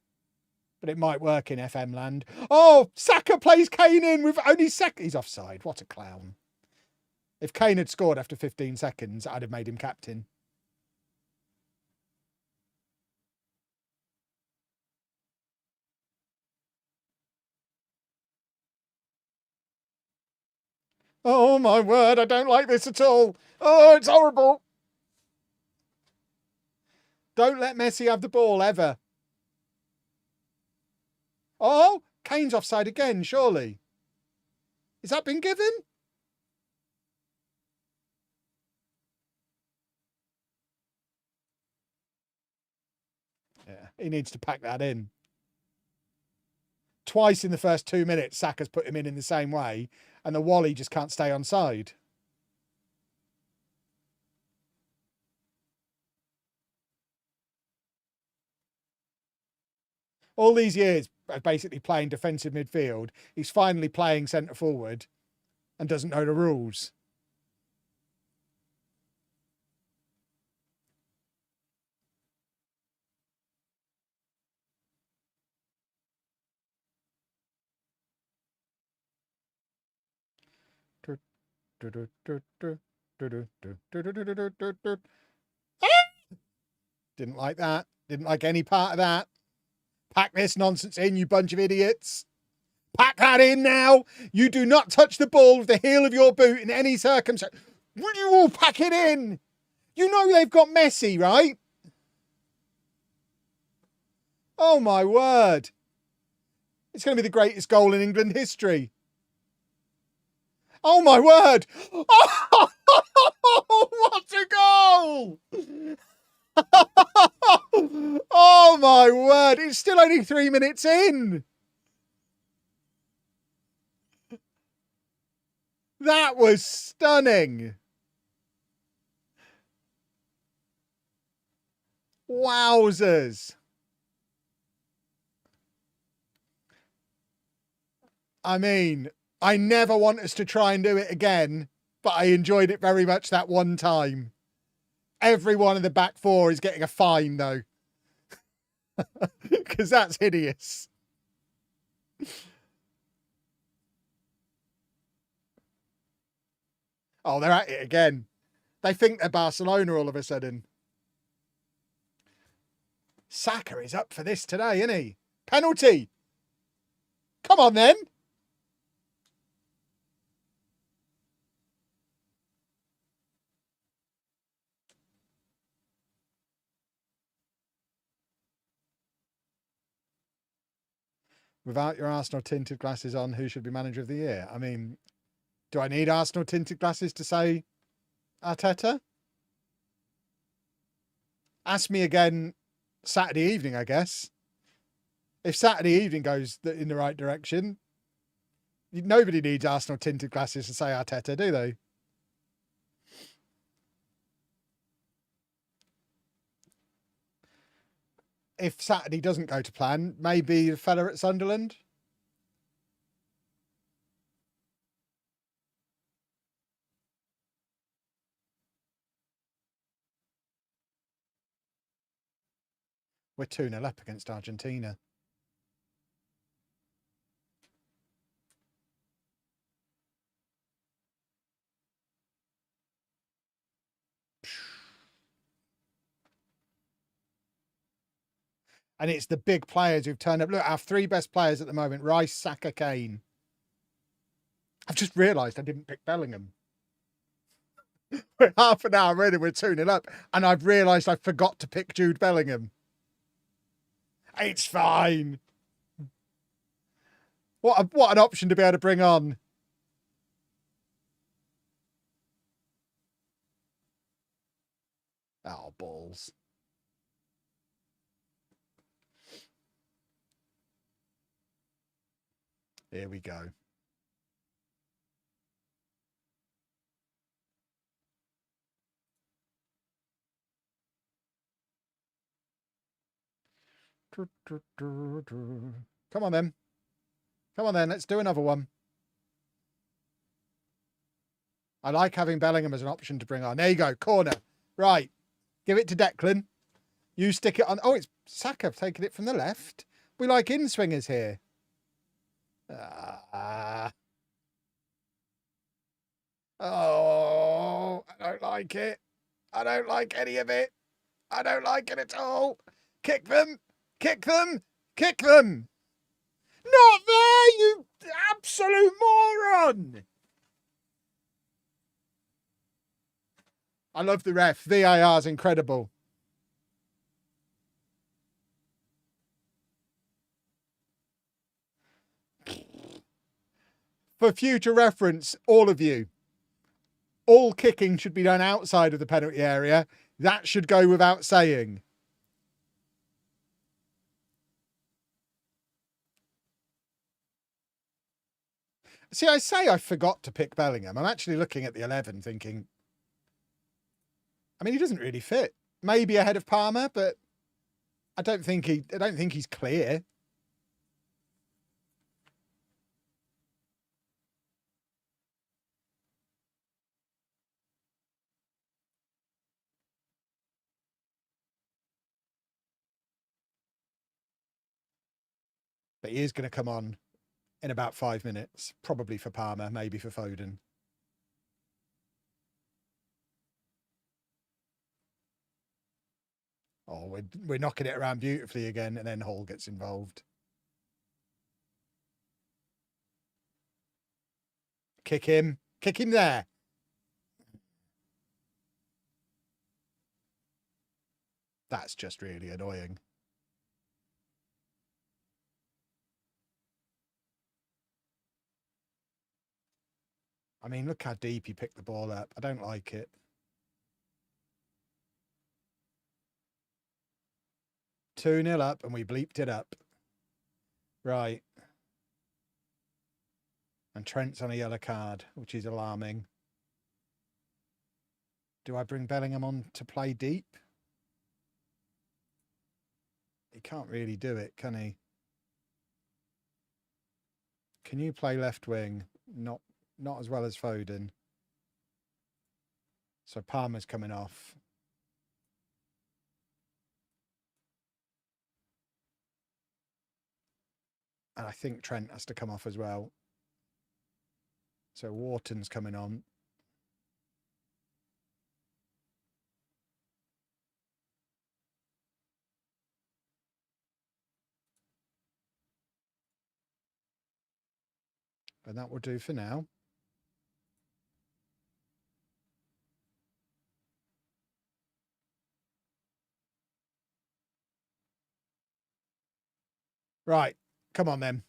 But it might work in FM land. Oh, Saka plays Kane in with only Saka. He's offside. What a clown. If Kane had scored after 15 seconds, I'd have made him captain. Oh, my word. I don't like this at all. Oh, it's horrible. Don't let Messi have the ball, ever. Oh, Kane's offside again, surely. Has that been given? Yeah, he needs to pack that in. Twice in the first 2 minutes, Saka's put him in the same way, and the Wally just can't stay on side. All these years of basically playing defensive midfield, he's finally playing centre forward and doesn't know the rules. Didn't like that. Didn't like any part of that. Pack this nonsense in, you bunch of idiots. Pack that in now. You do not touch the ball with the heel of your boot in any circumstance. Will you all pack it in? You know they've got Messi, right? Oh, my word. It's going to be the greatest goal in England history. Oh, my word. Oh, what a goal. Oh, my word. It's still only 3 minutes in. That was stunning. Wowzers. I mean, I never want us to try and do it again, but I enjoyed it very much that one time. Everyone in the back four is getting a fine, though. Because that's hideous. Oh, they're at it again. They think they're Barcelona all of a sudden. Saka is up for this today, isn't he? Penalty. Come on, then. Without your Arsenal tinted glasses on, who should be manager of the year? I mean, do I need Arsenal tinted glasses to say Arteta? Ask me again Saturday evening, I guess. If Saturday evening goes in the right direction, nobody needs Arsenal tinted glasses to say Arteta, do they? If Saturday doesn't go to plan, maybe the fella at Sunderland. We're 2-0 up against Argentina. And it's the big players who've turned up. Look, our three best players at the moment, Rice, Saka, Kane. I've just realised I didn't pick Bellingham. We're half an hour in and we're 2-0 up. And I've realised I forgot to pick Jude Bellingham. It's fine. What an option to be able to bring on. Oh, balls. Here we go. Come on then. Come on then, let's do another one. I like having Bellingham as an option to bring on. There you go, corner. Right. Give it to Declan. You stick it on. Oh, it's Saka taking it from the left. We like in-swingers here. Oh, I don't like it. I don't like any of it. I don't like it at all. Kick them. Kick them. Kick them. Not there, you absolute moron. I love the ref. VAR's incredible. For future reference, all of you, all kicking should be done outside of the penalty area. That should go without saying. See, I say I forgot to pick Bellingham. I'm actually looking at the 11 thinking, I mean, he doesn't really fit. Maybe ahead of Palmer, but I don't think he's clear. But he is going to come on in about 5 minutes, probably for Palmer, maybe for Foden. Oh, we're knocking it around beautifully again, and then Hall gets involved. Kick him. Kick him there. That's just really annoying. I mean, look how deep he picked the ball up. I don't like it. Two 0 up, and we bleeped it up. Right. And Trent's on a yellow card, which is alarming. Do I bring Bellingham on to play deep? He can't really do it, can he? Can you play left wing? Not as well as Foden. So Palmer's coming off. And I think Trent has to come off as well. So Wharton's coming on. And that will do for now. Right. Come on then.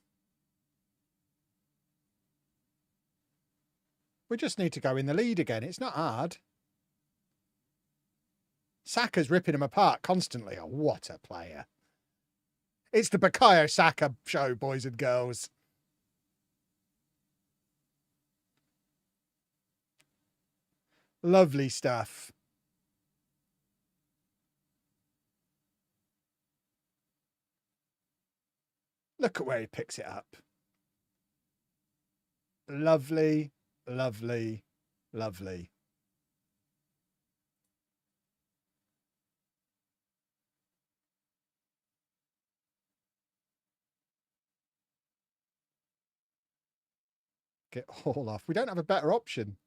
We just need to go in the lead again. It's not hard. Saka's ripping him apart constantly. Oh, what a player. It's the Bukayo Saka show, boys and girls. Lovely stuff. Look at where he picks it up. Lovely, lovely, lovely. Get Hall off. We don't have a better option.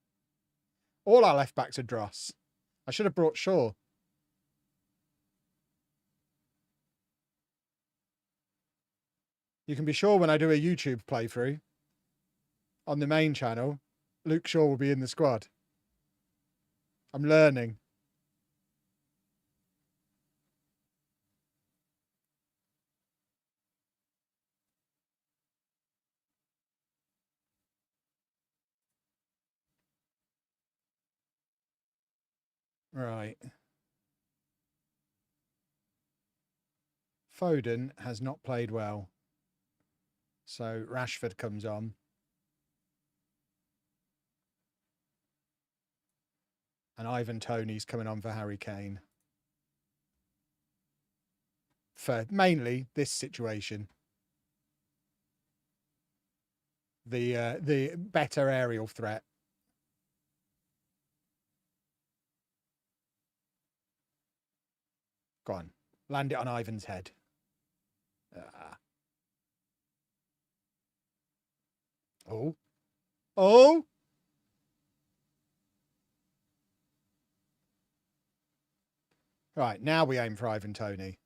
All our left backs are dross. I should have brought Shaw. You can be sure when I do a YouTube playthrough on the main channel, Luke Shaw will be in the squad. I'm learning. Right. Foden has not played well. So Rashford comes on. And Ivan Toney's coming on for Harry Kane. For mainly this situation. The better aerial threat. Go on. Land it on Ivan's head. Oh. Oh! Right, now we aim for Ivan Toney.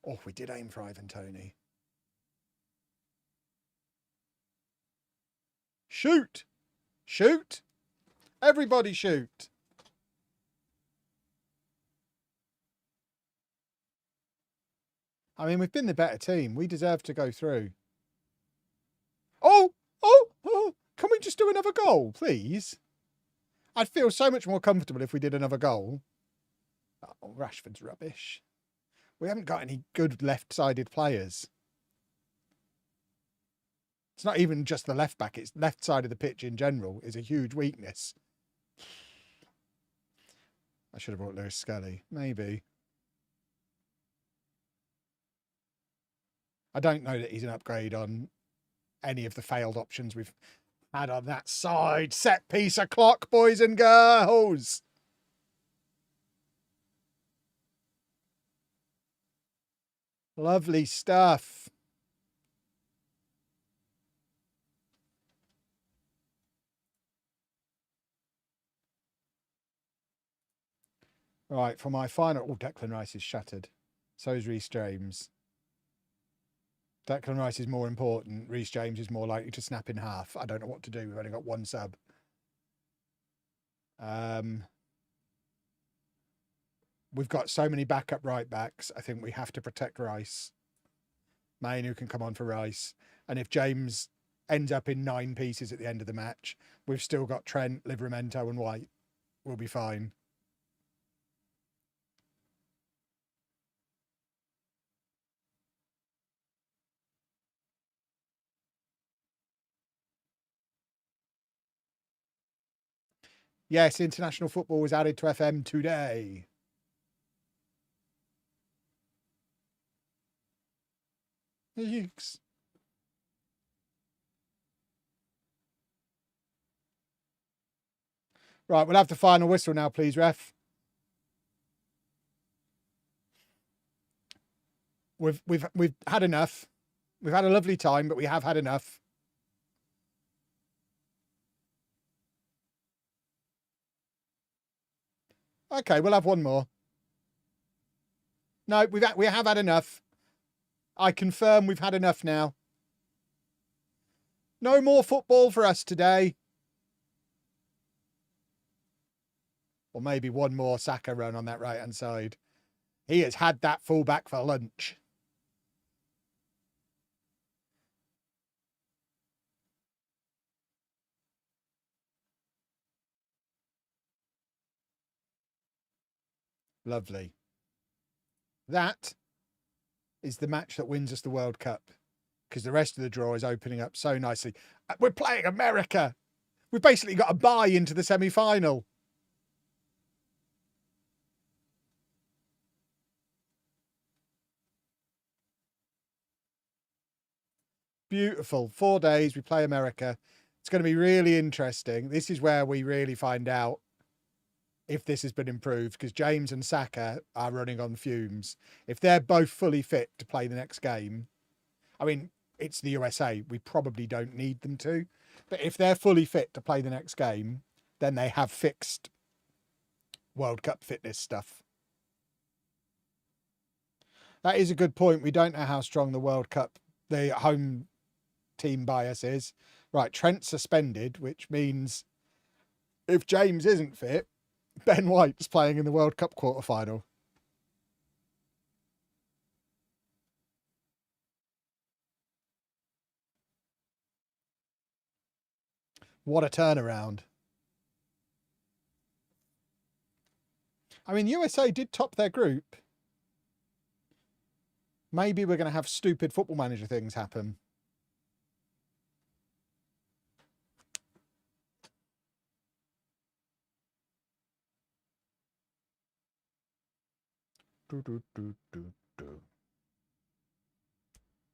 Oh, we did aim for Ivan Toney. Shoot! Shoot! Everybody shoot! I mean, we've been the better team. We deserve to go through. Oh! Oh! Oh! Can we just do another goal, please? I'd feel so much more comfortable if we did another goal. Oh, Rashford's rubbish. We haven't got any good left-sided players. It's not even just the left back, it's left side of the pitch in general is a huge weakness. I should have brought Lewis Scully. Maybe. I don't know that he's an upgrade on any of the failed options we've had on that side. Set piece o'clock, boys and girls. Lovely stuff. Right, for my final... Oh, Declan Rice is shattered. So is Reece James. Declan Rice is more important. Reece James is more likely to snap in half. I don't know what to do. We've only got one sub. We've got so many backup right backs. I think we have to protect Rice. Mainu can come on for Rice. And if James ends up in 9 pieces at the end of the match, we've still got Trent, Livramento and White. We'll be fine. Yes, international football was added to FM today. Yeeks. Right, we'll have the final whistle now, please, ref. We've had enough. We've had a lovely time, but we have had enough. Okay, we'll have one more. No, we have had enough. I confirm we've had enough now. No more football for us today. Or maybe one more Saka run on that right-hand side. He has had that fullback for lunch. Lovely. That is the match that wins us the World Cup, because the rest of the draw is opening up so nicely. We're playing America. We've basically got a bye into the semi-final. Beautiful. 4 days, we play America. It's going to be really interesting. This is where we really find out if this has been improved, because James and Saka are running on fumes. If they're both fully fit to play the next game, I mean, it's the USA. We probably don't need them to. But if they're fully fit to play the next game, then they have fixed World Cup fitness stuff. That is a good point. We don't know how strong the World Cup, the home team bias is. Right, Trent suspended, which means if James isn't fit, Ben White's playing in the World Cup quarter-final. What a turnaround. I mean, USA did top their group. Maybe we're going to have stupid Football Manager things happen.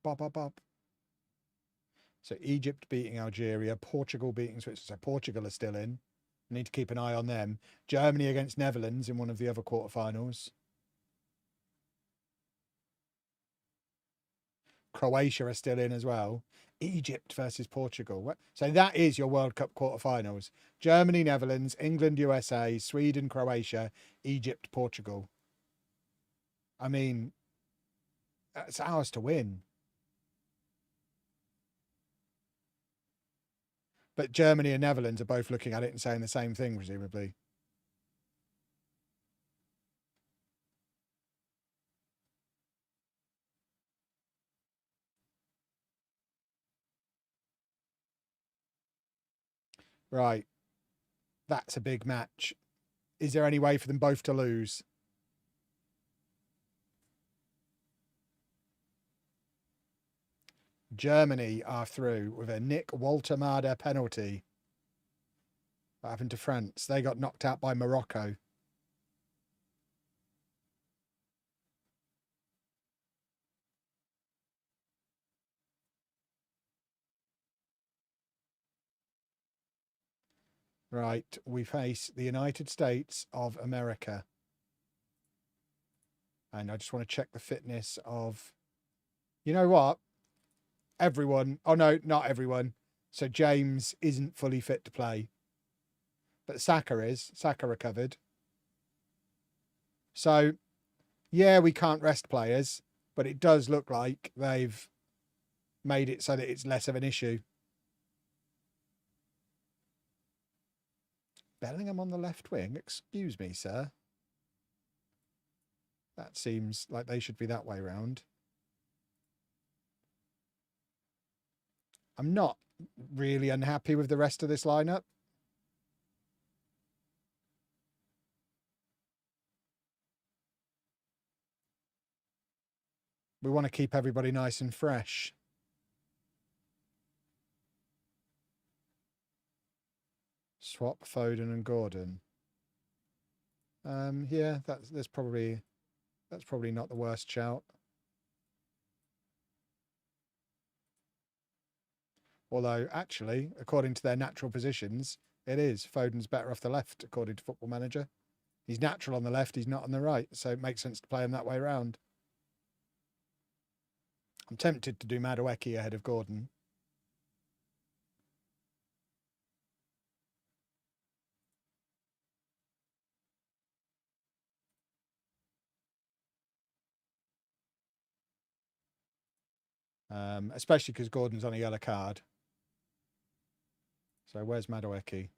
Bop, bop, bop. So Egypt beating Algeria, Portugal beating Switzerland. So Portugal are still in. Need to keep an eye on them. Germany against Netherlands in one of the other quarterfinals. Croatia are still in as well. Egypt versus Portugal. So that is your World Cup quarterfinals. Germany, Netherlands, England, USA, Sweden, Croatia, Egypt, Portugal. I mean, it's ours to win. But Germany and Netherlands are both looking at it and saying the same thing, presumably. Right. That's a big match. Is there any way for them both to lose? Germany are through with a Nick Waltermada penalty. What happened to France? They got knocked out by Morocco. Right, we face the United States of America. And I just want to check the fitness of... You know what? Everyone... Oh, no, not everyone. So James isn't fully fit to play. But Saka is. Saka recovered. So, yeah, we can't rest players. But it does look like they've made it so that it's less of an issue. Bellingham on the left wing? Excuse me, sir. That seems like they should be that way round. I'm not really unhappy with the rest of this lineup. We want to keep everybody nice and fresh. Swap Foden and Gordon. Yeah, that's probably not the worst shout. Although, actually, according to their natural positions, it is. Foden's better off the left, according to Football Manager. He's natural on the left, he's not on the right, so it makes sense to play him that way around. I'm tempted to do Madueke ahead of Gordon. Especially because Gordon's on a yellow card. So where's Madueke?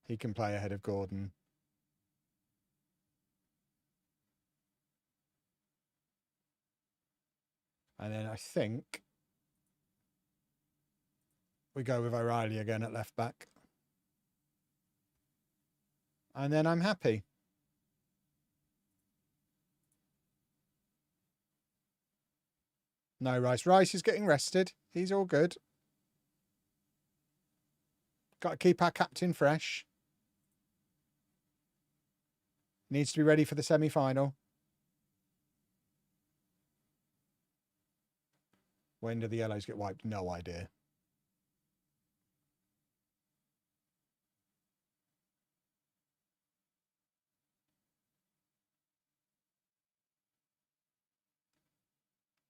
He can play ahead of Gordon. And then I think we go with O'Reilly again at left back. And then I'm happy. No, Rice. Rice is getting rested. He's all good. Got to keep our captain fresh. Needs to be ready for the semi-final. When do the yellows get wiped? No idea.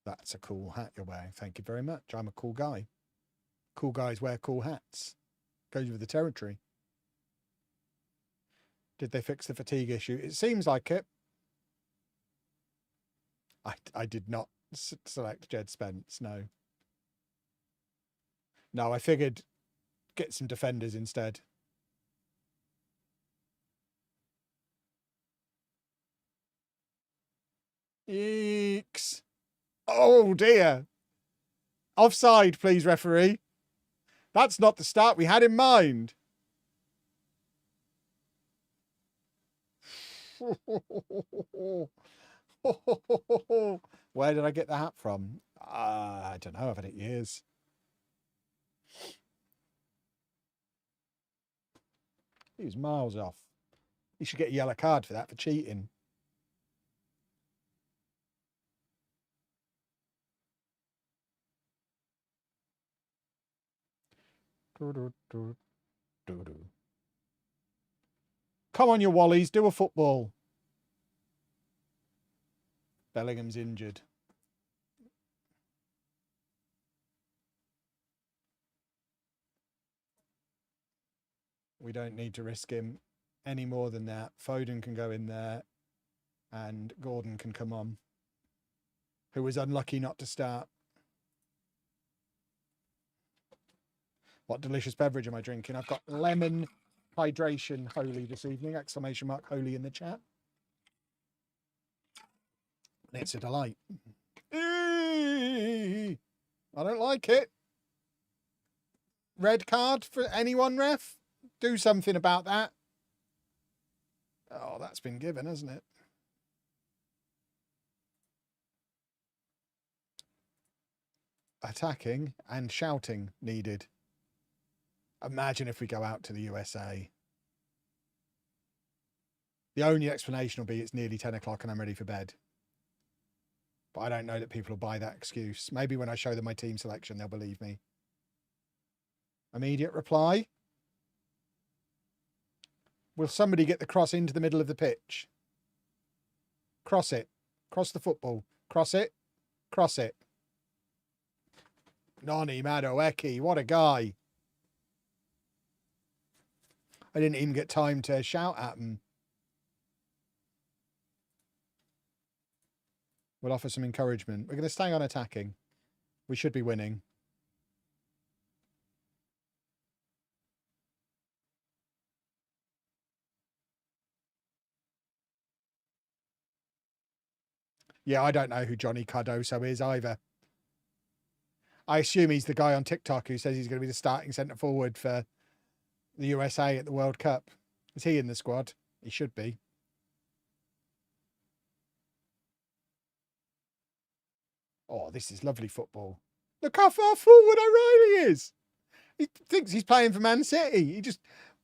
That's a cool hat you're wearing. Thank you very much. I'm a cool guy. Cool guys wear cool hats. Goes with the territory. Did they fix the fatigue issue? It seems like it. I did not select Jed Spence, no. No, I figured get some defenders instead. Eeks. Oh, dear. Offside, please, referee. That's not the start we had in mind. Where did I get the hat from? I don't know. I've had it years. He was miles off. He should get a yellow card for that, for cheating. Come on, you Wallies, do a football. Bellingham's injured. We don't need to risk him any more than that. Foden can go in there and Gordon can come on, who was unlucky not to start. What delicious beverage am I drinking? I've got lemon hydration holy this evening, exclamation mark holy in the chat. And it's a delight. I don't like it. Red card for anyone, ref? Do something about that. Oh, that's been given, hasn't it? Attacking and shouting needed. Imagine if we go out to the USA. The only explanation will be it's nearly 10 o'clock and I'm ready for bed. But I don't know that people will buy that excuse. Maybe when I show them my team selection, they'll believe me. Immediate reply. Will somebody get the cross into the middle of the pitch? Cross it. Cross the football. Cross it. Cross it. Noni Madueke, what a guy. I didn't even get time to shout at him. We'll offer some encouragement. We're going to stay on attacking. We should be winning. Yeah, I don't know who Johnny Cardoso is either. I assume he's the guy on TikTok who says he's going to be the starting centre forward for the USA at the World Cup. Is he in the squad? He should be. Oh, this is lovely football. Look how far forward O'Reilly is. He thinks he's playing for Man City.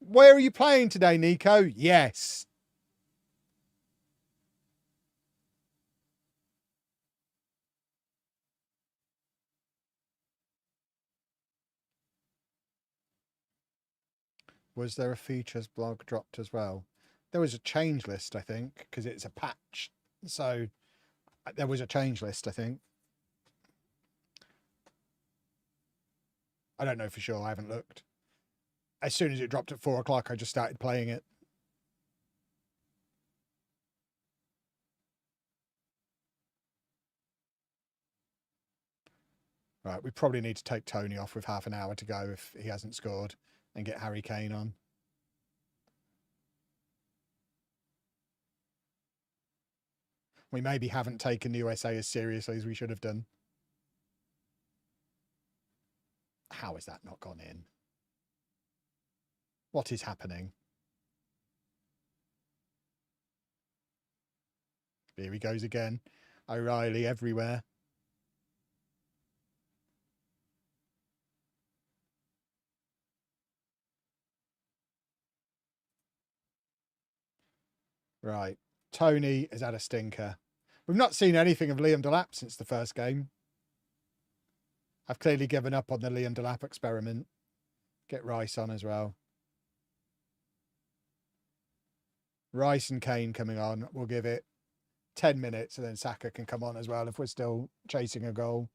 Where are you playing today, Nico? Yes. Was there a features blog dropped as well? There was a change list, I think, because it's a patch. So there was a change list, I think. I don't know for sure. I haven't looked. As soon as it dropped at 4 o'clock, I just started playing it. Right, we probably need to take Tony off with half an hour to go if he hasn't scored and get Harry Kane on. We maybe haven't taken the USA as seriously as we should have done. How has that not gone in? What is happening? Here he goes again. O'Reilly everywhere. Right. Tony has had a stinker. We've not seen anything of Liam Delap since the first game. I've clearly given up on the Liam Delap experiment. Get Rice on as well. Rice and Kane coming on. We'll give it 10 minutes and then Saka can come on as well if we're still chasing a goal.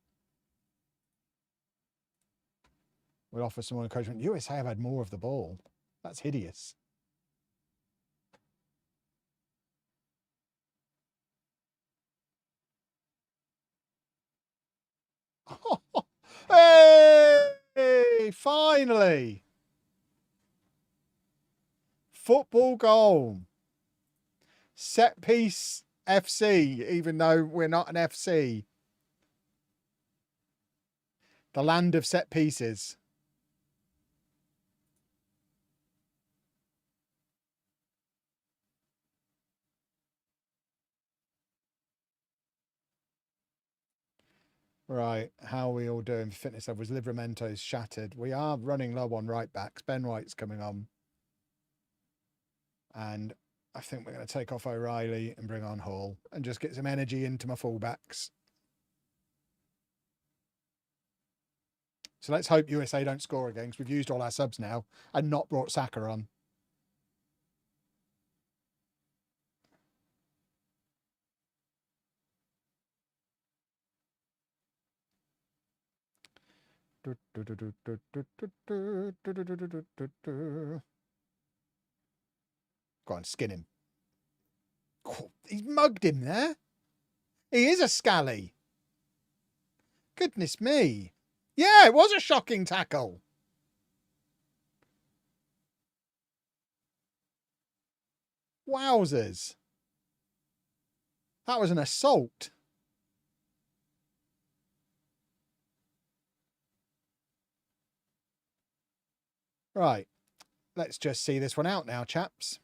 We'll offer some more encouragement. USA have had more of the ball. That's hideous. Hey, finally. Football goal. Set piece FC, even though we're not an FC. The land of set pieces. Right, how are we all doing for fitness levels? Livramento's shattered. We are running low on right backs. Ben White's coming on. And I think we're going to take off O'Reilly and bring on Hall and just get some energy into my fullbacks. So let's hope USA don't score again, because we've used all our subs now and not brought Saka on. Go on, skin him. Oh, he's mugged him there. He is a scally. Goodness me. Yeah, it was a shocking tackle. Wowzers. That was an assault. Right. Let's just see this one out now, chaps.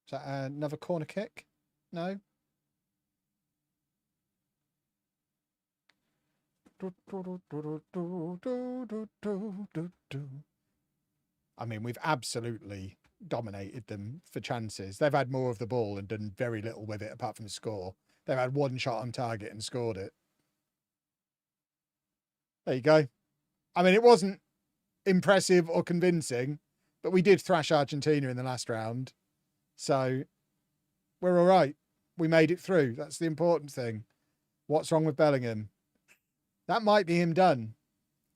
Is that another corner kick? No? I mean, we've absolutely dominated them for chances. They've had more of the ball and done very little with it apart from score. They've had one shot on target and scored it. There you go. I mean, it wasn't impressive or convincing, but we did thrash Argentina in the last round. So we're all right. We made it through. That's the important thing. What's wrong with Bellingham? That might be him done.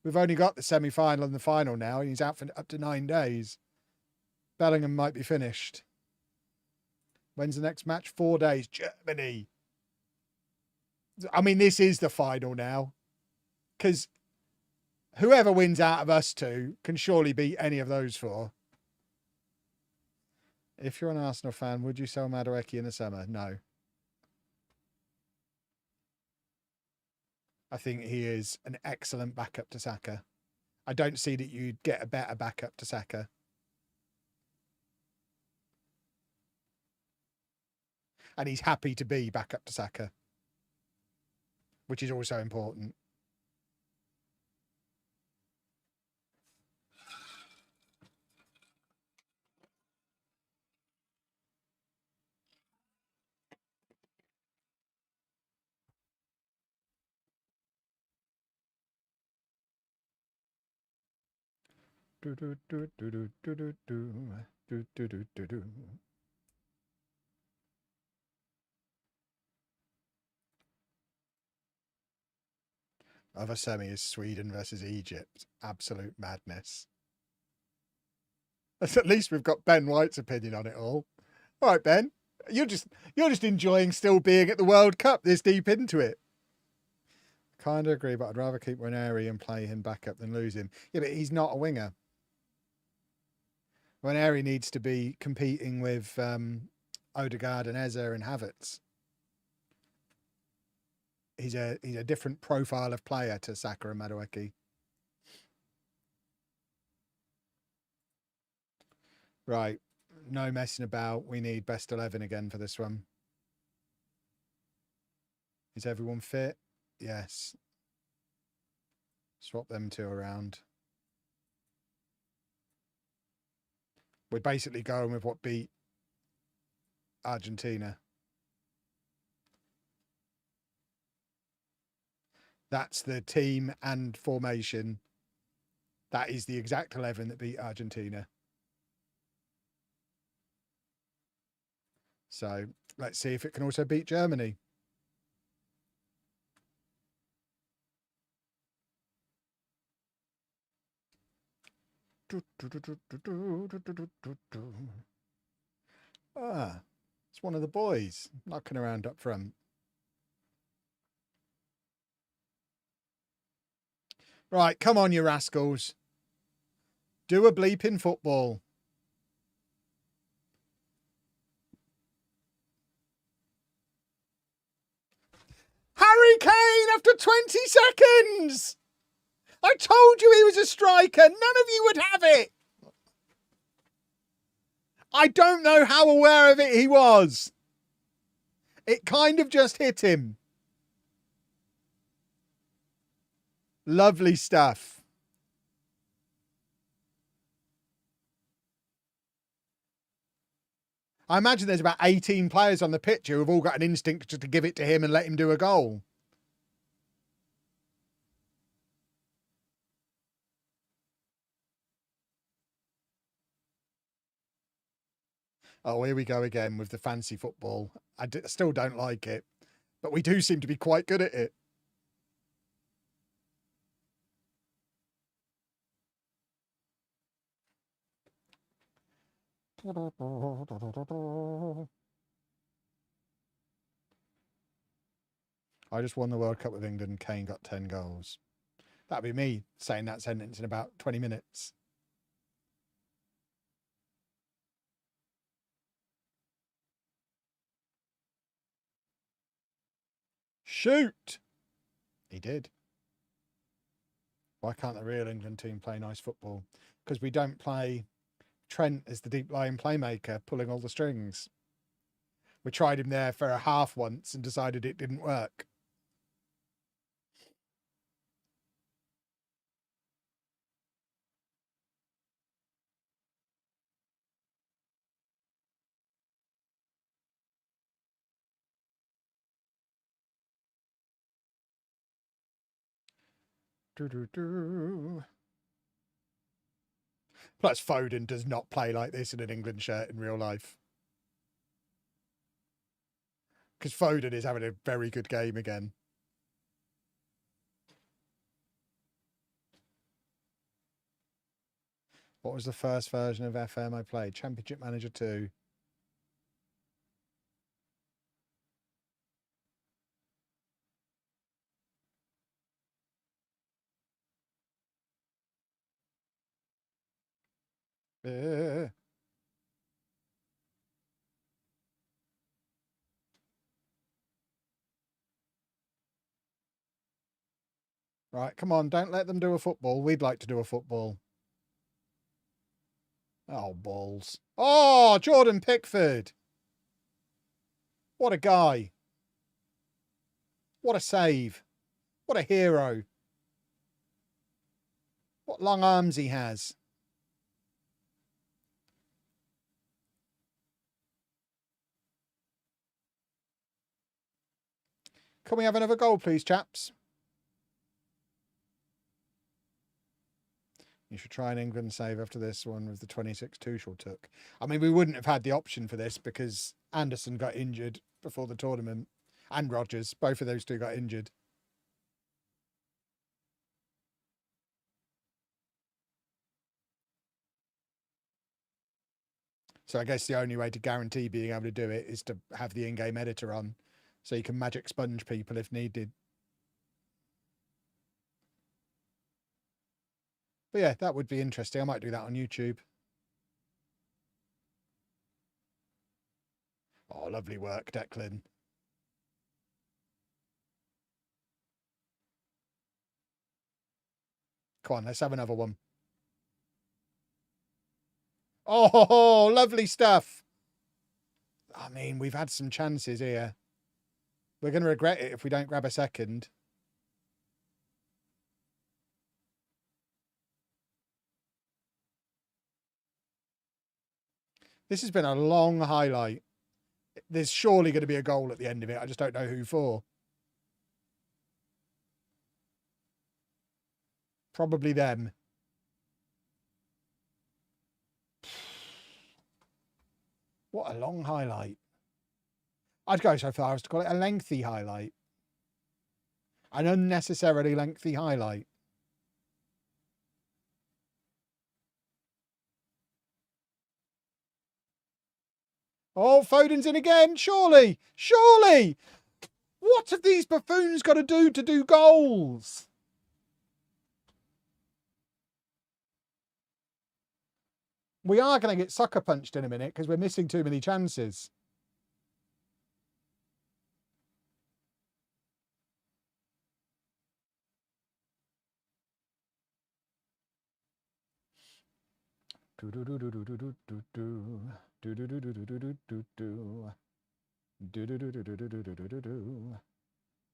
We've only got the semi-final and the final now, and he's out for up to 9 days. Bellingham might be finished. When's the next match? 4 days. Germany. I mean, this is the final now. Because whoever wins out of us two can surely beat any of those four. If you're an Arsenal fan, would you sell Madueke in the summer? No. I think he is an excellent backup to Saka. I don't see that you'd get a better backup to Saka. And he's happy to be backup to Saka, which is also important. Other semi is Sweden versus Egypt. Absolute madness. At least we've got Ben White's opinion on it all. All right, Ben. You're just enjoying still being at the World Cup this deep into it. Kind of agree, but I'd rather keep Ranieri and play him back up than lose him. Yeah, but he's not a winger. Ranieri needs to be competing with Odegaard and Eze and Havertz. He's a different profile of player to Saka and Madueke. Right. No messing about. We need best 11 again for this one. Is everyone fit? Yes. Swap them two around. We're basically going with what beat Argentina. That's the team and formation. That is the exact 11 that beat Argentina. So let's see if it can also beat Germany. Ah, it's one of the boys knocking around up front. Right, come on, you rascals. Do a bleep in football. Harry Kane after 20 seconds! I told you he was a striker. None of you would have it. I don't know how aware of it he was. It kind of just hit him. Lovely stuff. I imagine there's about 18 players on the pitch who have all got an instinct just to give it to him and let him do a goal. Oh, here we go again with the fancy football. I still don't like it, but we do seem to be quite good at it. I just won the World Cup with England and Kane got 10 goals. That'd be me saying that sentence in about 20 minutes. Shoot! He did. Why can't the real England team play nice football? Because we don't play Trent as the deep lying playmaker pulling all the strings. We tried him there for a half once and decided it didn't work. Plus, Foden does not play like this in an England shirt in real life. Because Foden is having a very good game again. What was the first version of FM I played? Championship Manager 2. Right, come on, don't let them do a football. We'd like to do a football. Oh, balls. Oh, Jordan Pickford. What a guy. What a save. What a hero. What long arms he has. Can we have another goal, please, chaps? You should try an England save after this one with the 26 Tuchel took. I mean, we wouldn't have had the option for this because Anderson got injured before the tournament and Rodgers. Both of those two got injured. So I guess the only way to guarantee being able to do it is to have the in-game editor on so you can magic sponge people if needed. But yeah, that would be interesting. I might do that on YouTube. Oh, lovely work, Declan. Come on, let's have another one. Oh, lovely stuff. I mean, we've had some chances here. We're going to regret it if we don't grab a second. This has been a long highlight. There's surely going to be a goal at the end of it. I just don't know who for. Probably them. What a long highlight. I'd go so far as to call it a lengthy highlight. An unnecessarily lengthy highlight. Oh, Foden's in again. Surely. Surely. What have these buffoons got to do goals? We are going to get sucker punched in a minute because we're missing too many chances.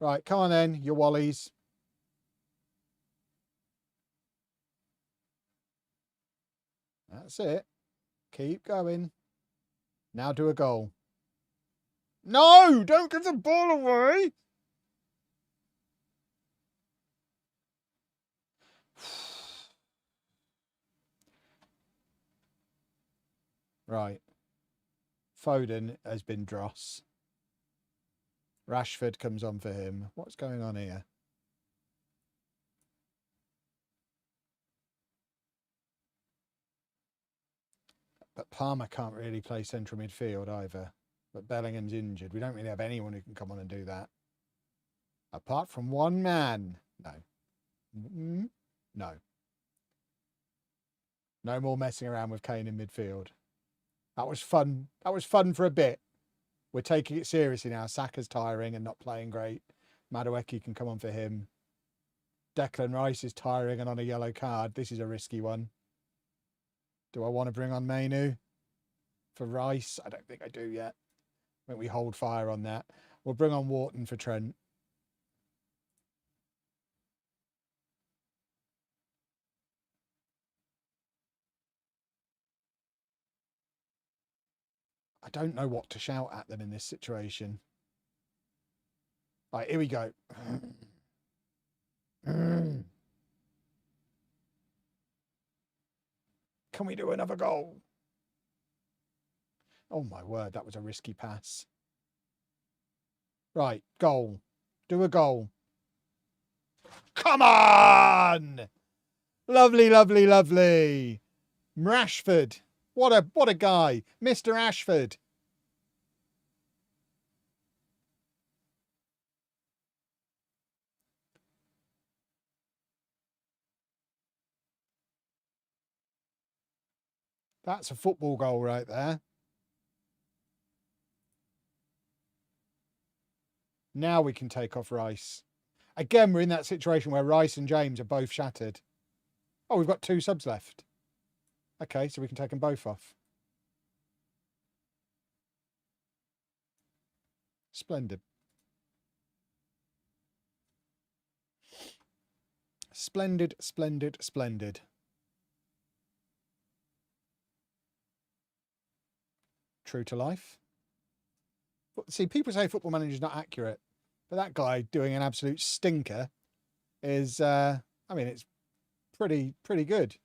Right, come on then, you wallies. That's it. Keep going. Now do a goal. No, don't give the ball away. Right. Foden has been dross. Rashford comes on for him. What's going on here? But Palmer can't really play central midfield either. But Bellingham's injured. We don't really have anyone who can come on and do that. Apart from one man. No. No. No more messing around with Kane in midfield. That was fun. That was fun for a bit. We're taking it seriously now. Saka's tiring and not playing great. Madueke can come on for him. Declan Rice is tiring and on a yellow card. This is a risky one. Do I want to bring on Mainu for Rice? I don't think I do yet. I think we hold fire on that. We'll bring on Wharton for Trent. I don't know what to shout at them in this situation. Right, here we go. Can we do another goal? Oh my word, that was a risky pass. Right, goal. Do a goal. Come on! Lovely, lovely, lovely. Rashford. What a guy. Mr. Ashford. That's a football goal right there. Now we can take off Rice. Again, we're in that situation where Rice and James are both shattered. Oh, we've got 2 subs left. Okay, so we can take them both off. Splendid. Splendid, splendid, splendid. True to life. See, people say Football Manager is not accurate, but that guy doing an absolute stinker is, I mean, it's pretty good.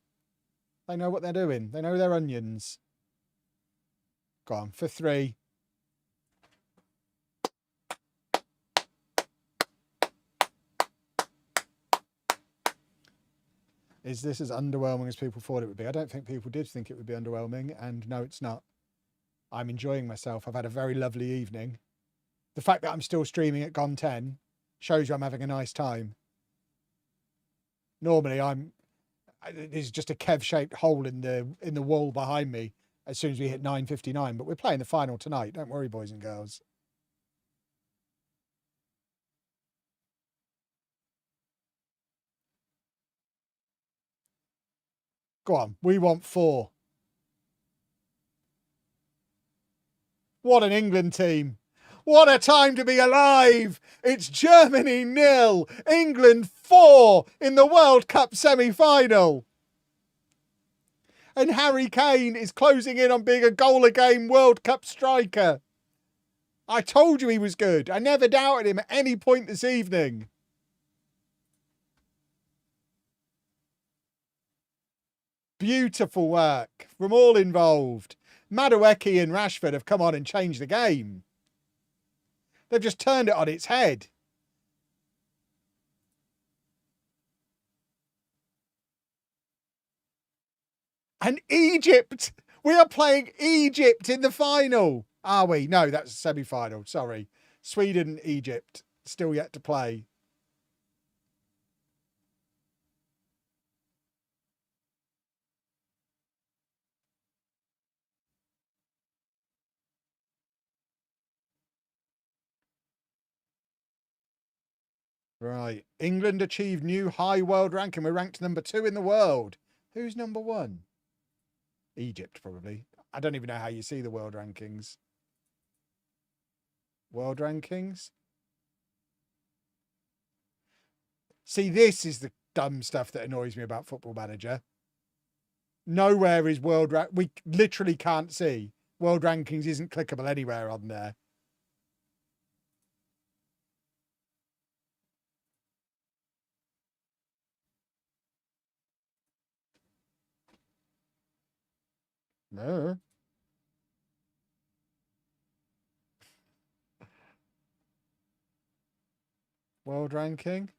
They know what they're doing. They know their onions. Go on, for 3. Is this as underwhelming as people thought it would be? I don't think people did think it would be underwhelming, and no, it's not. I'm enjoying myself. I've had a very lovely evening. The fact that I'm still streaming at Gone 10 shows you I'm having a nice time. Normally, there's just a Kev-shaped hole in the wall behind me as soon as we hit 9:59. But we're playing the final tonight. Don't worry, boys and girls. Go on. We want 4. What an England team. What a time to be alive. It's Germany 0, England 4 in the World Cup semi-final. And Harry Kane is closing in on being a goal-a-game World Cup striker. I told you he was good. I never doubted him at any point this evening. Beautiful work from all involved. Madueke and Rashford have come on and changed the game. They've just turned it on its head. And Egypt! We are playing Egypt in the final. Are we? No, that's a semi-final. Sorry. Sweden, Egypt. Still yet to play. Right. England achieved new high world ranking. We're ranked number 2 in the world. Who's number 1? Egypt, probably. I don't even know how you see the world rankings. World rankings? See, this is the dumb stuff that annoys me about Football Manager. Nowhere is we literally can't see. World rankings isn't clickable anywhere on there. No. World ranking?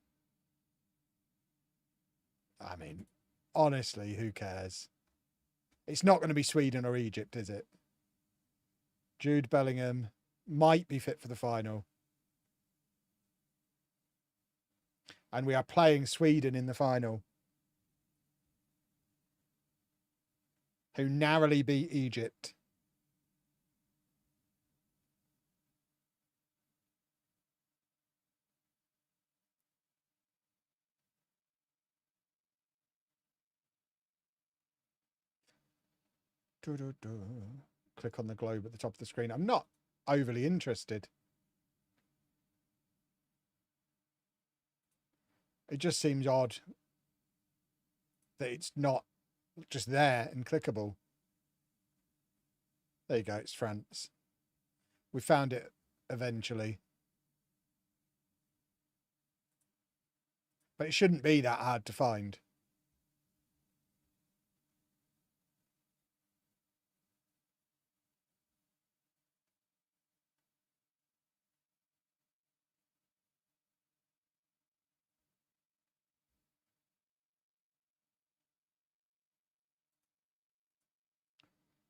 I mean, honestly, who cares? It's not going to be Sweden or Egypt, is it? Jude Bellingham might be fit for the final. And we are playing Sweden in the final, who narrowly beat Egypt. Click on the globe at the top of the screen. I'm not overly interested. It just seems odd that it's not just there and clickable. There you go, it's France. We found it eventually. But it shouldn't be that hard to find.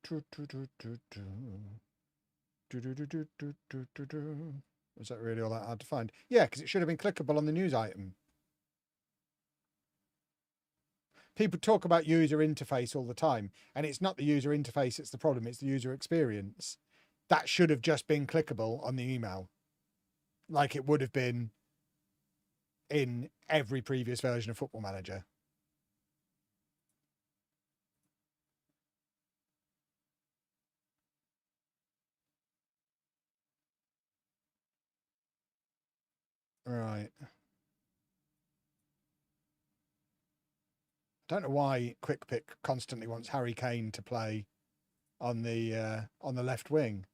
Was that really all that hard to find? Yeah, because it should have been clickable on the news item. People talk about user interface all the time, and it's not the user interface that's the problem, it's the user experience. That should have just been clickable on the email, like it would have been in every previous version of Football Manager. Right. I don't know why Quick Pick constantly wants Harry Kane to play on the left wing.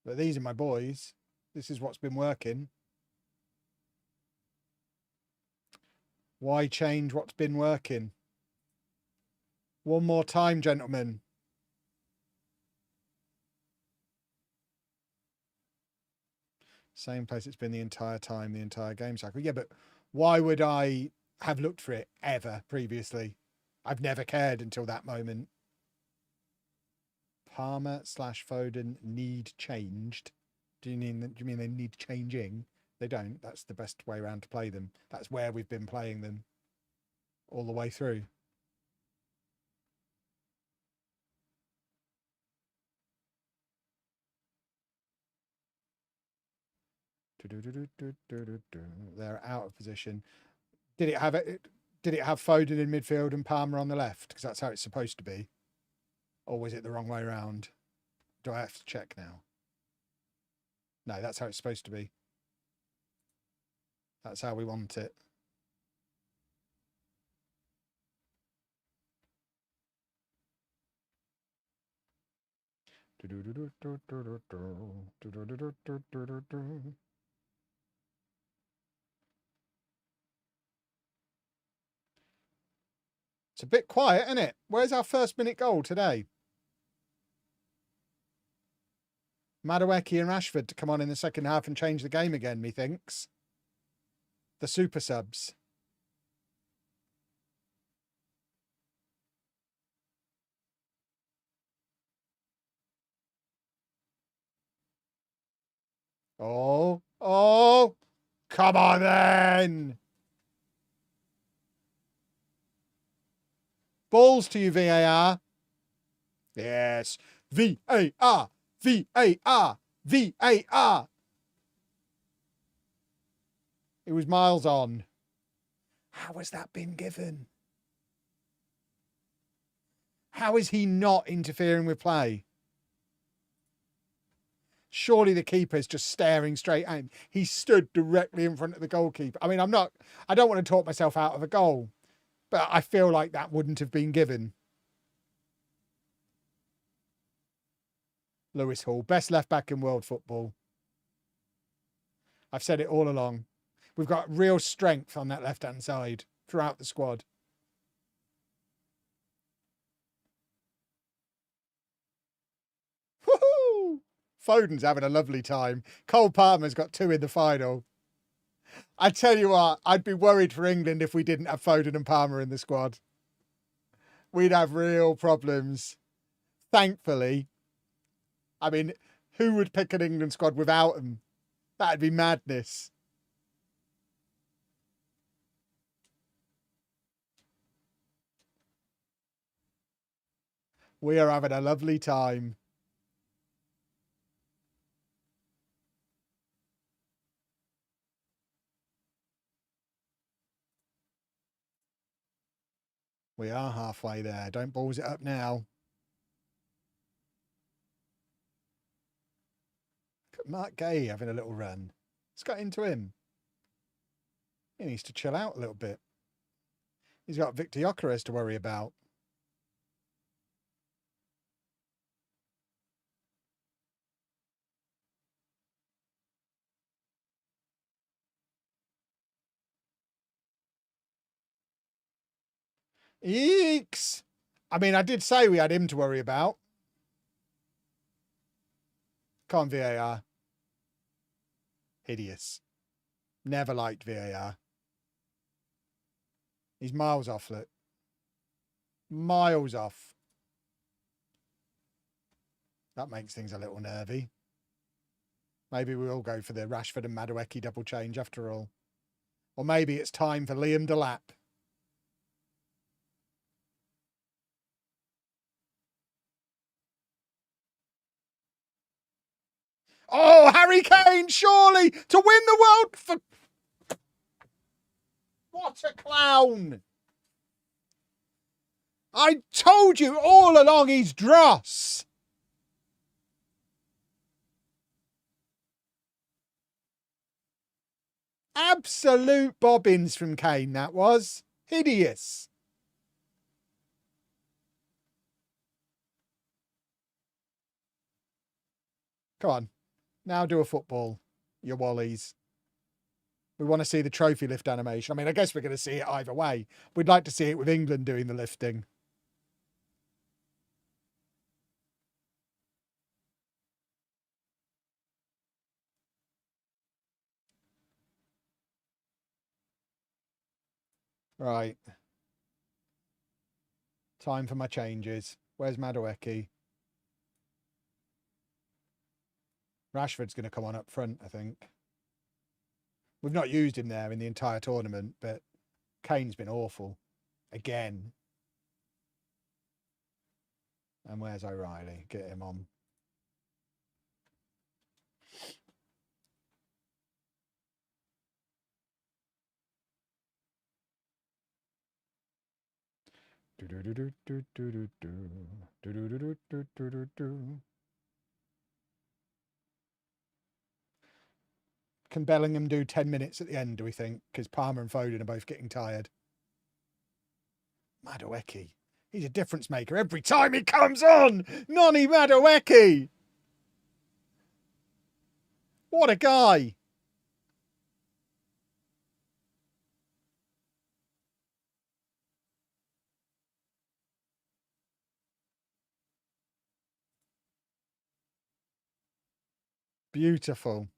But these are my boys. This is what's been working. Why change what's been working? One more time, gentlemen. Same place it's been the entire time, the entire game cycle. Yeah, but why would I have looked for it ever previously? I've never cared until that moment. Palmer/Foden need changed. Do you mean they need changing? They don't. That's the best way around to play them. That's where we've been playing them all the way through. They're out of position. Did it have Foden in midfield and Palmer on the left? Because that's how it's supposed to be. Or was it the wrong way around? Do I have to check now? No, that's how it's supposed to be. That's how we want it. It's a bit quiet, isn't it? Where's our first minute goal today? Madueke and Rashford to come on in the second half and change the game again, methinks. The super subs. Oh, come on then. Balls to you, VAR. Yes. VAR. VAR. VAR. It was miles on. How has that been given? How is he not interfering with play? Surely the keeper is just staring straight at him. He stood directly in front of the goalkeeper. I mean, I don't want to talk myself out of a goal, but I feel like that wouldn't have been given. Lewis Hall, best left back in world football. I've said it all along. We've got real strength on that left-hand side throughout the squad. Woohoo! Foden's having a lovely time. Cole Palmer's got 2 in the final. I tell you what, I'd be worried for England if we didn't have Foden and Palmer in the squad. We'd have real problems. Thankfully. I mean, who would pick an England squad without them? That'd be madness. We are having a lovely time. We are halfway there. Don't balls it up now. Look at Mark Gay having a little run. Let's get into him. He needs to chill out a little bit. He's got Victor Gyökeres to worry about. Eeks! I mean, I did say we had him to worry about. Come on, VAR. Hideous. Never liked VAR. He's miles off, look. Miles off. That makes things a little nervy. Maybe we'll go for the Rashford and Madueke double change after all. Or maybe it's time for Liam Delap. Oh, Harry Kane, surely, to win the world. What a clown. I told you all along he's dross. Absolute bobbins from Kane, that was. Hideous. Come on. Now do a football, you wallies. We want to see the trophy lift animation. I mean, I guess we're going to see it either way. We'd like to see it with England doing the lifting. Right. Time for my changes. Where's Madueke? Rashford's going to come on up front, I think. We've not used him there in the entire tournament, but Kane's been awful. Again. And where's O'Reilly? Get him on. Can Bellingham do 10 minutes at the end, do we think? Because Palmer and Foden are both getting tired. Madueke. He's a difference maker every time he comes on. Noni Madueke. What a guy. Beautiful.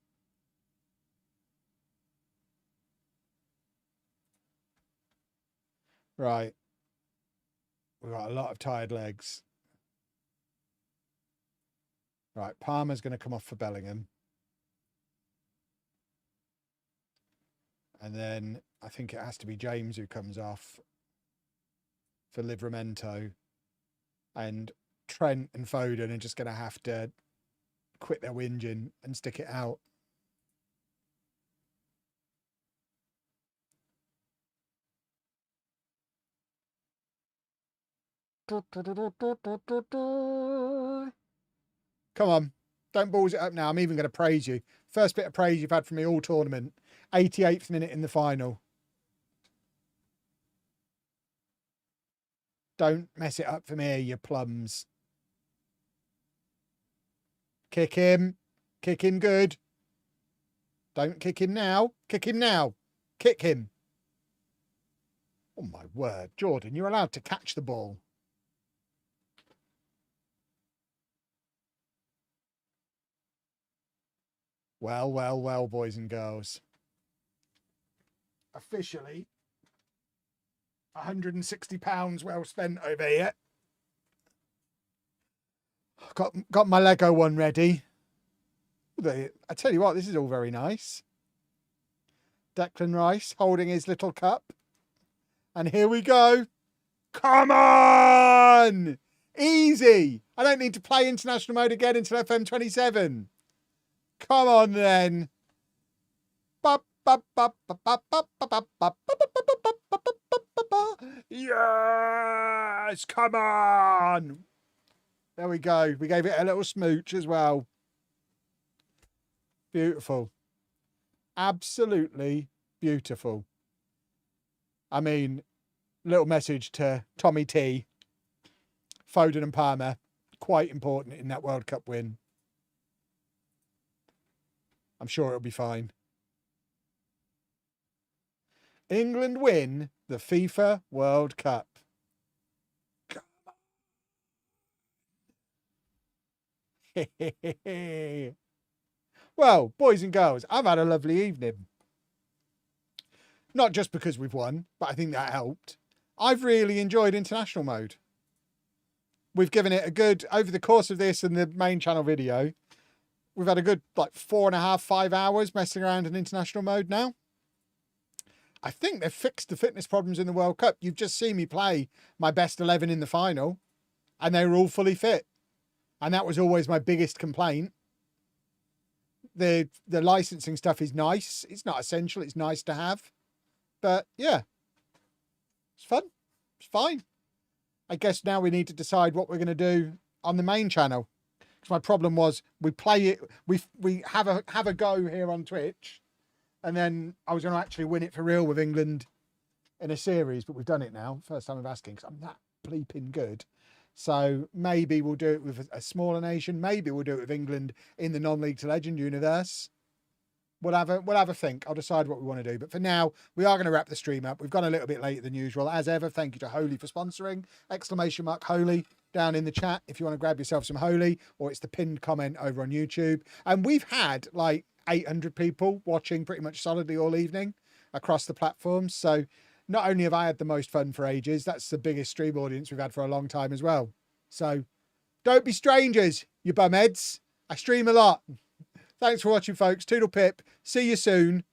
Right. We've got a lot of tired legs. Right. Palmer's going to come off for Bellingham. And then I think it has to be James who comes off for Livramento. And Trent and Foden are just going to have to quit their whinging and stick it out. Come on. Don't balls it up now. I'm even going to praise you. First bit of praise you've had from me all tournament. 88th minute in the final. Don't mess it up for me, you plums. Kick him. Kick him good. Don't kick him now. Kick him now. Kick him. Oh, my word. Jordan, you're allowed to catch the ball. Well, well, well, boys and girls. Officially, £160 well spent over here. Got my Lego one ready. I tell you what, this is all very nice. Declan Rice holding his little cup. And here we go. Come on! Easy. I don't need to play international mode again until FM27. Come on then. Yes, come on. There we go. We gave it a little smooch as well. Beautiful. Absolutely beautiful. I mean, little message to Tommy T, Foden and Palmer. Quite important in that World Cup win. I'm sure it'll be fine. England win the FIFA World Cup. Well, boys and girls, I've had a lovely evening. Not just because we've won, but I think that helped. I've really enjoyed international mode. We've given it a good, over the course of this and the main channel video, we've had a good 4.5, 5 hours messing around in international mode now. I think they've fixed the fitness problems in the World Cup. You've just seen me play my best 11 in the final, and they were all fully fit. And that was always my biggest complaint. The licensing stuff is nice. It's not essential. It's nice to have. But yeah, it's fun. It's fine. I guess now we need to decide what we're going to do on the main channel. Because my problem was we play it, we have a go here on Twitch, and then I was going to actually win it for real with England in a series, but we've done it now. First time I'm asking because I'm that bleeping good. So maybe we'll do it with a smaller nation. Maybe we'll do it with England in the non-League to Legend universe. We'll have a think. I'll decide what we want to do. But for now, we are going to wrap the stream up. We've gone a little bit later than usual. As ever, thank you to Holy for sponsoring. ! Holy down in the chat if you want to grab yourself some Holy, or it's the pinned comment over on YouTube. And we've had 800 people watching pretty much solidly all evening across the platforms. So not only have I had the most fun for ages, that's the biggest stream audience we've had for a long time as well. So don't be strangers, you bumheads. I stream a lot. Thanks for watching, folks. Toodle pip. See you soon.